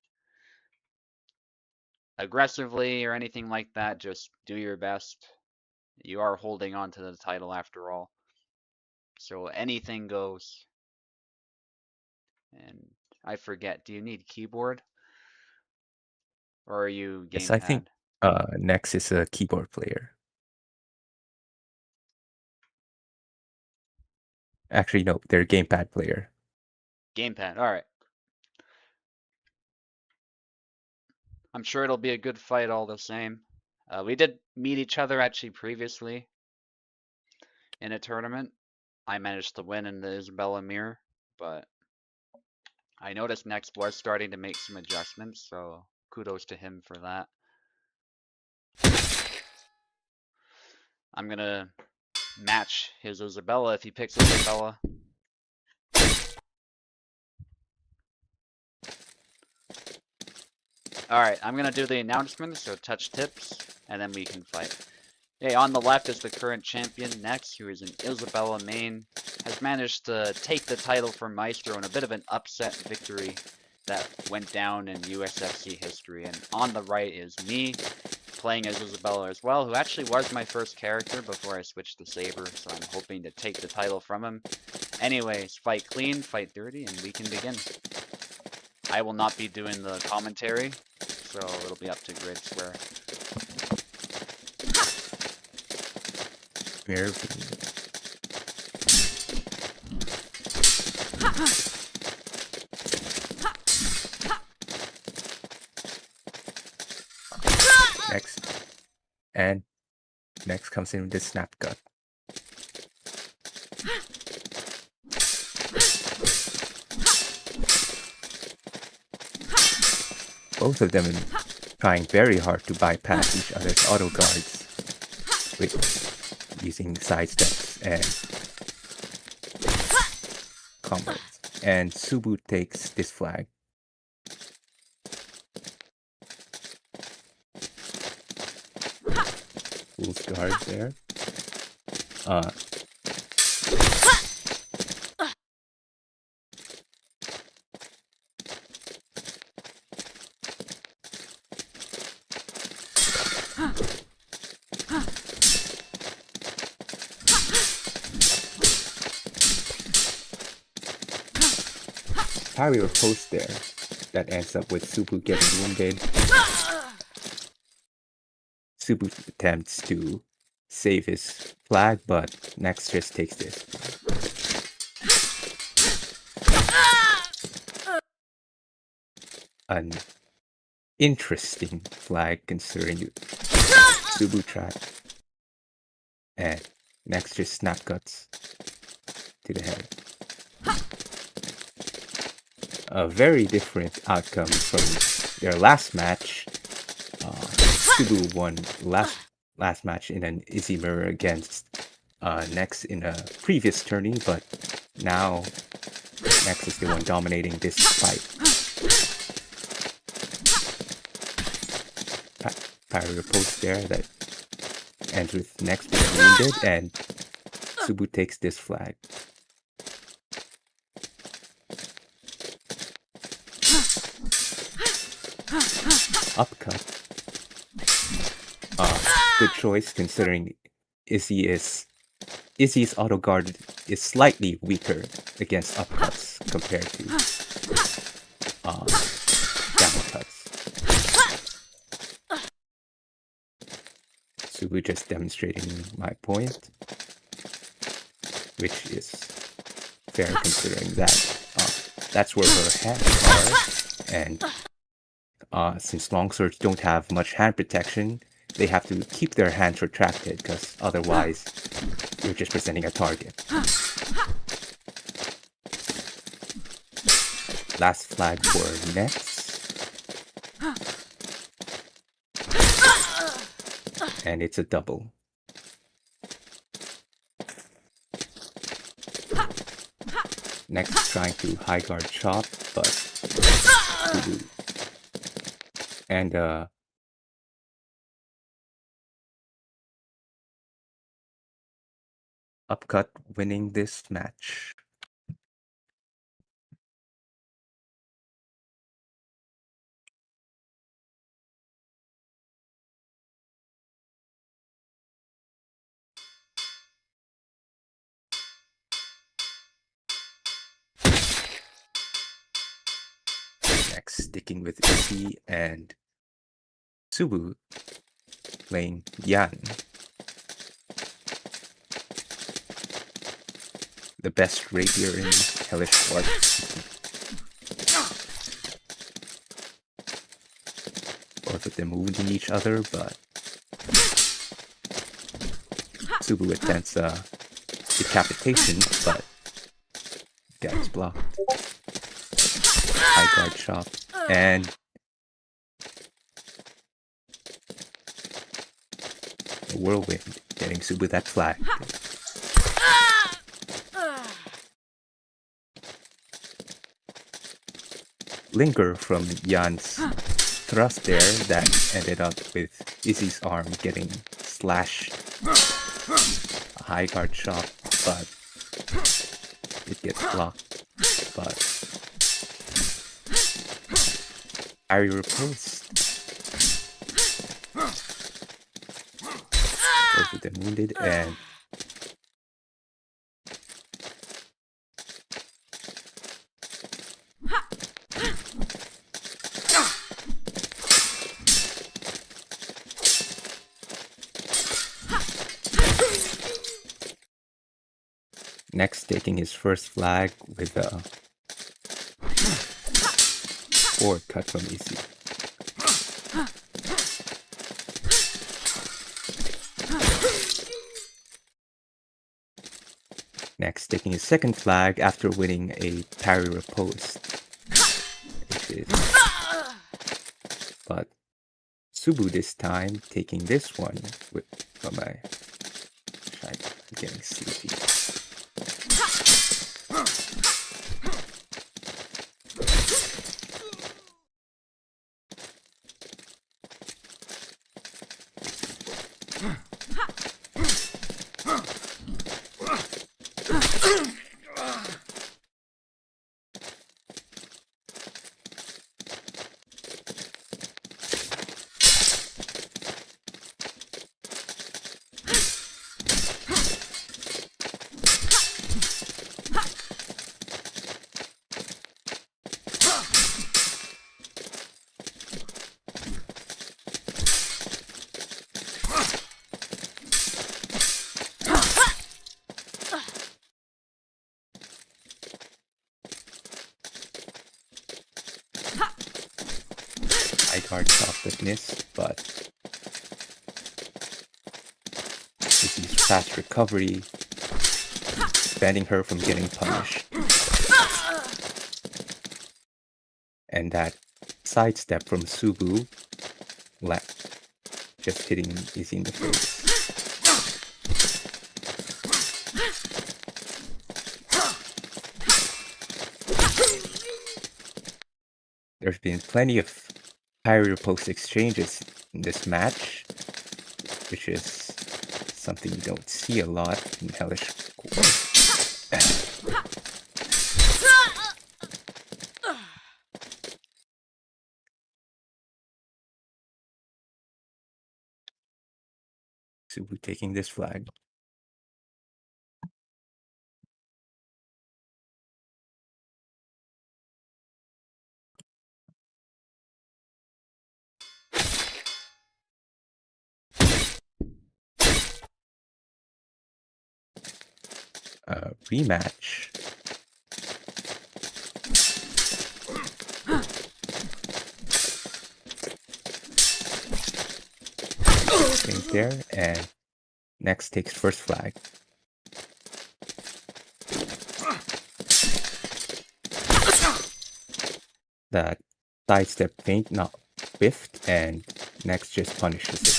aggressively or anything like that. Just do your best. You are holding on to the title after all. So anything goes. And I forget, do you need keyboard? Or are you Yes, I think gamepad? Nex is a keyboard player. Actually, no, they're a gamepad player. Gamepad, alright. I'm sure it'll be a good fight all the same. We did meet each other actually previously in a tournament. I managed to win in the Isabella mirror, but I noticed Next was starting to make some adjustments, so kudos to him for that. I'm gonna match his Isabella if he picks Isabella. Alright, I'm gonna do the announcements, so touch tips, and then we can fight. Okay, on the left is the current champion, Nex, who is an Isabella main, has managed to take the title from Maestro in a bit of an upset victory that went down in USFC history. And on the right is me, playing as Isabella as well, who actually was my first character before I switched to Saber, so I'm hoping to take the title from him. Anyways, fight clean, fight dirty, and we can begin. I will not be doing the commentary, so it'll be up to Grid Square. Very Next. And next comes in with the snap cut. Both of them are trying very hard to bypass each other's auto guards with using side steps and combos. And Subu takes this flag. Pulls guard there. Parry or post there. That ends up with Subu getting wounded. Subu attempts to save his flag, but Nex just takes this. An interesting flag considering Subu trap. And Nex just snap cuts to the head. A very different outcome from their last match. Subu won last match in an easy mirror against Nex in a previous tourney, but now Nex is the one dominating this fight. Parry post there that ends with Nex being wounded, and Subu takes this flag. Upcut. Good choice considering Izzy's auto guard is slightly weaker against upcuts compared to downcuts. Subu just demonstrating my point, which is fair considering that that's where her hands are, and since longswords don't have much hand protection, they have to keep their hands retracted because otherwise you're just presenting a target. Last flag for Nex. And it's a double. Nex trying to high guard chop, but and Upcut winning this match. Next, sticking with Izzy and Subu playing Yan. The best rapier in Hellish Quart. Both of them wounding each other, but Subu attempts a decapitation, but gets blocked. High guard chop, and a whirlwind getting Subu that flag. Linger from Yan's thrust there that ended up with Izzy's arm getting slashed. A high guard shot, but it gets blocked. But Ari riposte. Both of them wounded, and next taking his first flag with a forward cut from Izzy. Next taking his second flag after winning a parry riposte. But Subu this time taking this one with from a I'm getting sleepy. Guard softness, but Izzy's fast recovery preventing her from getting punished. And that sidestep from Subu just hitting Izzy in the face. There's been plenty of parry riposte exchanges in this match, which is something you don't see a lot in Hellish Quart. Subu taking this flag. Rematch. Things there, and next takes first flag. That sidestep feint not whiffed, and next just punishes it.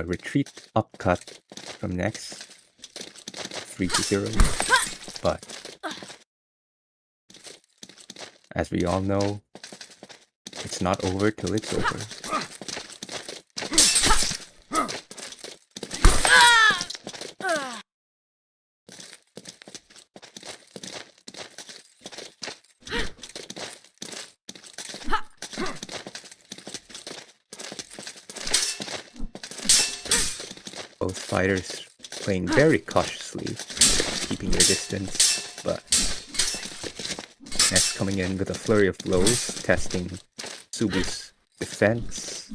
Retreat upcut from next 3-0, but as we all know, it's It's not over till it's over. Both fighters playing very cautiously, keeping their distance, but next coming in with a flurry of blows, testing Subu's defense.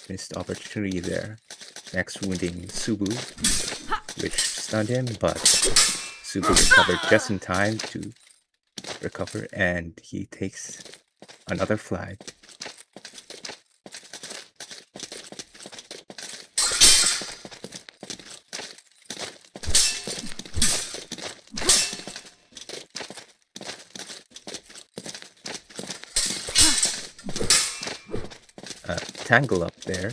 Missed opportunity there. Next wounding Subu, which stunned him, but Subu recovered just in time to recover, and he takes another flag. Tangle up there.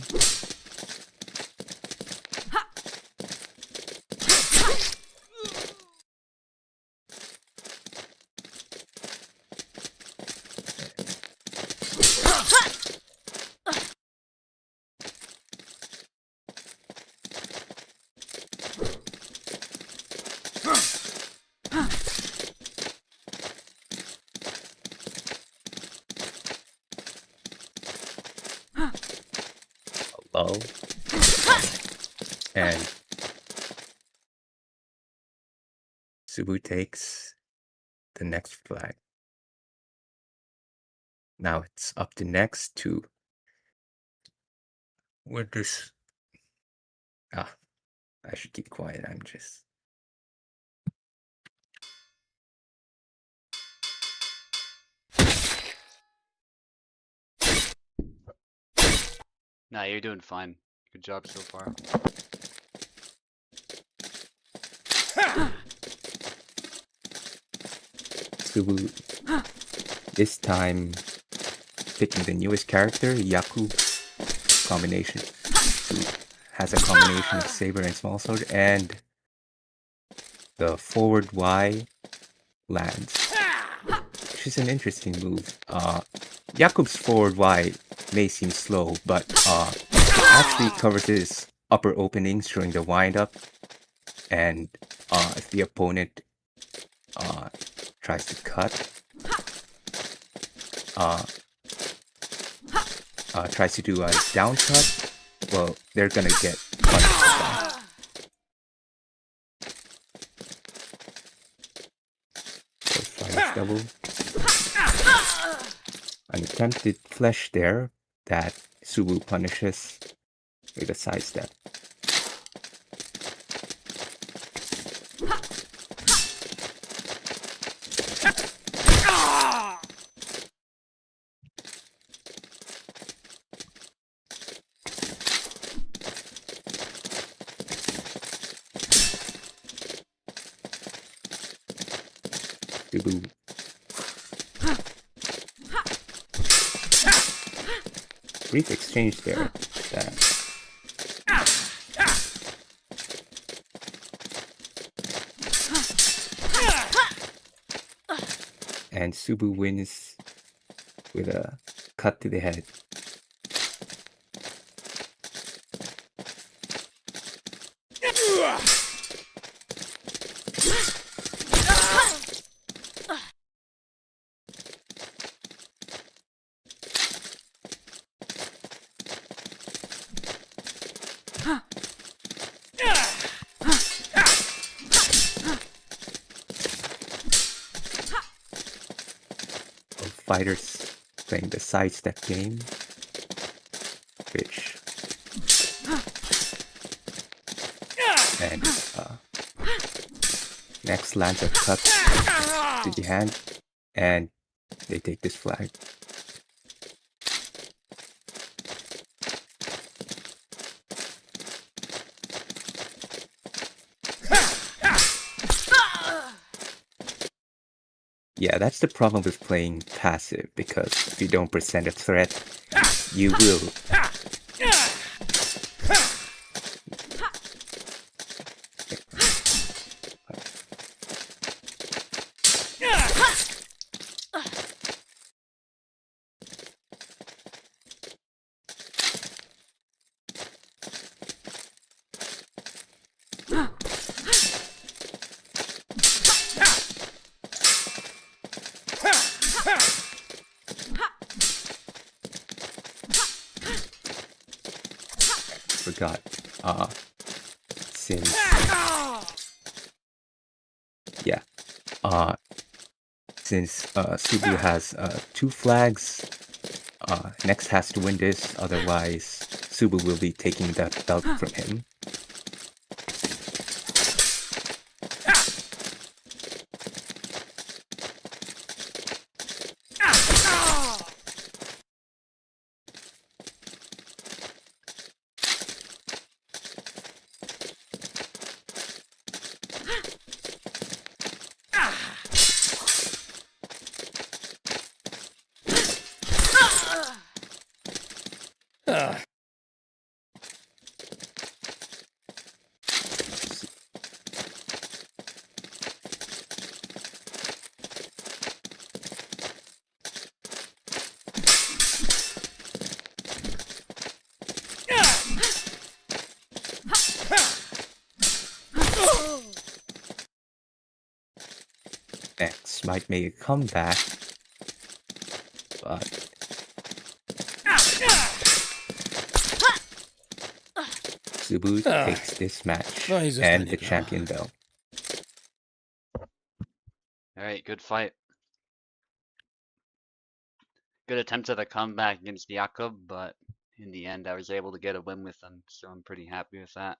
Low. And Subu takes the next flag. Now it's up to next to where this. I should keep quiet. I'm just. Nah, you're doing fine. Good job so far. Subu this time picking the newest character, Yaku combination. Subu has a combination of saber and small sword, and the forward Y lands, which is an interesting move. Yakub's forward Y may seem slow, but actually covers his upper openings during the wind-up, and if the opponent tries to cut, tries to do a down cut, well, they're gonna get punished back. So fire double. An attempted flesh there that Subu punishes with a sidestep. Subu. Brief exchange there. And Subu wins with a cut to the head. Fighters playing the sidestep game, which and next lands a cut to the hand, and They take this flag. Yeah, that's the problem with playing passive, because if you don't present a threat, you will. Forgot. Since yeah, since Subu has 2 flags, Next has to win this, otherwise Subu will be taking that belt from him. Ah, Next might make a comeback, but Subu takes this match no he's just and letting the it go. champion belt. All right, good fight. Good attempt at a comeback against Jakob, but in the end, I was able to get a win with him, so I'm pretty happy with that.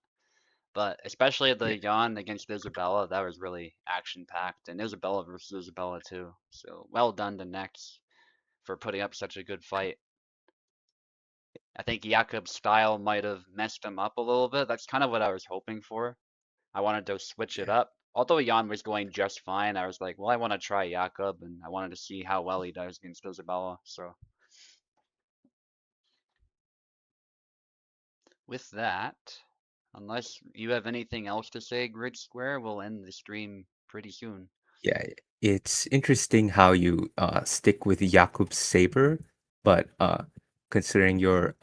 But especially Yeah, the Jan against Isabella, that was really action-packed, and Isabella versus Isabella too. So well done to Nex for putting up such a good fight. I think Jakob's style might have messed him up a little bit. That's kind of what I was hoping for. I wanted to switch it yeah. up. Although Jan was going just fine, I was like, well, I want to try Jakob, and I wanted to see how well he does against Isabella. So with that, unless you have anything else to say, Grid Square, we'll end the stream pretty soon. Yeah, it's interesting how you stick with Jakub's saber, but considering your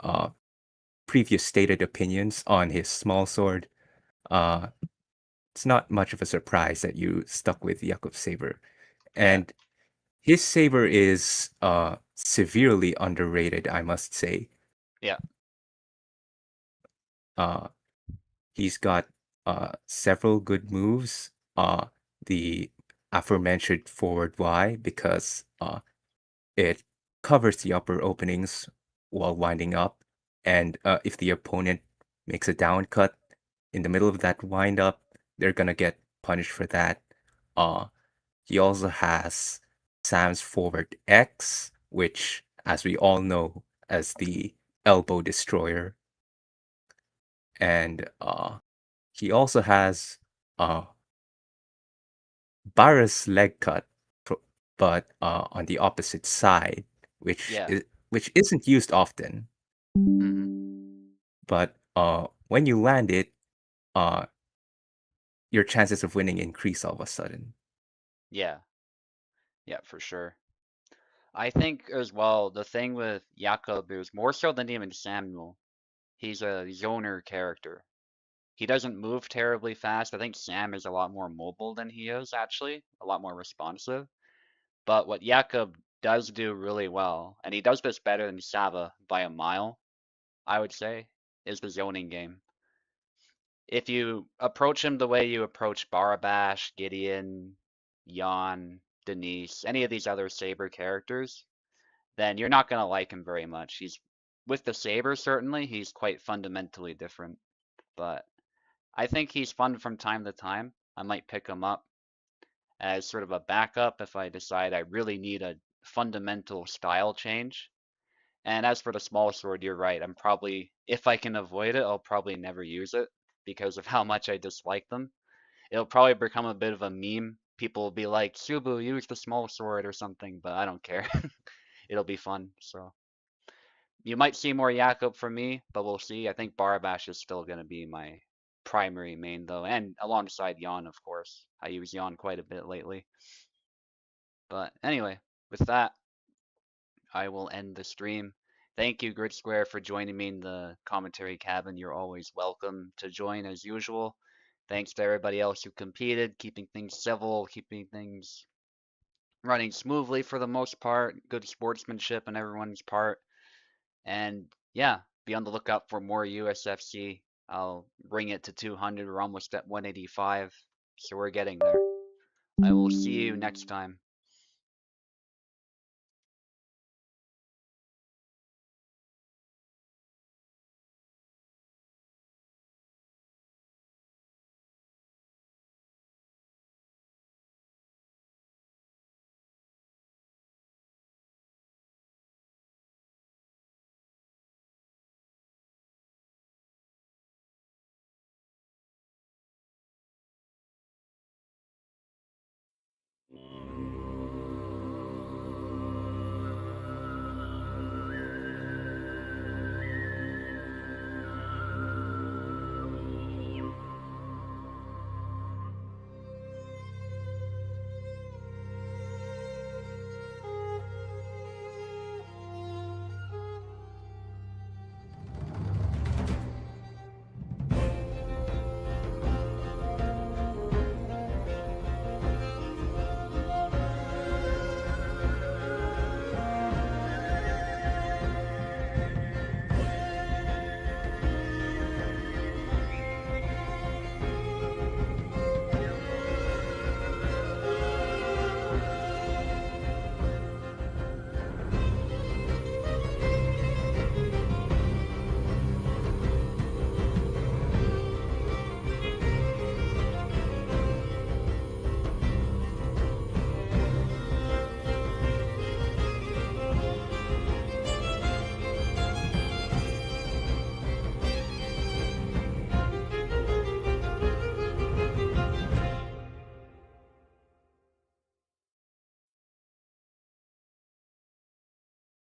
previous stated opinions on his small sword, uh, it's not much of a surprise that you stuck with Jakub's saber. Yeah, And his saber is severely underrated, I must say. yeah, Uh, he's got several good moves. The aforementioned forward Y, because it covers the upper openings while winding up, and if the opponent makes a down cut in the middle of that wind up, they're gonna get punished for that. Uh, he also has Sam's forward X, which, as we all know, as the elbow destroyer, and he also has uh, Barra's leg cut, but on the opposite side, which yeah. is which isn't used often. But when you land it, uh, your chances of winning increase all of a sudden. Yeah, yeah, for sure. I think as well, the thing with Jakob is more so than even Samuel. He's a zoner character. He doesn't move terribly fast. I think Sam is a lot more mobile than he is, actually, a lot more responsive. But what Jakob does do really well, and he does this better than Sava by a mile, I would say, is the zoning game. If you approach him the way you approach Barabash, Gideon, Jan, Denise, any of these other Saber characters, then you're not going to like him very much. He's with the Saber, certainly, he's quite fundamentally different, but I think he's fun from time to time. I might pick him up. as sort of a backup if I decide I really need a fundamental style change. And as for the small sword, you're right. I'm probably, if I can avoid it, I'll probably never use it because of how much I dislike them. It'll probably become a bit of a meme. People will be like, Subu, use the small sword or something, but I don't care. It'll be fun. So you might see more Jakob from me, but we'll see. I think Barbash is still going to be my primary main though, and alongside Jan, of course. I use Jan quite a bit lately. But anyway, with that, I will end the stream. Thank you, Grid Square, for joining me in the commentary cabin. You're always welcome to join as usual. Thanks to everybody else who competed, keeping things civil, keeping things running smoothly for the most part. Good sportsmanship on everyone's part. And yeah, be on the lookout for more USFC. I'll bring it to 200. We're almost at 185, so we're getting there. I will see you next time.